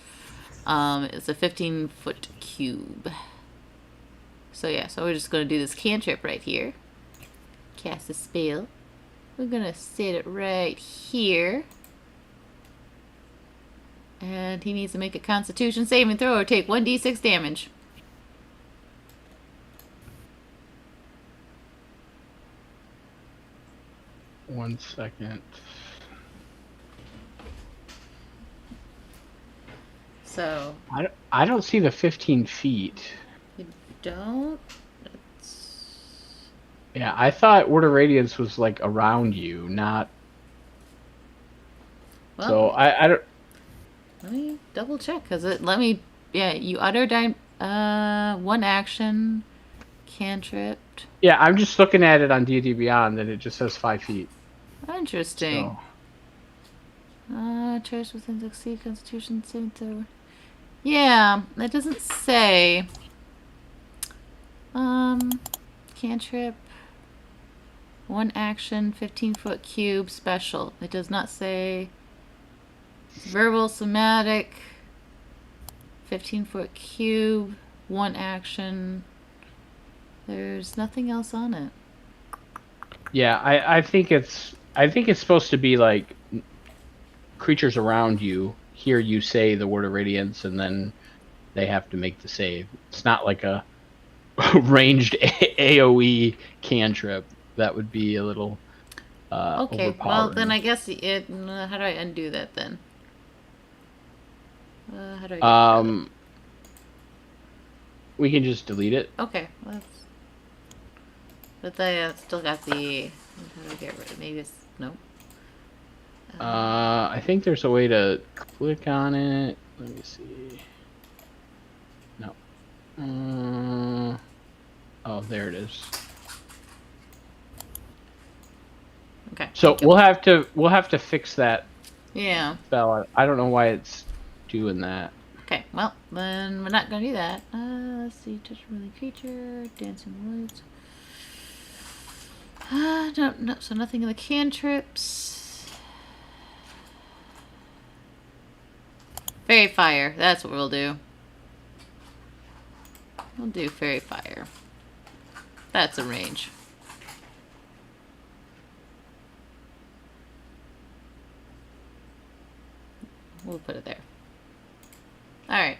It's a 15-foot cube. So yeah, so we're just going to do this cantrip right here. Cast a spell. We're going to set it right here. And he needs to make a Constitution saving throw or take 1d6 damage. One second. So... I don't see the 15 feet. You don't? Yeah, I thought Word of Radiance was like around you, not... Well, so I don't... Let me double check, because it let me... Yeah, you utter one action, cantripped. Yeah, I'm just looking at it on D&D Beyond, and it just says 5 feet. Interesting. So. Trash within succeed Constitution saving throw. Yeah, that doesn't say. Cantrip. One action, 15-foot cube, special. It does not say verbal, somatic, 15-foot cube, one action. There's nothing else on it. Yeah, I think it's supposed to be like creatures around you hear you say the Word of Radiance, and then they have to make the save. It's not like a ranged AOE cantrip. That would be a little okay, well then I guess it. How do I undo that then? How do I? We can just delete it. Okay, let's. But I still got the. How do I get rid of? Maybe it's no. I think there's a way to click on it. Let me see. No. Oh, there it is. Okay. So we'll have to fix that. Yeah. Spell. I don't know why it's doing that. Okay. Well, then we're not gonna do that. Let's see. Touch really creature. Dancing woods. No. So nothing in the cantrips. Fairy fire. That's what we'll do. We'll do fairy fire. That's a range. We'll put it there. Alright.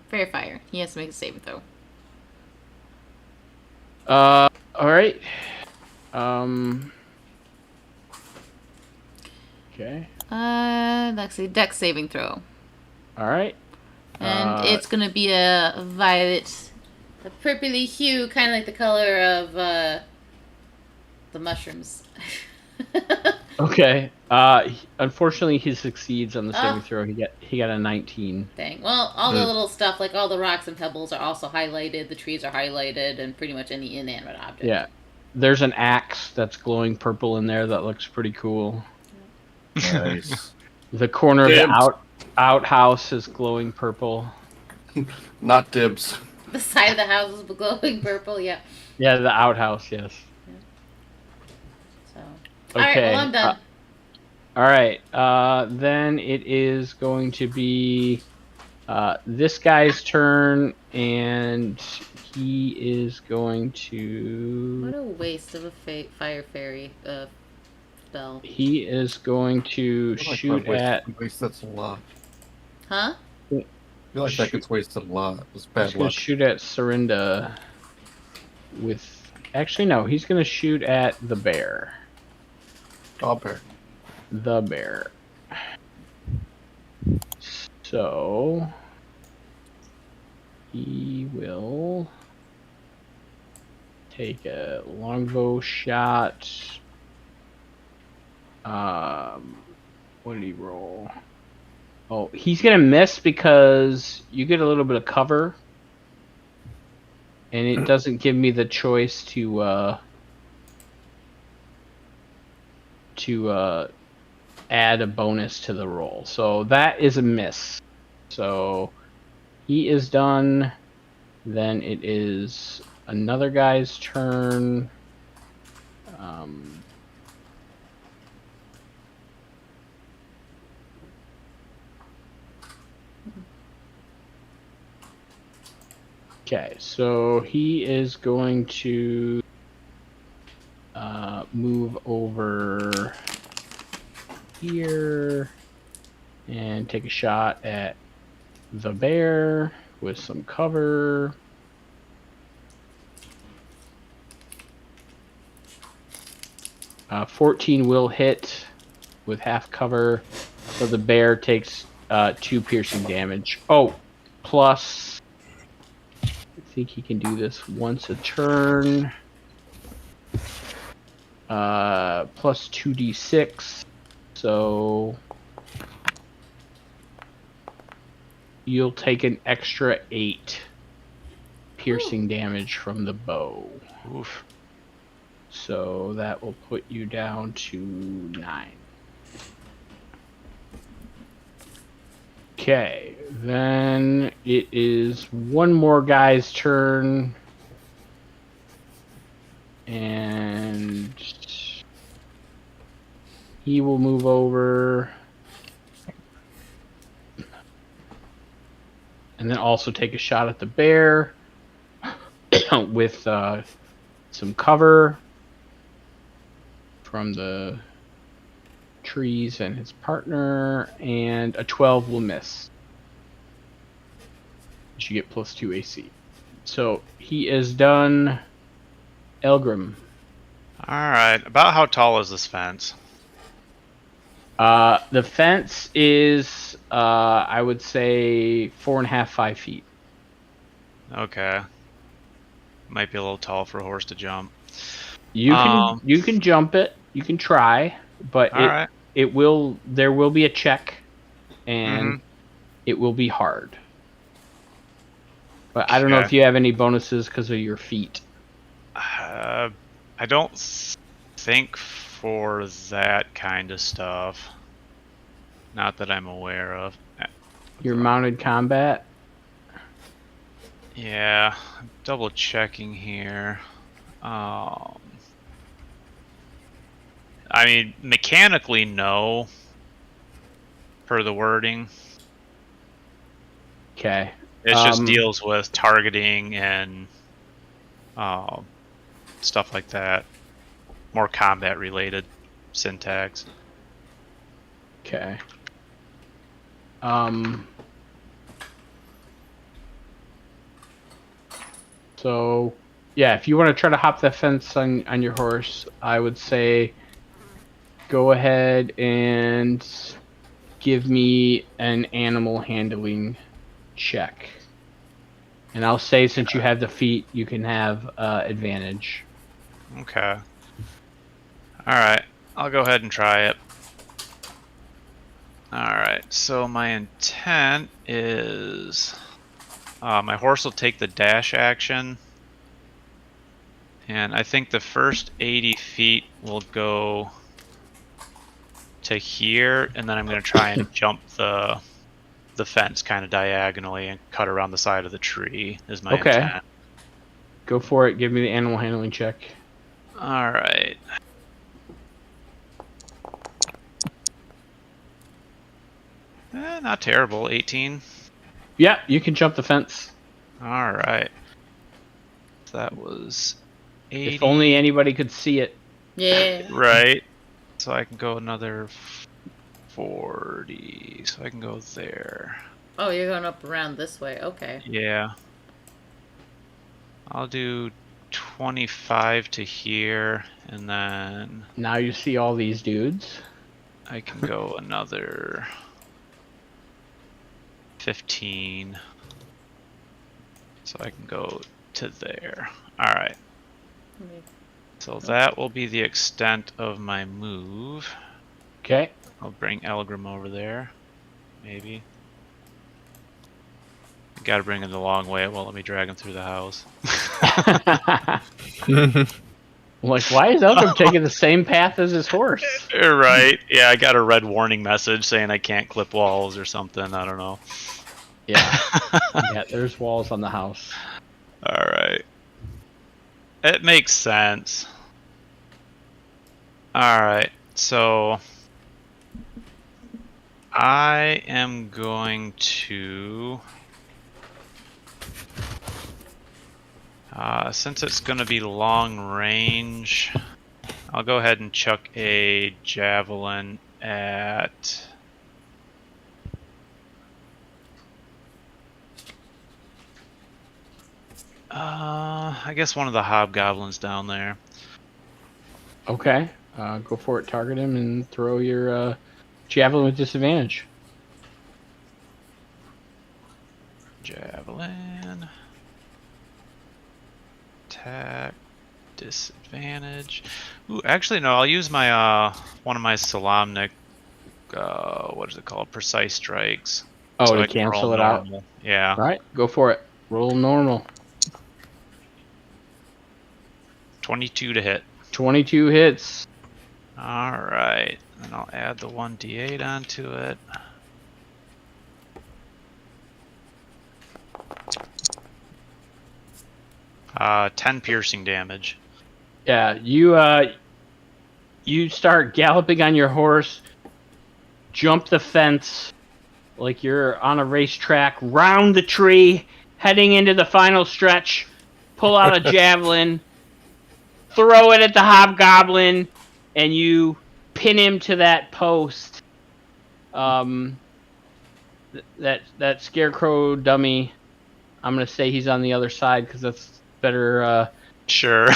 Fairy fire. He has to make a saving throw. Alright. Okay. Let's see. Dex saving throw. Alright. And it's gonna be a violet, a purpley hue, kind of like the color of the mushrooms. Okay. Unfortunately, he succeeds on the saving throw. He got a 19. Dang. Well, all the little stuff, like all the rocks and pebbles, are also highlighted. The trees are highlighted, and pretty much any inanimate object. Yeah. There's an axe that's glowing purple in there that looks pretty cool. Nice. The corner of the outhouse is glowing purple. Not dibs. The side of the house is glowing purple. Yeah. Yeah, the outhouse. Yes. So. Okay. All right. Well, I'm done. All right. Then it is going to be this guy's turn, and he is going to. What a waste of a fire fairy spell. He is going to shoot at. Waste that's a lot. Huh? I feel like that gets wasted a lot. It's bad He's going luck. to shoot at Serinda with. Actually, no. He's going to shoot at the bear. Oh, bear. The bear. So he will take a longbow shot. What did he roll? Oh, he's gonna miss because you get a little bit of cover, and it doesn't give me the choice to add a bonus to the roll. So that is a miss. So he is done. Then it is another guy's turn. Okay, so he is going to move over here and take a shot at the bear with some cover. Uh, 14 will hit with half cover, so the bear takes 2 piercing damage. Oh, plus, I think he can do this once a turn. Plus 2d6, so you'll take an extra 8 piercing damage from the bow. Oof. So that will put you down to 9. Okay, then it is one more guy's turn. And he will move over. And then also take a shot at the bear with some cover from the trees and his partner, and a 12 will miss. You get plus 2 AC. So he is done. Elgrim. Alright, about how tall is this fence? The fence is, I would say, 4.5, 5 feet. Okay. Might be a little tall for a horse to jump. You can jump it. You can try, but there will be a check, and it will be hard. But I don't know if you have any bonuses because of your feet. I don't think for that kind of stuff. Not that I'm aware of. Your mounted combat? Yeah, I'm double checking here. I mean, mechanically, no. Per the wording. Okay. It just deals with targeting and stuff like that. More combat related syntax. Okay. So, yeah, if you want to try to hop the fence on your horse, I would say go ahead and give me an animal handling check. And I'll say since you have the feet, you can have advantage. Okay. Alright, I'll go ahead and try it. Alright, so my intent is... my horse will take the dash action. And I think the first 80 feet will go to here, and then I'm going to try and jump the fence kind of diagonally and cut around the side of the tree is my intent. Go for it. Give me the animal handling check. Alright. Not terrible. 18. Yeah, you can jump the fence. Alright. That was 80. If only anybody could see it. Yeah. Right. So I can go another 40. So I can go there. Oh, you're going up around this way. Okay. Yeah. I'll do 25 to here, and then Now you see all these dudes. I can go another 15. So I can go to there. Alright. So that will be the extent of my move. Okay. I'll bring Elgrim over there. Maybe. Gotta bring him the long way. It won't let me drag him through the house. I'm like, why is Elgrim taking the same path as his horse? Right. Yeah, I got a red warning message saying I can't clip walls or something. I don't know. Yeah. Yeah, there's walls on the house. Alright. It makes sense. Alright, so I am going to since it's going to be long range, I'll go ahead and chuck a javelin at I guess one of the hobgoblins down there. Okay. Go for it, target him, and throw your javelin with disadvantage. Javelin. Attack. Disadvantage. Ooh, actually, no, I'll use my one of my Solamnic, what is it called? Precise strikes. Oh, so to I can cancel roll it out? normal. Yeah. All right, go for it. Roll normal. 22 to hit. 22 hits. Alright. And I'll add the 1d8 onto it. Uh, 10 piercing damage. Yeah, you start galloping on your horse, jump the fence like you're on a racetrack, round the tree, heading into the final stretch, pull out a javelin, throw it at the hobgoblin, and you pin him to that post. That scarecrow dummy, I'm going to say he's on the other side because that's better Sure.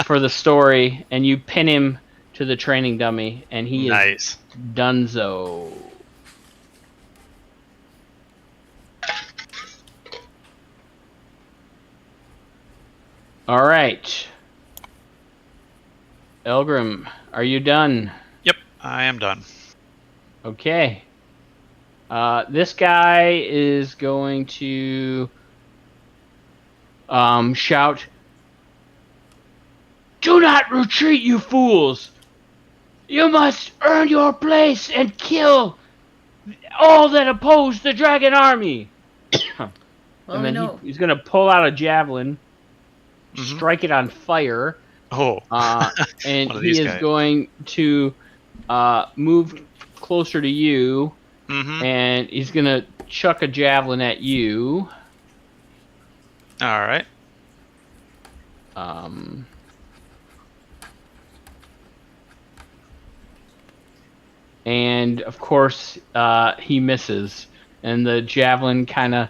for the story, and you pin him to the training dummy, and he Nice. is donezo. All right. Elgrim, are you done? Yep, I am done. Okay. This guy is going to shout, "Do not retreat, you fools! You must earn your place and kill all that oppose the dragon army!" Well, And we then know. he's going to pull out a javelin, strike it on fire, Oh. and One of he these is guys. going to move closer to you, Mm-hmm. and he's going to chuck a javelin at you. All right. And of course, he misses, and the javelin kind of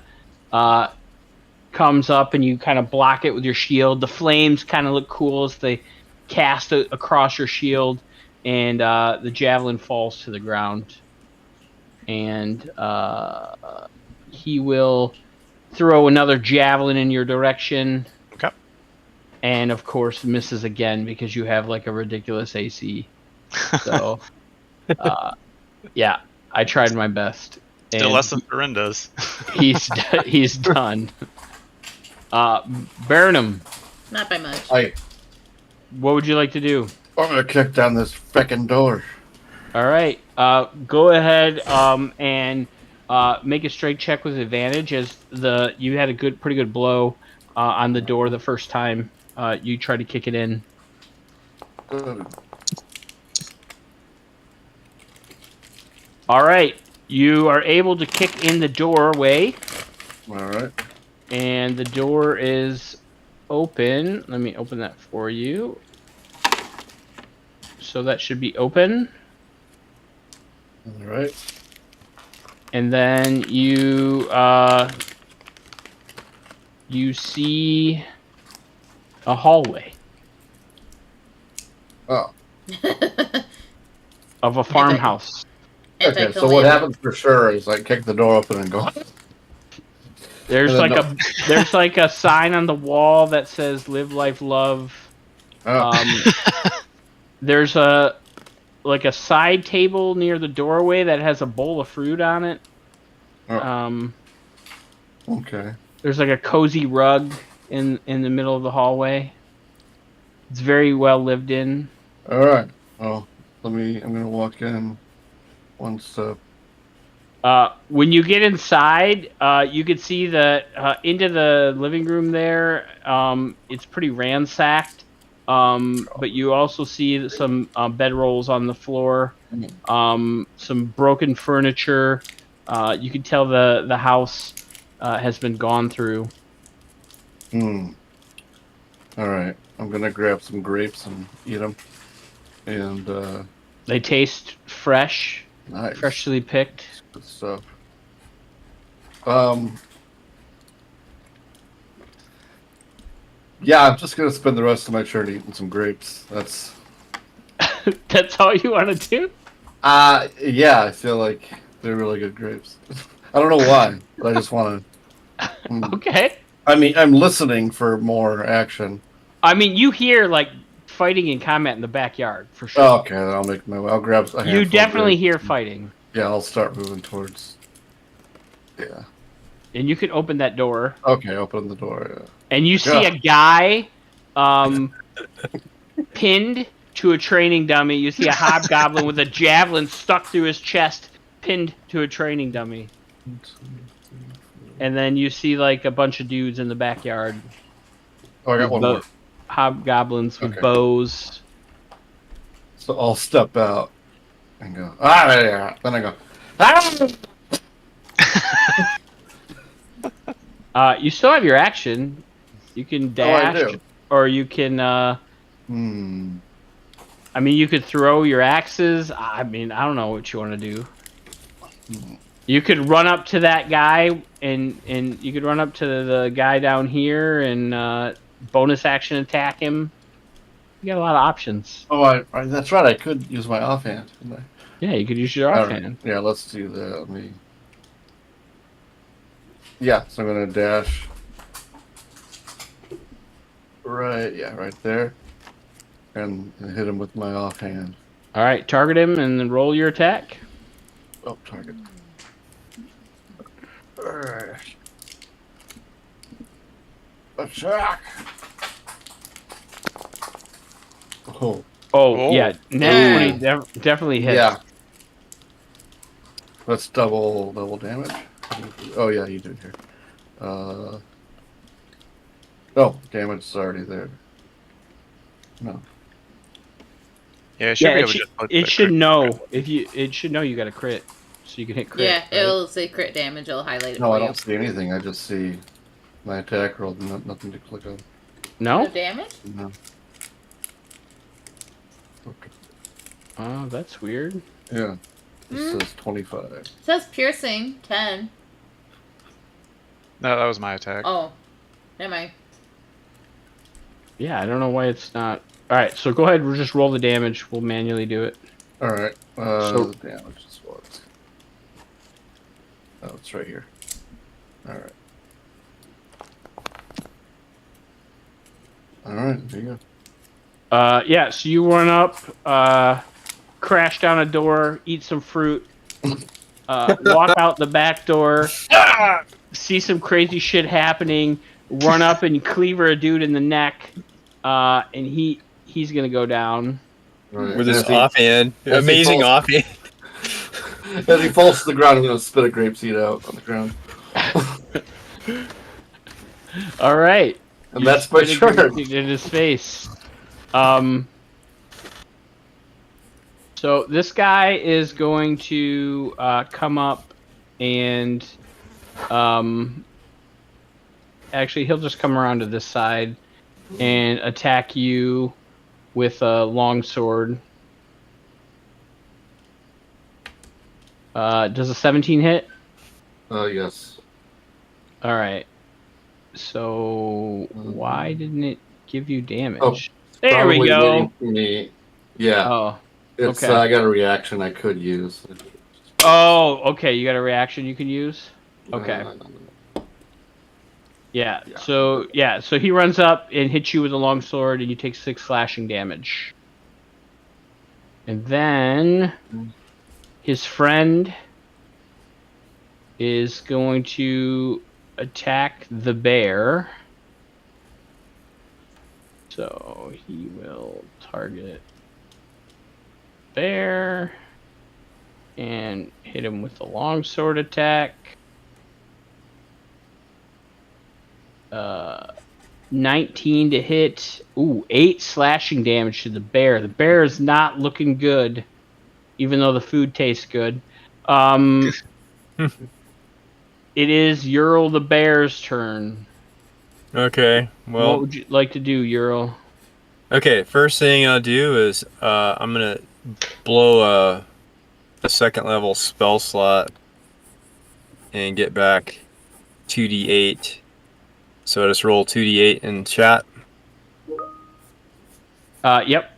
comes up, and you kind of block it with your shield. The flames kind of look cool as they cast across your shield, and the javelin falls to the ground. And he will throw another javelin in your direction. Okay. And of course, misses again because you have like a ridiculous AC. So, yeah, I tried my best. Still And less than Dorinda's. he's done. Burnham, Not by much. what would you like to do? I'm gonna kick down this frickin' door. All right, go ahead and make a strength check with advantage, as you had a pretty good blow on the door the first time you tried to kick it in. All right, you are able to kick in the doorway. All right. And the door is open. Let me open that for you. So that should be open. All right. And then you see a hallway Oh. of a farmhouse. Okay, so what happens for sure is I kick the door open and go. There's like a sign on the wall that says "Live Life Love." There's a side table near the doorway that has a bowl of fruit on it. Okay. There's like a cozy rug in the middle of the hallway. It's very well lived in. All right. Well, I'm gonna walk in one step. When you get inside, you can see that into the living room there. It's pretty ransacked, but you also see some bedrolls on the floor, some broken furniture. You can tell the house has been gone through. All right. I'm gonna grab some grapes and eat them. And they taste fresh, nice. freshly picked. Good stuff. Yeah, I'm just gonna spend the rest of my turn eating some grapes. That's all you want to do? yeah, I feel like they're really good grapes. I don't know why, but I just want to. Okay. I mean, I'm listening for more action. I mean, you hear like fighting and combat in the backyard for sure. Oh, okay, then I'll make my way. I'll grab. You definitely hear fighting. Yeah, I'll start moving towards. Yeah. And you can open that door. Okay, open the door. Yeah. And you see a guy pinned to a training dummy. You see a hobgoblin with a javelin stuck through his chest, pinned to a training dummy. And then you see like a bunch of dudes in the backyard. Oh, I got one more. Hobgoblins with bows. So I'll step out and go. Yeah. Then I go. You still have your action. You can dash, or you can. I mean, you could throw your axes. I mean, I don't know what you want to do. You could run up to that guy, and you could run up to the guy down here and bonus action attack him. You got a lot of options. Oh, that's right. I could use my offhand, couldn't I? Yeah, you could use your offhand. Yeah, let's do that. Yeah, so I'm gonna dash. Right, yeah, right there, and hit him with my offhand. All right, target him and then roll your attack. Oh, target. All right. Attack. Oh, yeah, definitely hits. Yeah. That's double damage. Oh yeah, you did here. Oh, damage is already there. No. Yeah, it should be able to it should know if you. It should know you got a crit. so you can hit crit. Yeah, right? it'll say crit damage. It'll highlight it No, for I you. don't see anything. I just see my attack roll. Nothing to click on. No? No damage? No. Okay. Oh, that's weird. Yeah. This says 25. It says piercing 10. No, that was my attack. Oh, never mind. Yeah, I don't know why it's not. All right, so go ahead. We'll just roll the damage. We'll manually do it. All right. So- The damage is what? Oh, it's right here. All right. All right. There you go. Yeah, so you run up, crash down a door, eat some fruit, walk out the back door, see some crazy shit happening, run up and cleaver a dude in the neck, and he's gonna go down. All right. With his As he- offhand. as he Amazing falls- offhand. As he falls to the ground, I'm gonna spit a grape seed out on the ground. All right. And that's my Spit a turn. grape in his face. So this guy is going to come up and actually he'll just come around to this side and attack you with a long sword. Does a 17 hit? Yes. All right. So why didn't it give you damage? There Probably we go. waiting for me. Yeah. Oh. It's okay. I got a reaction I could use. Oh, okay. You got a reaction you can use? Okay. Yeah. So he runs up and hits you with a long sword, and you take 6 slashing damage. And then his friend is going to attack the bear. So he will target bear and hit him with the longsword attack. 19 to hit. Ooh, 8 slashing damage to the bear. The bear is not looking good, even though the food tastes good. It is Ural the bear's turn. Okay, well. What would you like to do, Ural? Okay, first thing I'll do is I'm gonna blow a second level spell slot and get back 2d8. So I just roll 2d8 in chat. Yep.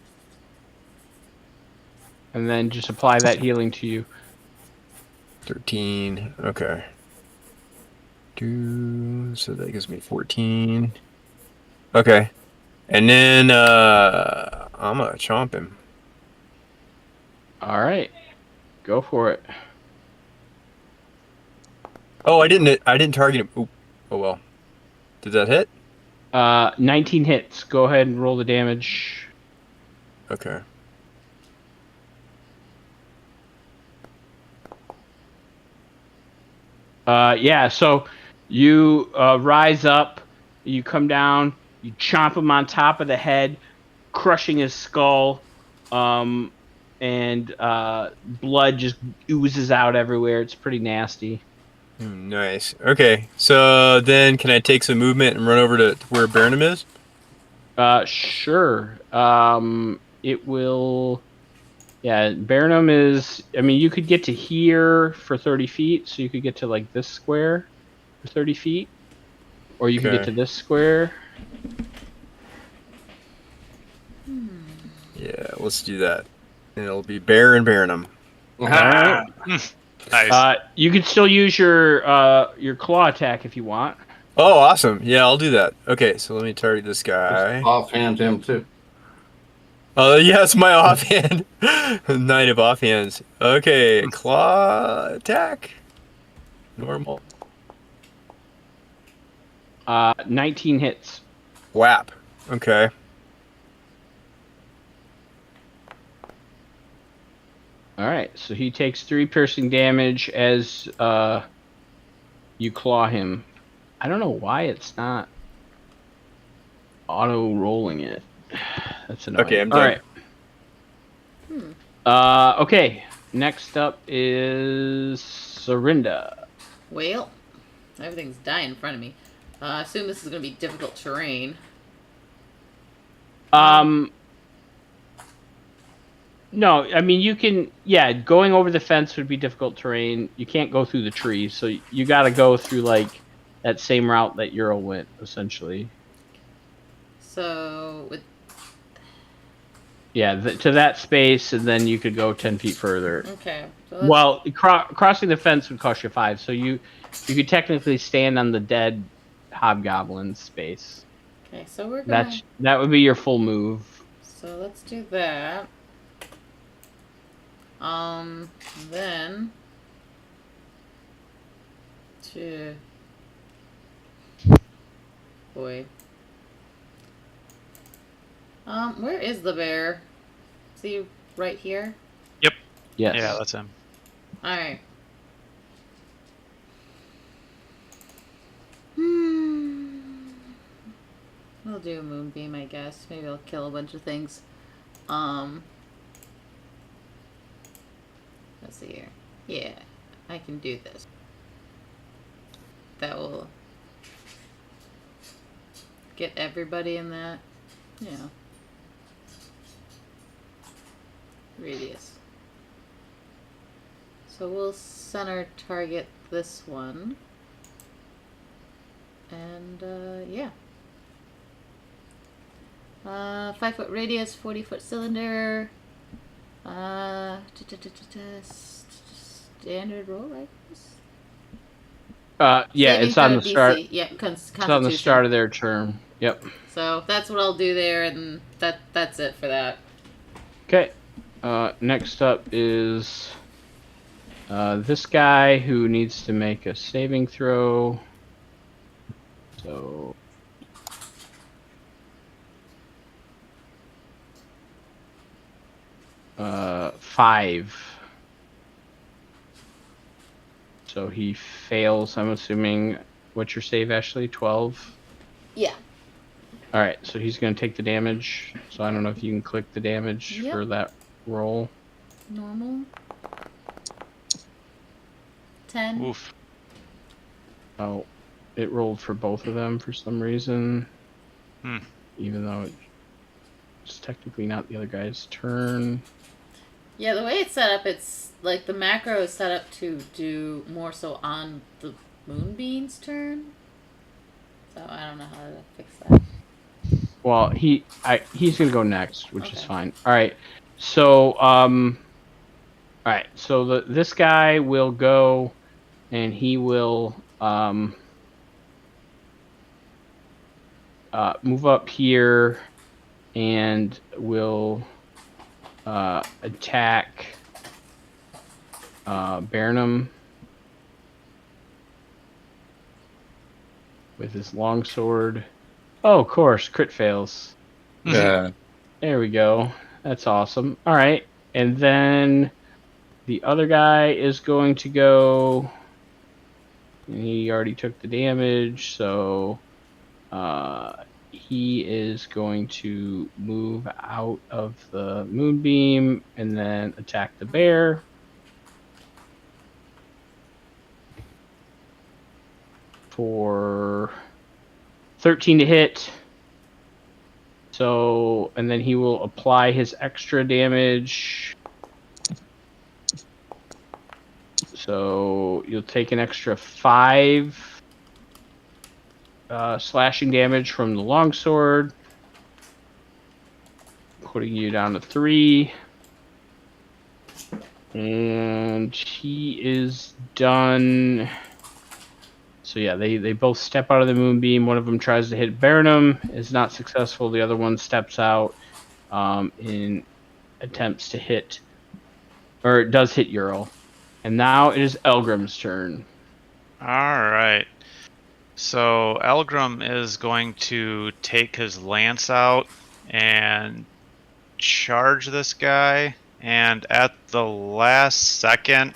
And then just apply that healing to you. 13. Okay. So that gives me 14. Okay. And then I'm gonna chomp him. All right, go for it. Oh, I didn't target him. Ooh. Oh well. Did that hit? 19 hits. Go ahead and roll the damage. Okay. Yeah, so you rise up, you come down, you chomp him on top of the head, crushing his skull, and blood just oozes out everywhere. It's pretty nasty. Nice. Okay, so then can I take some movement and run over to where Burnham is? Sure. It will... Yeah, Burnham is... I mean, you could get to here for 30 feet, so you could get to, like, this square for 30 feet. Or you could get Okay. to this square. Yeah, let's do that. And it'll be Bear and Burnham. Alright. Nice. You can still use your claw attack if you want. Oh, awesome. Yeah, I'll do that. Okay, so let me target this guy. Offhand him too. Yeah, it's my offhand. Knight of offhands. Okay, claw attack. Normal. 19 hits. Whap. Okay. Alright, so he takes 3 piercing damage as you claw him. I don't know why it's not auto-rolling it. That's annoying. Okay, I'm done. Alright. Okay, next up is Sarinda. Well, everything's dying in front of me. I assume this is going to be difficult terrain. No, I mean you can. Yeah, going over the fence would be difficult terrain. You can't go through the trees, so you got to go through like that same route that Euro went, essentially. So, with Yeah, to that space, and then you could go 10 feet further. okay. So Well, crossing the fence would cost you 5, so you could technically stand on the dead hobgoblin space. okay, so we're gonna. That would be your full move. So let's do that. Then to boy. Where is the bear? Is he right here? Yep. Yes. Yeah, that's him. All right. We'll do a moonbeam, I guess. Maybe I'll kill a bunch of things. Let's see here. Yeah, I can do this. That will get everybody in that, radius. So we'll center target this one. And, yeah. 5-foot radius, 40-foot cylinder. Standard roll, I guess. Yeah, Saving it's on throw the start. DC. Yeah, It's on the start of their turn. Yep. So that's what I'll do there, and that's it for that. Okay. Next up is this guy who needs to make a saving throw. So. 5. So he fails, I'm assuming. What's your save, Ashley? 12? Yeah. Alright, so he's going to take the damage. So I don't know if you can click the damage for that roll. Normal. 10. Oof. Oh, it rolled for both of them for some reason. Hmm. Even though it's technically not the other guy's turn. Yeah, the way it's set up, it's like the macro is set up to do more so on the Moonbeam's turn. So I don't know how to fix that. Well, he's gonna go next, which is fine. All right, so this guy will go, and he will move up here, and will attack Burnham with his longsword. Oh, of course, crit fails. Yeah. There we go. That's awesome. All right, and then the other guy is going to go. And he already took the damage, so he is going to move out of the moonbeam and then attack the bear. For 13 to hit. So, and then he will apply his extra damage. So you'll take an extra 5 slashing damage from the longsword, putting you down to 3. And he is done. So yeah, they both step out of the moonbeam. One of them tries to hit Burnham, is not successful. The other one steps out in attempts to hit, or it does hit Ural. And now it is Elgrim's turn. All right. So Elgrim is going to take his lance out and charge this guy, and at the last second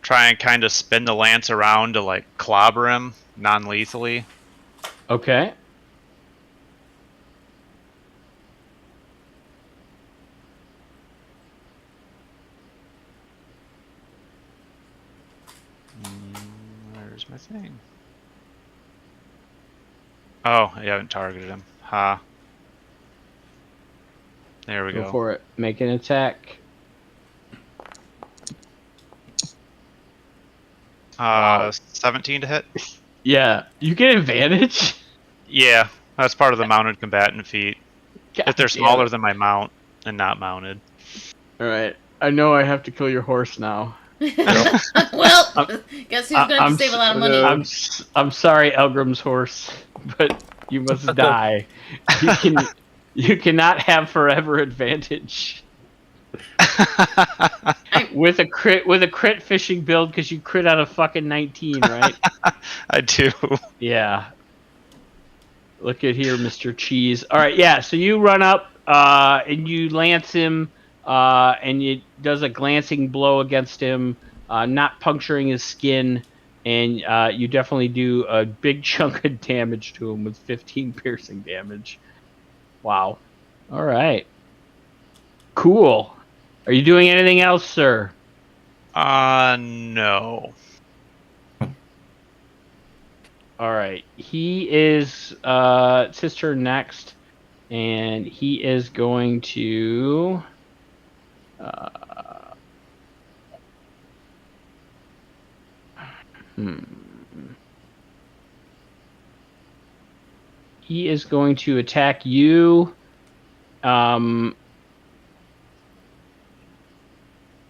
try and kind of spin the lance around to like clobber him non-lethally. Okay. my thing? Oh, I haven't targeted him. Ha. There we Go go. for it. Make an attack. Wow. 17 to hit? Yeah, you get advantage. Yeah, that's part of the mounted combatant feat. God If they're damn smaller it. than my mount and not mounted. All right. I know I have to kill your horse now. Well, guess who's going to have to save a lot of money? I'm sorry, Elgrim's horse, but you must die. You cannot have forever advantage with a crit fishing build because you crit out a fucking 19, right? I do. Yeah. Look at here, Mr. Cheese. All right, yeah. So you run up and you lance him, and it does a glancing blow against him, not puncturing his skin, and you definitely do a big chunk of damage to him with 15 piercing damage. Wow. All right. Cool. Are you doing anything else, sir? No. All right. He is it's his turn next, and he is going to he is going to attack you, and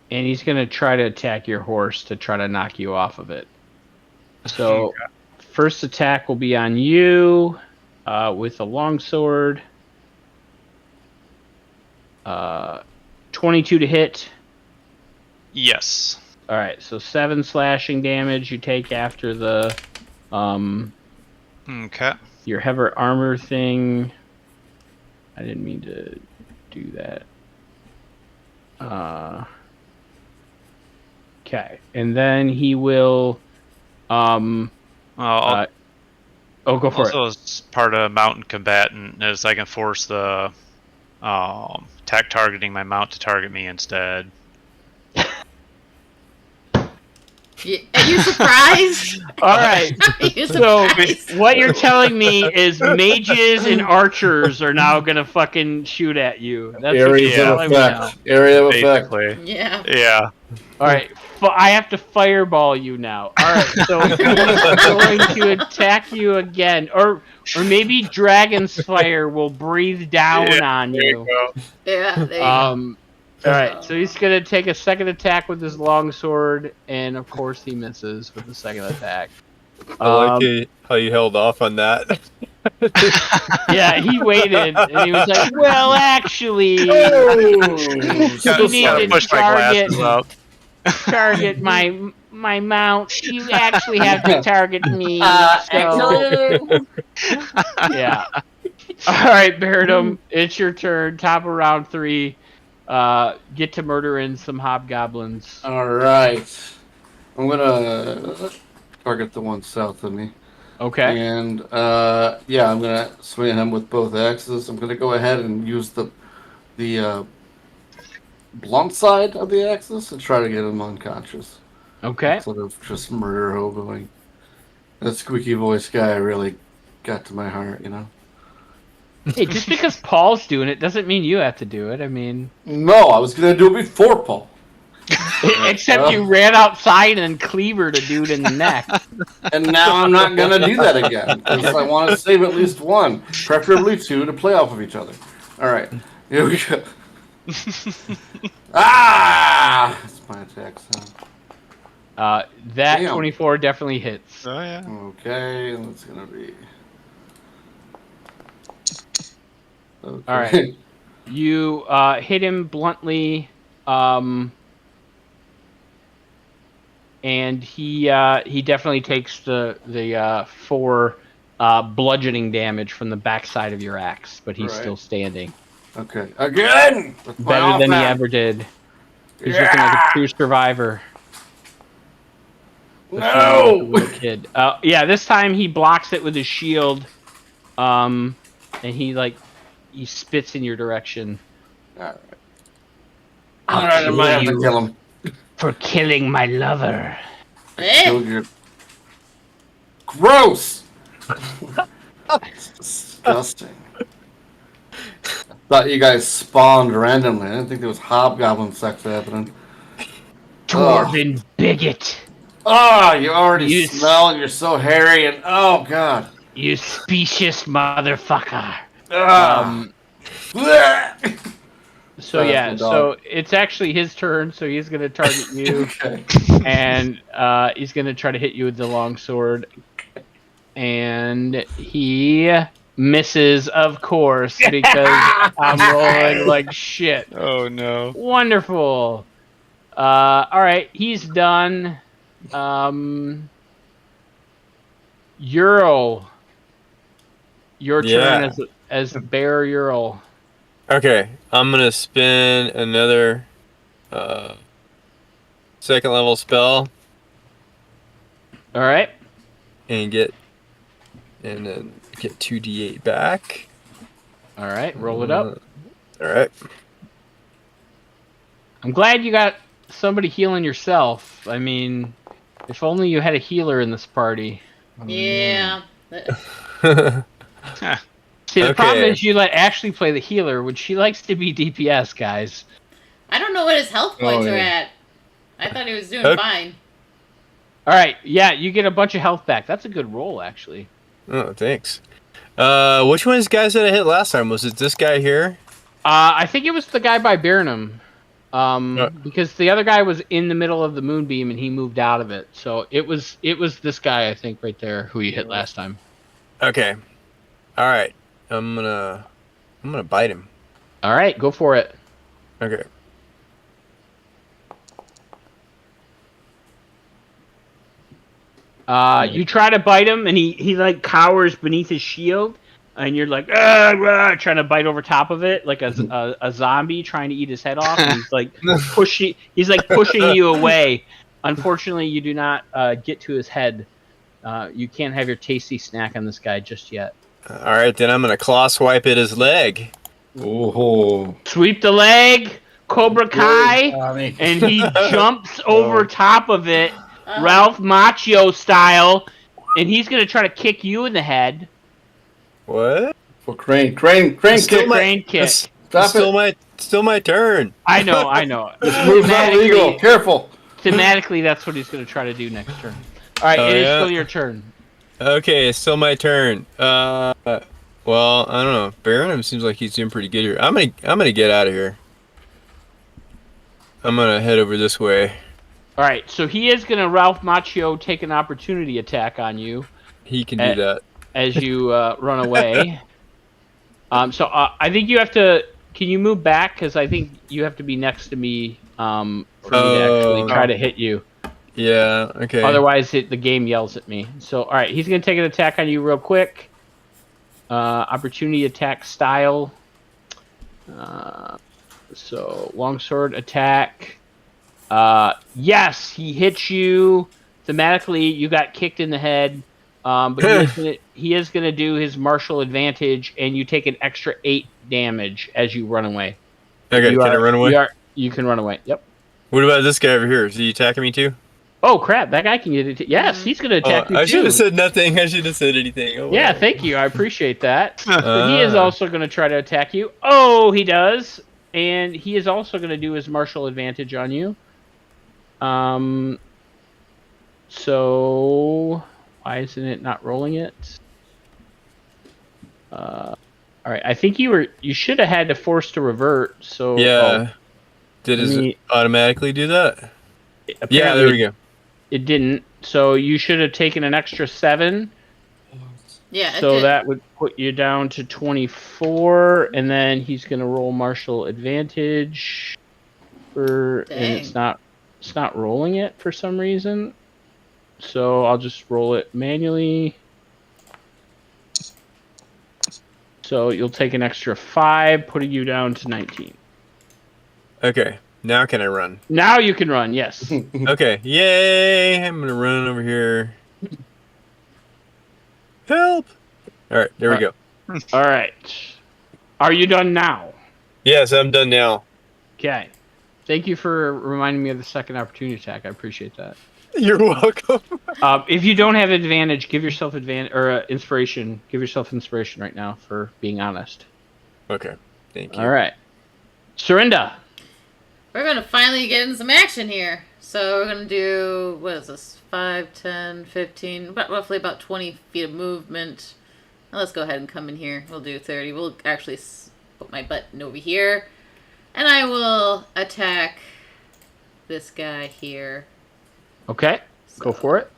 he's going to try to attack your horse to try to knock you off of it. So, first attack will be on you with a longsword. 22 to hit. Yes. All right, so 7 slashing damage you take after the Okay. your heavy armor thing. I didn't mean to do that. Okay, and then he will. Well, Go for it. also, as part of mountain combatant, is I can force the attack targeting my mount to target me instead. Are you surprised? All right. Are you So surprised? what you're telling me is mages and archers are now gonna fucking shoot at you. That's what you're Areas of telling me now. effect. Area of effect. Basically. Yeah. Yeah. All right, I have to fireball you now. All right, so he's going to attack you again, or maybe Dragon's Fire will breathe down on you. Yeah, there you go. All right, so he's gonna take a second attack with his longsword, and of course he misses with the second attack. I like how you held off on that. Yeah, he waited, and he was like, "Well, actually, you need to Push my glasses up. target my mount. You actually have to target me." Excellent. Yeah. All right, Baradum, it's your turn. Top of round 3. Get to murdering some hobgoblins. All right. I'm gonna target the one south of me. Okay. And yeah, I'm gonna swing him with both axes. I'm gonna go ahead and use the blunt side of the axis and try to get him unconscious. Okay. Instead of just murder hoboing. That squeaky voice guy really got to my heart, you know. Hey, just because Paul's doing it doesn't mean you have to do it. I mean, No, I was gonna do it before Paul. except you ran outside and cleavered a dude in the neck. And now I'm not gonna do that again because I want to save at least one, preferably 2, to play off of each other. All right, here we go. That's my attack sound. That Damn. 24 definitely hits. Oh yeah. Okay, and it's gonna be. Okay. All right. You hit him bluntly, and he definitely takes the 4 bludgeoning damage from the backside of your axe, but he's still standing. Okay. Again. With my Better than he offhand. ever did. He's looking like a true survivor. No. Little kid. Yeah, this time he blocks it with his shield, and he spits in your direction. All right, I might have to kill him. For killing my lover. Eh? Kill your Gross. Disgusting. Thought you guys spawned randomly. I didn't think there was hobgoblin sex happening. Dwarven bigot. Oh, you already You smell it. You're so hairy and oh god. You specious motherfucker. Ah. Blech. So Sorry, yeah, my dog. so it's actually his turn, so he's gonna target you, Okay. and he's gonna try to hit you with the long sword, and he misses, of course, because I'm rolling like shit. Oh no. Wonderful. All right, he's done. Euro, your turn as Bear Euro. Okay, I'm gonna spin another second level spell All right. and then get 2d8 back. All right, roll it up. All right. I'm glad you got somebody healing yourself. I mean, if only you had a healer in this party. Yeah. See, the problem Okay. is you let Ashley play the healer when she likes to be DPS, guys. I don't know what his health points yeah. are at. I thought he was doing Okay. fine. All right, yeah, you get a bunch of health back. That's a good roll, actually. Oh, thanks. Which one of these guys that I hit last time? Was it this guy here? I think it was the guy by Burnham. Because the other guy was in the middle of the moonbeam and he moved out of it. So it was this guy, I think, right there who you hit last time. Okay. All right. I'm gonna bite him. All right, go for it. Okay. You try to bite him, and he like cowers beneath his shield, and you're like trying to bite over top of it, like a zombie trying to eat his head off. And he's like pushing you away. Unfortunately, you do not get to his head. You can't have your tasty snack on this guy just yet. All right, then I'm gonna claw swipe at his leg. Oh. Sweep the leg, Cobra Kai, Johnny. and he jumps over top of it, Ralph Macchio style, and he's gonna try to kick you in the head. What? For crane kick. Crane kick. Stop it. Still my turn. I know. This move's not legal. Careful. Thematically, that's what he's gonna try to do next turn. All right, it is still your turn. Okay, it's still my turn. Well, I don't know. Burnham seems like he's doing pretty good here. I'm gonna get out of here. I'm gonna head over this way. All right, so he is gonna Ralph Macchio take an opportunity attack on you. He can do that as you run away. So I think you have to. Can you move back? Because I think you have to be next to me for me to actually try to hit you. Yeah. Okay. Otherwise, the game yells at me. So, all right, he's gonna take an attack on you real quick. Opportunity attack style. So longsword attack. Yes, he hits you. Thematically, you got kicked in the head. But he is gonna do his martial advantage, and you take an extra 8 damage as you run away. Okay, can I run away? You can run away. Yep. What about this guy over here? Is he attacking me too? Oh crap! That guy can get it. Yes, he's gonna attack you too. I should have said nothing. I should have said anything. Oh, yeah, thank you. I appreciate that. But he is also gonna try to attack you. Oh, he does, and he is also gonna do his martial advantage on you. So why isn't it not rolling it? All right. I think you should have had to force to revert. So yeah. Did it automatically do that? Yeah, there we go. It didn't. So you should have taken an extra 7. Yeah. So that would put you down to 24, and then he's gonna roll martial advantage. And it's not rolling it for some reason. So I'll just roll it manually. So you'll take an extra 5, putting you down to 19. Okay. Now can I run? Now you can run, yes. Okay. Yay! I'm gonna run over here. Help! Alright, there we go. All right. Are you done now? Yes, I'm done now. Okay. Thank you for reminding me of the second opportunity attack. I appreciate that. You're welcome. If you don't have advantage, give yourself advantage or inspiration. Give yourself inspiration right now for being honest. Okay, thank you. All right, Serinda. We're gonna finally get in some action here. So we're gonna do, what is this, 5, 10, 15, about roughly about 20 feet of movement. Now let's go ahead and come in here. We'll do 30. We'll actually put my button over here. And I will attack this guy here. Okay, So go for it.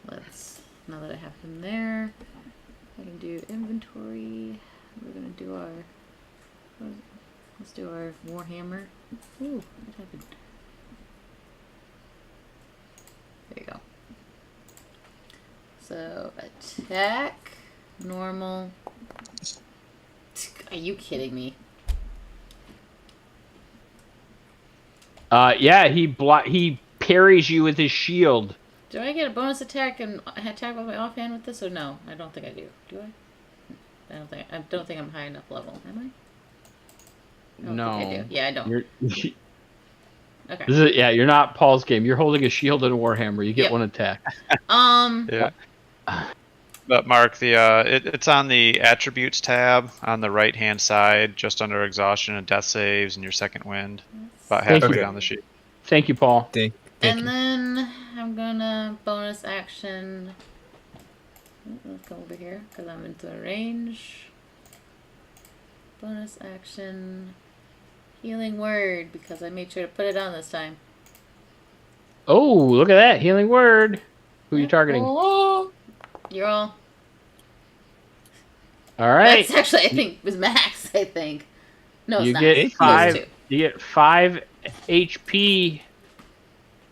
now that I have him there, I can do inventory. We're gonna do let's do our Warhammer. Ooh, what happened? There you go. So, attack, normal. Are you kidding me? Yeah, he parries you with his shield. Do I get a bonus attack and attack with my offhand with this, or no? I don't think I do. Do I? I don't think I'm high enough level. Am I? No. I do. Yeah, I don't. Okay. Yeah, you're not Paul's game. You're holding a shield and a warhammer. You get one attack. Yeah. But Mark, it's on the attributes tab on the right hand side, just under exhaustion and death saves and your second wind, about halfway down the sheet. Thank you, Paul. Thank And you. then I'm gonna bonus action. Let's come over here because I'm into the range. Bonus action. Healing word, because I made sure to put it on this time. Oh, look at that. Healing word. Who are you targeting? You're all. All right. That's actually, I think, was max, I think. No, it's You not. get It's 5. two. You get 5 HP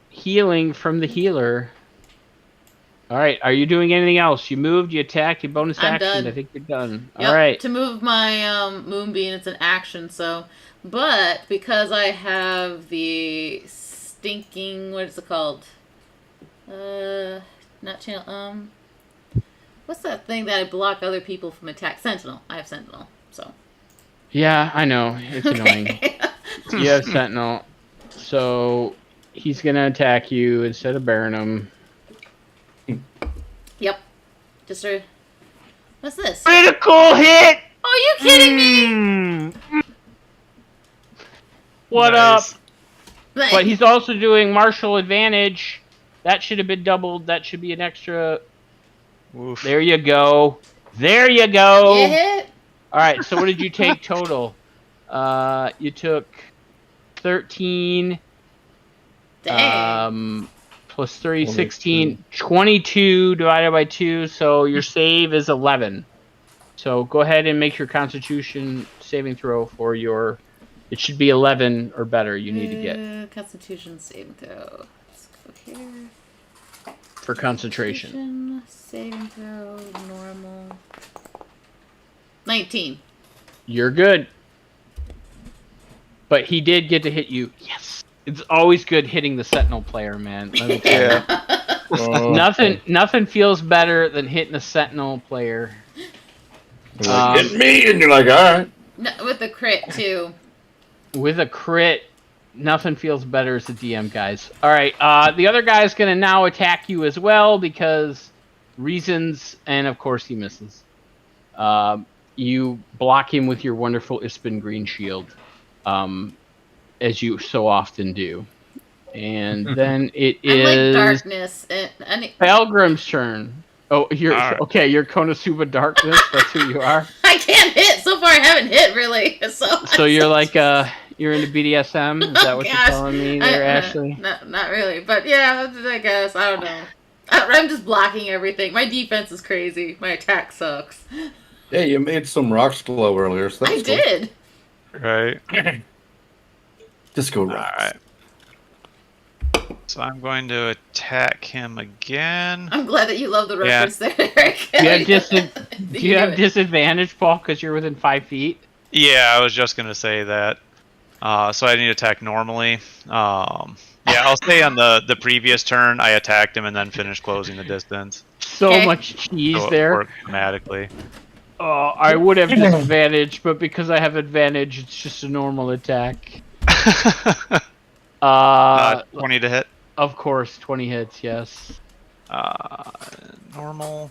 healing from the healer. All right. Are you doing anything else? You moved, you attacked, you bonus I'm action. done. I think you're done. Yep, All right. to move my moonbeam, it's an action, so. But because I have the stinking, what is it called? Not channel. What's that thing that I block other people from attack? Sentinel. I have Sentinel, so. Yeah, I know. It's annoying. You have Sentinel. So he's going to attack you instead of bearing him. Yep. Just a. What's this? Critical hit! Are you kidding me? What Nice. up? But he's also doing martial advantage. That should have been doubled. That should be an extra. Oof. There you go. There you go. You hit? All right. So what did you take total? You took 13. Dang. Plus 3, 16, 22 divided by 2. So your save is 11. So go ahead and make your Constitution saving throw for your. It should be 11 or better. You need to get Constitution saving throw. Let's go here. for concentration. Constitution saving throw normal. 19. You're good. But he did get to hit you. Yes. It's always good hitting the Sentinel player, man. Let me tell you. Nothing feels better than hitting a Sentinel player. Hit me, and you're like, all right. No, with the crit too. With a crit, nothing feels better as a DM, guys. All right, the other guy's going to now attack you as well because reasons, and of course he misses. You block him with your wonderful Ispin Green Shield, as you so often do. And then it is I'm like darkness. Pelgrim's turn. Oh, you're right. okay. You're Konosuba Darkness. That's who you are. I can't hit. So far, I haven't hit really. So you're like you're into BDSM. Is that what you're telling me there, Ashley? Not really, but yeah, I guess I don't know. I'm just blocking everything. My defense is crazy. My attack sucks. Yeah, you made some rocks glow earlier. So that's I did. Right. Disco rocks. Alright. So I'm going to attack him again. I'm glad that you love the reference there, Eric. Do you have disadvantage, Paul, because you're within 5 feet? Yeah, I was just going to say that. So I need to attack normally. Yeah, I'll say on the previous turn, I attacked him and then finished closing the distance. So Okay. much cheese So it there. worked automatically. I would have disadvantage, but because I have advantage, it's just a normal attack. 20 to hit. Of course, 20 hits, yes. Normal.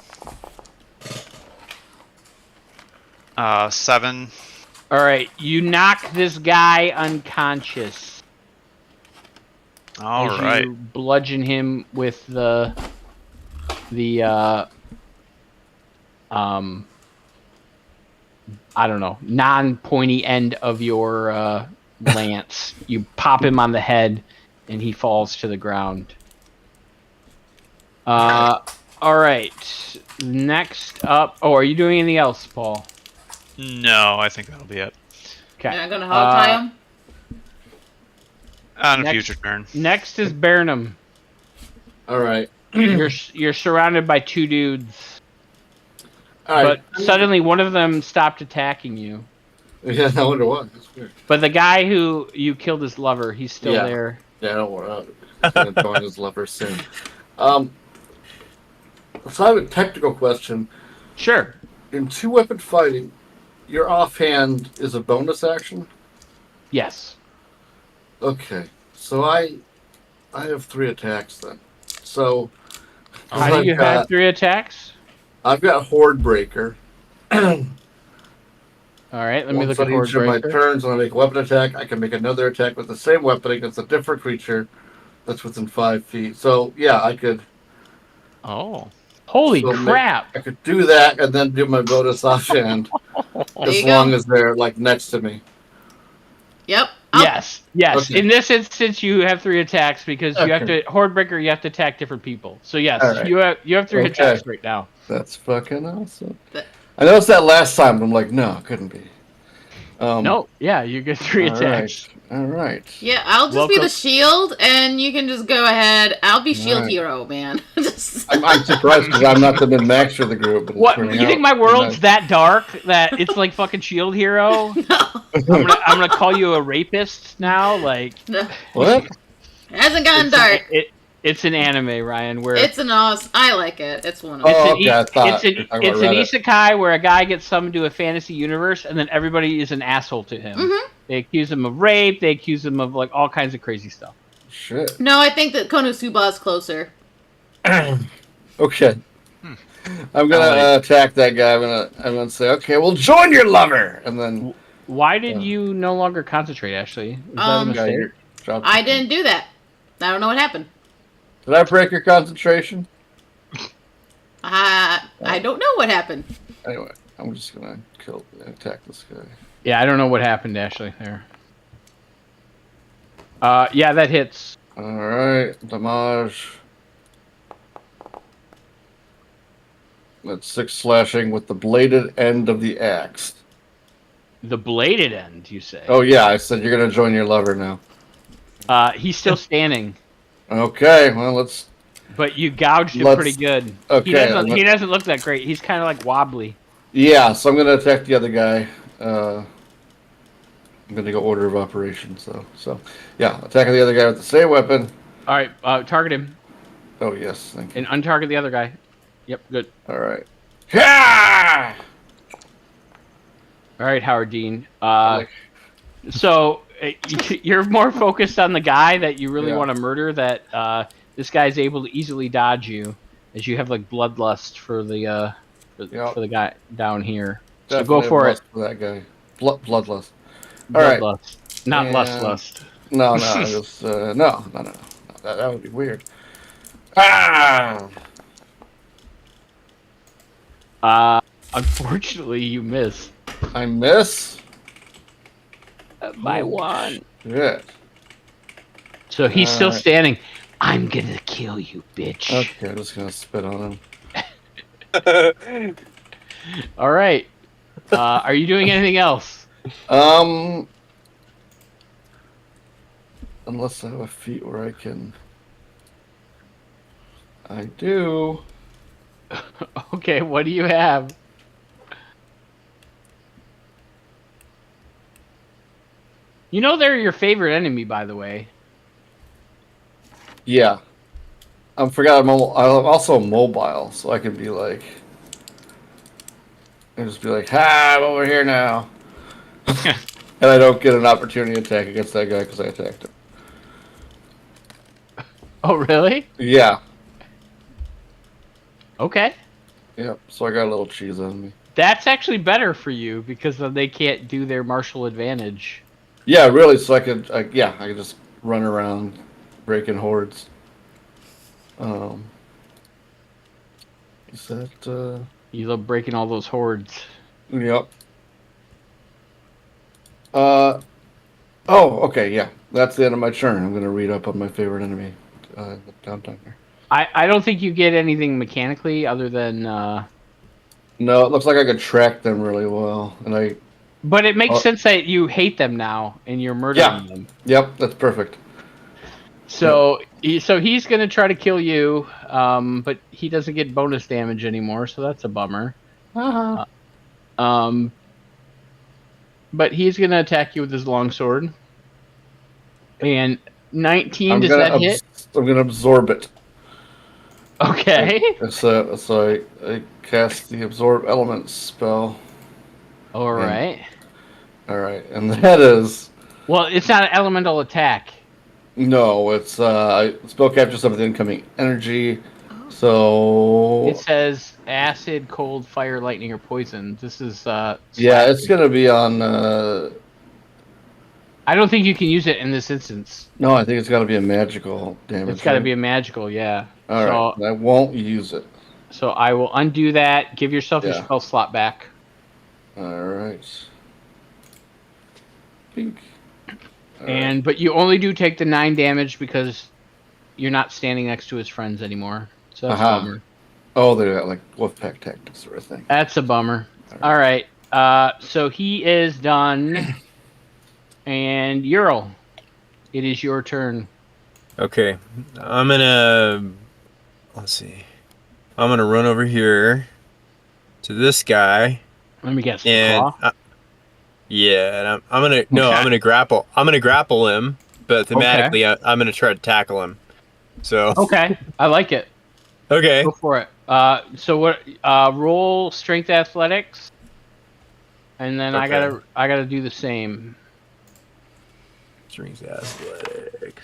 7. All right, you knock this guy unconscious. All as right. you bludgeon him with the I don't know, non-pointy end of your lance. You pop him on the head, and he falls to the ground. All right. Next up. Oh, are you doing anything else, Paul? No, I think that'll be it. Okay. You're not gonna hog tie him? On a Next- future turn. Next is Burnham. All right. You're surrounded by two dudes, All right. but suddenly one of them stopped attacking you. Yeah, I wonder what. That's weird. But the guy who you killed his lover, he's still Yeah. there. Yeah, don't worry. I'm going to join his lover soon. So I have a technical question. Sure. In two-weapon fighting, your offhand is a bonus action? Yes. Okay. So I have 3 attacks then. So How do you have 3 attacks? I've got Horde Breaker. All right, let me Once look at on each of my Hordebreaker. turns, when I make a weapon attack, I can make another attack with the same weapon against a different creature that's within 5 feet. So yeah, I could Holy So crap! I could do that and then do my bonus offhand as you long go. as they're like next to me. Yep. Yes. Okay. In this instance, you have 3 attacks because you have Okay. to Hordebreaker. You have to attack different people. So yes, All right. you have 3 Okay. attacks right now. That's fucking awesome. But- I noticed that last time, but I'm like, no, it couldn't be. No, yeah, you get 3 all attacks. All right. Yeah, I'll just be Welcome. the shield, and you can just go ahead. I'll be shield Right. hero, man. Just... I'm surprised because I'm not the min-max for the group. But it's What? turning You think out my world's nice. that dark that it's like fucking Shield Hero? I'm gonna call you a rapist now. Like No, What? it hasn't gotten it's dark. it's an anime, Ryan. Where It's an awesome. I like it. It's one of Oh, them. It's an, okay, I thought it's you an, were talking it's about an Reddit. isekai where a guy gets summoned to a fantasy universe and then everybody is an asshole to him. Mhm. They accuse him of rape. They accuse him of like all kinds of crazy stuff. Shit. No, I think that Konosuba's closer. Okay. I'm gonna attack that guy. I'm gonna say, okay, well, join your lover, and then Why did Yeah. you no longer concentrate, Ashley? Was that a Um, guy mistake? here dropped I the- didn't do that. I don't know what happened. Did I break your concentration? I don't know what happened. Anyway, I'm just gonna attack this guy. Yeah, I don't know what happened, Ashley. There. Yeah, that hits. All right, damage. That's 6 slashing with the bladed end of the axe. The bladed end, you say? Oh yeah, I said you're gonna join your lover now. He's still standing, Okay, well let's. but you gouged him Let's- pretty good. Okay, He doesn't look that great. He's kind of like wobbly. Yeah, so I'm gonna attack the other guy. I'm gonna go order of operations. So yeah, attacking the other guy with the same weapon. All right, target him Oh yes, thank you. and untarget the other guy. Yep, good. All right. Yeah! All right, Howard Dean. So you're more focused on the guy that you really Yeah. want to murder. That this guy's able to easily dodge you, as you have like bloodlust for the Yep. for the guy down here. So Definitely go for it. lust for that guy. Bloodlust. All right. Bloodlust, not And- lust. No, just no. That would be weird. Ah! Unfortunately, you missed I miss. by Oh, 1. Shit. So he's still Alright. standing. I'm gonna kill you, bitch. Okay, I'm just gonna spit on him. All right. Are you doing anything else? Unless I have a feat where I can. I do. Okay, what do you have? You know they're your favorite enemy, by the way. Yeah. I forgot I'm also mobile, so I can be like. I just be like, "Ha! I'm over here now," and I don't get an opportunity attack against that guy because I attacked him. Oh, really? Yeah. Okay. Yep. So I got a little cheese on me. That's actually better for you because then they can't do their martial advantage. Yeah, really. So I could just run around breaking hordes. Is that? You love breaking all those hordes. Yep. Oh, okay. Yeah, that's the end of my turn. I'm gonna read up on my favorite enemy. Downtime here. I don't think you get anything mechanically other than. No, it looks like I could track them really well, and I. But it makes sense that you hate them now and you're murdering them. Yep, that's perfect. So he's gonna try to kill you, but he doesn't get bonus damage anymore, so that's a bummer. Uh-huh. But he's gonna attack you with his longsword. And 19, does that hit? I'm gonna absorb it. Okay. So I cast the absorb elements spell. All right. All right, and that is. Well, it's not an elemental attack. No, it's spell captures some of the incoming energy. So It says acid, cold, fire, lightning, or poison. This is yeah, it's gonna be on. I don't think you can use it in this instance. No, I think it's gotta be a magical damage. It's got to be a magical, yeah. All right, I won't use it. So I will undo that. Give yourself your spell slot back. All right. Pink. But you only do take the 9 damage because you're not standing next to his friends anymore. So that's a bummer. Oh, they got like Wolfpack tactics sort of thing. That's a bummer. All right. So he is done. And Ural, it is your turn. Okay. Let's see. I'm gonna run over here to this guy. Let me guess. And and I'm gonna grapple. I'm gonna grapple him, but thematically, I'm gonna try to tackle him. So okay, I like it. Okay, go for it. So what? Roll strength athletics, and then I gotta do the same. Strength athletics.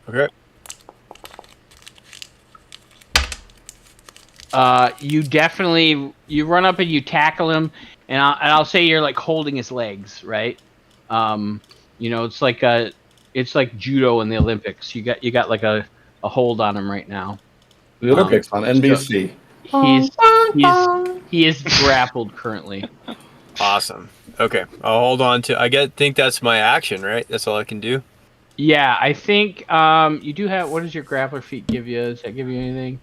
Okay. You definitely run up and you tackle him, and I'll say you're like holding his legs, right? It's like judo in the Olympics. You got like a hold on him right now. The Olympics on NBC. He is grappled currently. Awesome. Okay, I'll hold on to. Think that's my action, right? That's all I can do. Yeah, I think you do have. What does your grappler feat give you? Does that give you anything?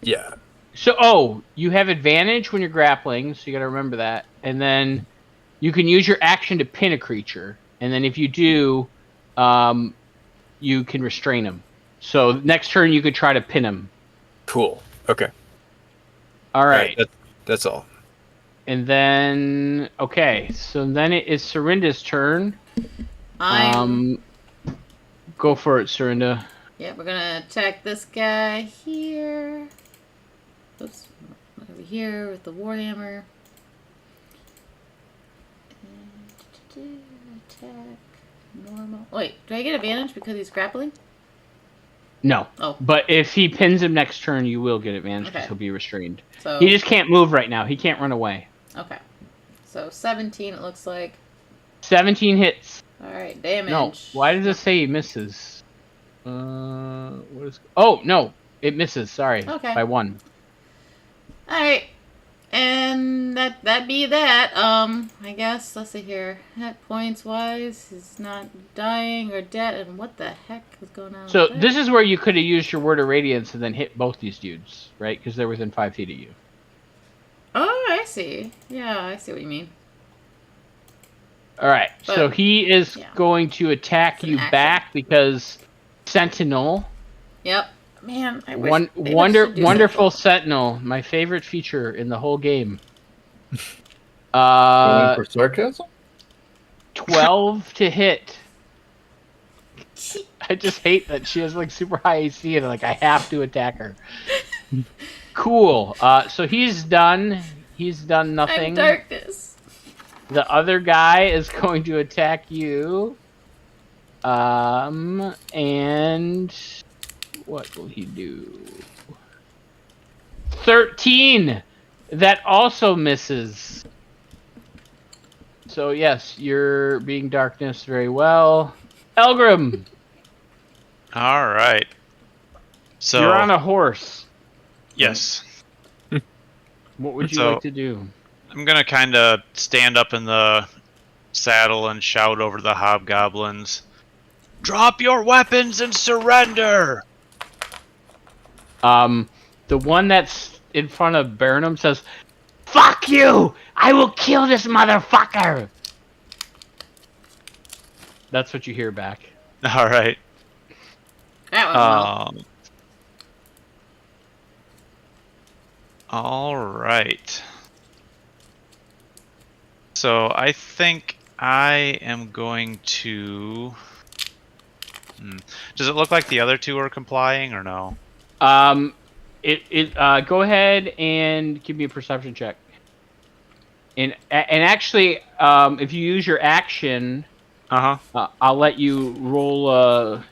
Yeah. So, you have advantage when you're grappling, so you got to remember that. And then you can use your action to pin a creature, and then if you do, you can restrain him. So next turn you could try to pin him. Cool. Okay. All right. That's all. And then so then it is Serinda's turn. Go for it, Serinda. Yeah, we're gonna attack this guy here. Oops, over here with the warhammer. And attack normal. Wait, do I get advantage because he's grappling? No. Oh. But if he pins him next turn, you will get advantage because he'll be restrained. So he just can't move right now. He can't run away. Okay. So 17 it looks like. 17 hits. Alright, damage. No. Why does it say he misses? What is? Oh no, it misses. Sorry. Okay. By 1. Alright. And that be that. I guess let's see here. Hit points wise, he's not dying or dead, and what the heck is going on? So this is where you could have used your word of radiance and then hit both these dudes, right? Because they're within 5 feet of you. Oh, I see. Yeah, I see what you mean. All right. So he is going to attack you back because Sentinel. Yep. Man, I wish wonderful Sentinel, my favorite feature in the whole game. Going for sarcasm? 12 to hit. I just hate that she has like super high AC and like I have to attack her. Cool. So he's done. He's done nothing. I'm darkness. The other guy is going to attack you. And what will he do? 13. That also misses. So yes, you're being darkness very well. Elgrim, All right. So you're on a horse. yes. What would you So like to do? I'm gonna kind of stand up in the saddle and shout over the hobgoblins, "Drop your weapons and surrender!" The one that's in front of Burnham says, "Fuck you! I will kill this motherfucker!" That's what you hear back. All right. That went well. All right. So I think I am going to. Does it look like the other two are complying or no? Go ahead and give me a perception check. And actually, if you use your action, I'll let you roll a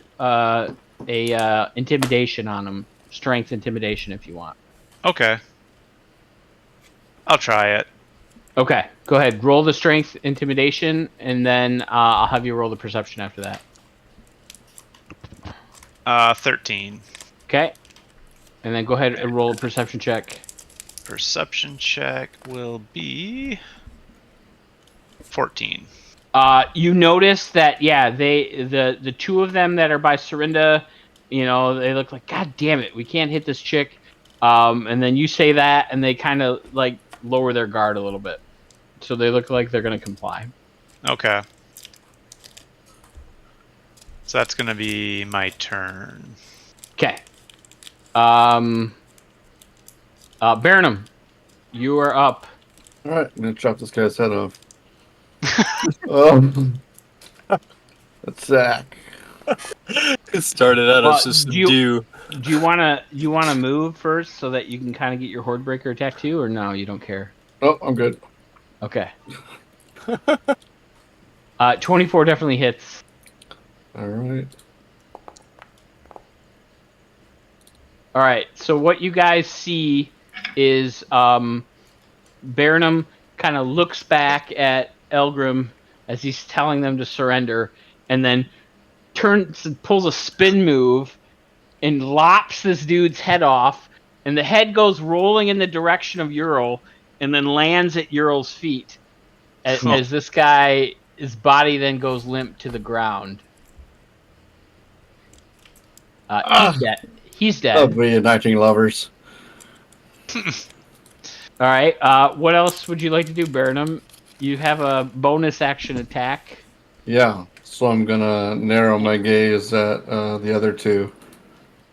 intimidation on them, strength intimidation if you want. Okay. I'll try it. Okay, go ahead. Roll the strength intimidation, and then I'll have you roll the perception after that. 13. Okay. And then go ahead and roll a perception check. Perception check will be 14. You notice that, yeah, the two of them that are by Serinda, they look like, God damn it, we can't hit this chick. And then you say that, and they kind of like lower their guard a little bit, so they look like they're gonna comply. Okay. So that's gonna be my turn. Okay. Burnham, you are up. All right, I'm gonna chop this guy's head off. Attack. It started out as just Do you wanna move first so that you can kind of get your horde breaker attack too, or no? You don't care. Oh, I'm good. Okay. 24 definitely hits. All right. All right. So what you guys see is Burnham kind of looks back at Elgrim as he's telling them to surrender, and then turns and pulls a spin move and lops this dude's head off, and the head goes rolling in the direction of Ural and then lands at Ural's feet as this guy, his body then goes limp to the ground. He's dead. He's dead. Reuniting lovers. All right. What else would you like to do, Burnham? You have a bonus action attack. Yeah, so I'm gonna narrow my gaze at the other two.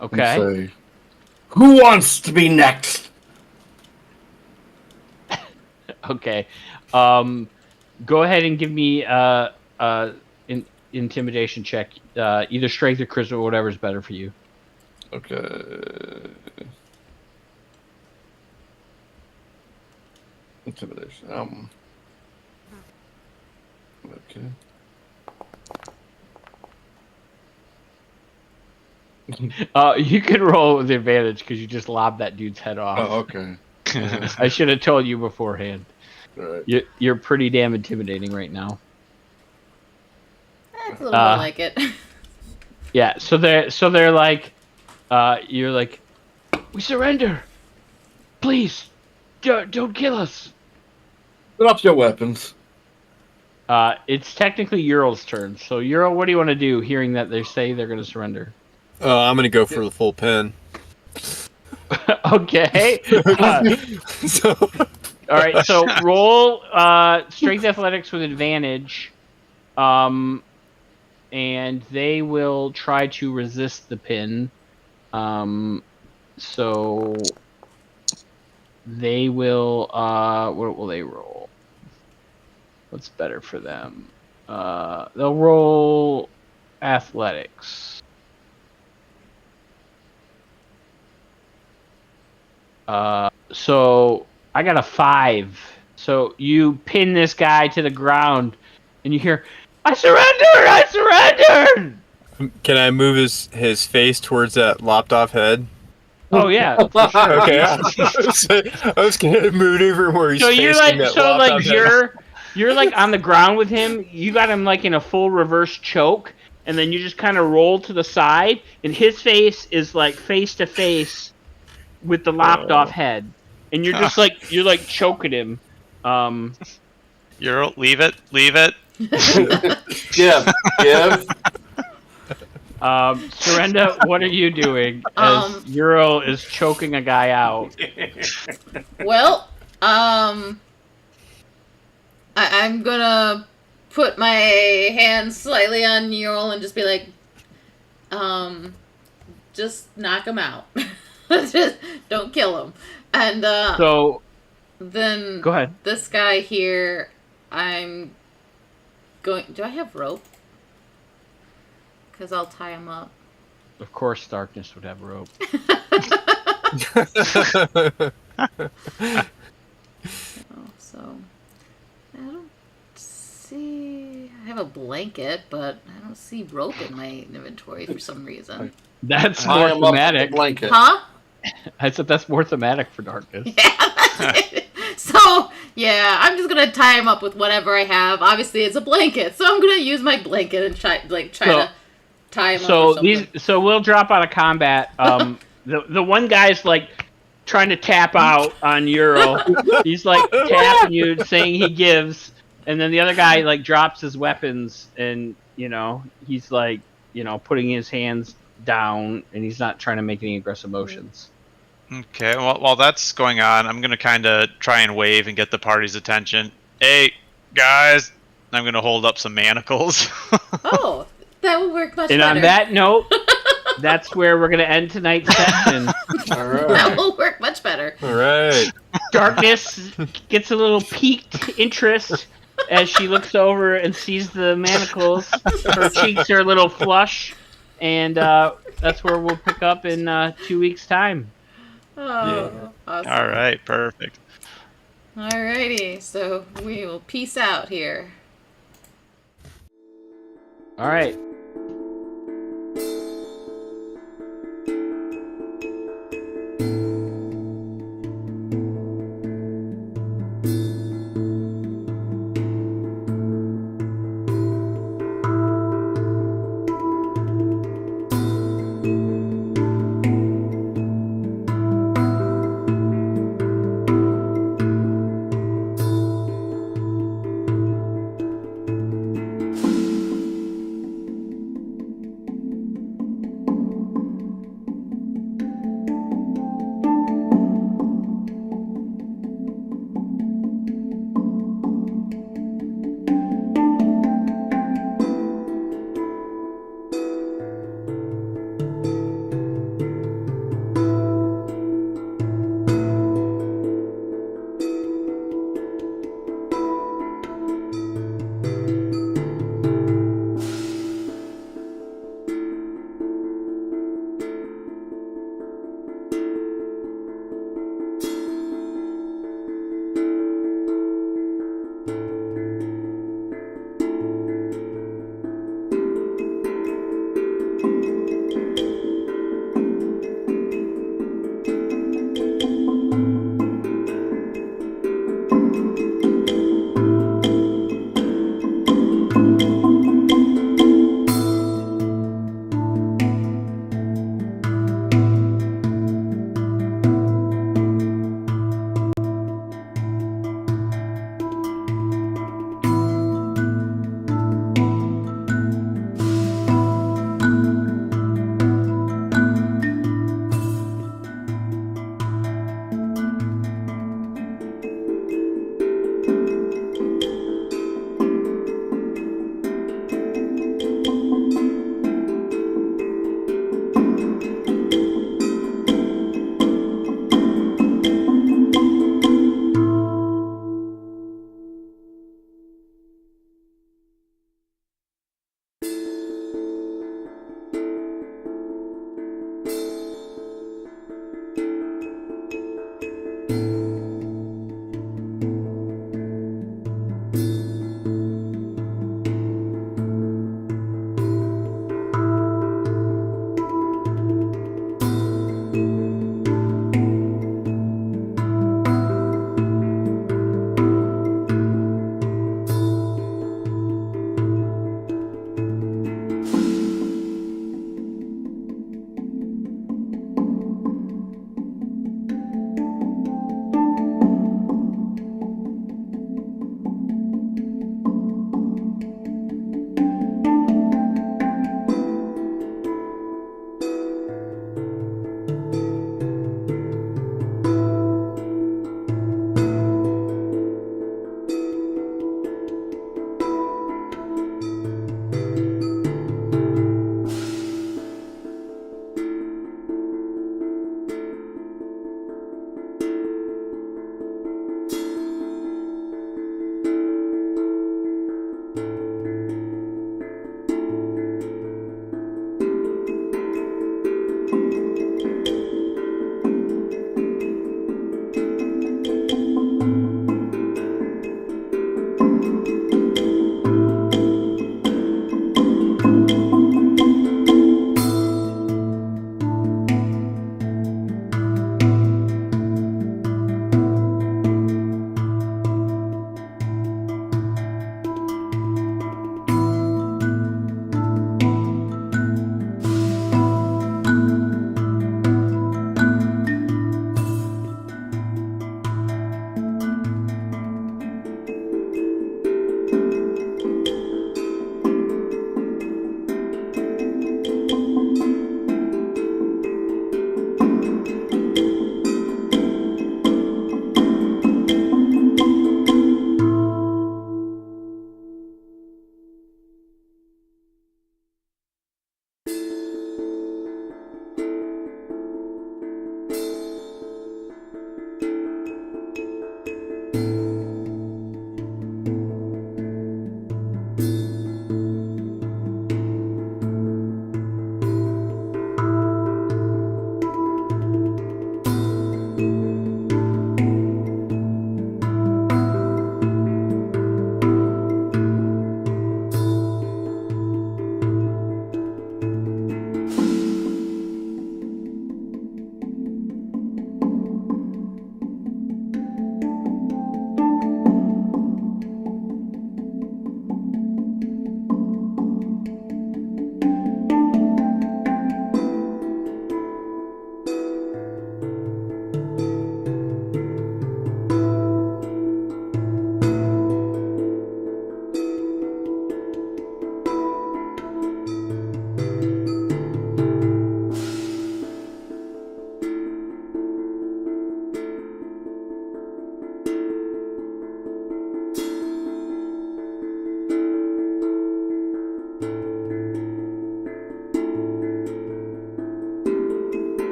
Okay. And say, who wants to be next? Okay. Go ahead and give me intimidation check. Either strength or charisma, whatever's better for you. Okay. Intimidation. Okay. You can roll with advantage because you just lobbed that dude's head off. Oh, okay. I should have told you beforehand. Right. You're pretty damn intimidating right now. That's a little more like it. Yeah, so they're like, you're like, we surrender, please, don't kill us. Drop your weapons. It's technically Ural's turn. So Ural, what do you want to do? Hearing that they say they're going to surrender. I'm gonna go for the full pin. Okay. So All right. So roll strength athletics with advantage, and they will try to resist the pin. So they will. What will they roll? What's better for them? They'll roll athletics. So I got a 5. So you pin this guy to the ground, and you hear, I surrendered! Can I move his face towards that lopped off head? Oh yeah, for sure. Okay. I was gonna maneuver where he's So you're facing like, that lopped off head. you're like on the ground with him. You got him like in a full reverse choke, and then you just kind of roll to the side, and his face is like face to face with the lopped off head, and you're just like choking him. Euro, leave it. Give. Surrenda, what are you doing as Euro is choking a guy out? Well, I'm gonna put my hand slightly on Ural and just be like, just knock him out. Just don't kill him. And So then go ahead. this guy here, I'm going. Do I have rope? Because I'll tie him up. Of course, Darkness would have rope. So I don't see. I have a blanket, but I don't see rope in my inventory for some reason. That's Tie more him up with the thematic. blanket. Huh? I said that's more thematic for Darkness. Yeah, that's it. So, yeah, I'm just gonna tie him up with whatever I have. Obviously, it's a blanket, so I'm gonna use my blanket and try to tie him up. Or something. So we'll drop out of combat. The one guy's like trying to tap out on Euro. He's like tapping you, saying he gives, and then the other guy like drops his weapons, and he's like putting his hands down, and he's not trying to make any aggressive motions. Okay, well, while that's going on, I'm going to kind of try and wave and get the party's attention. Hey, guys, I'm going to hold up some manacles. Oh, that would work much better. And on that note, that's where we're going to end tonight's session. All right. That will work much better. All right. Darkness gets a little piqued interest as she looks over and sees the manacles. Her cheeks are a little flush, and that's where we'll pick up in 2 weeks' time. Oh, awesome. All right, perfect. Alrighty, so we will peace out here. All right.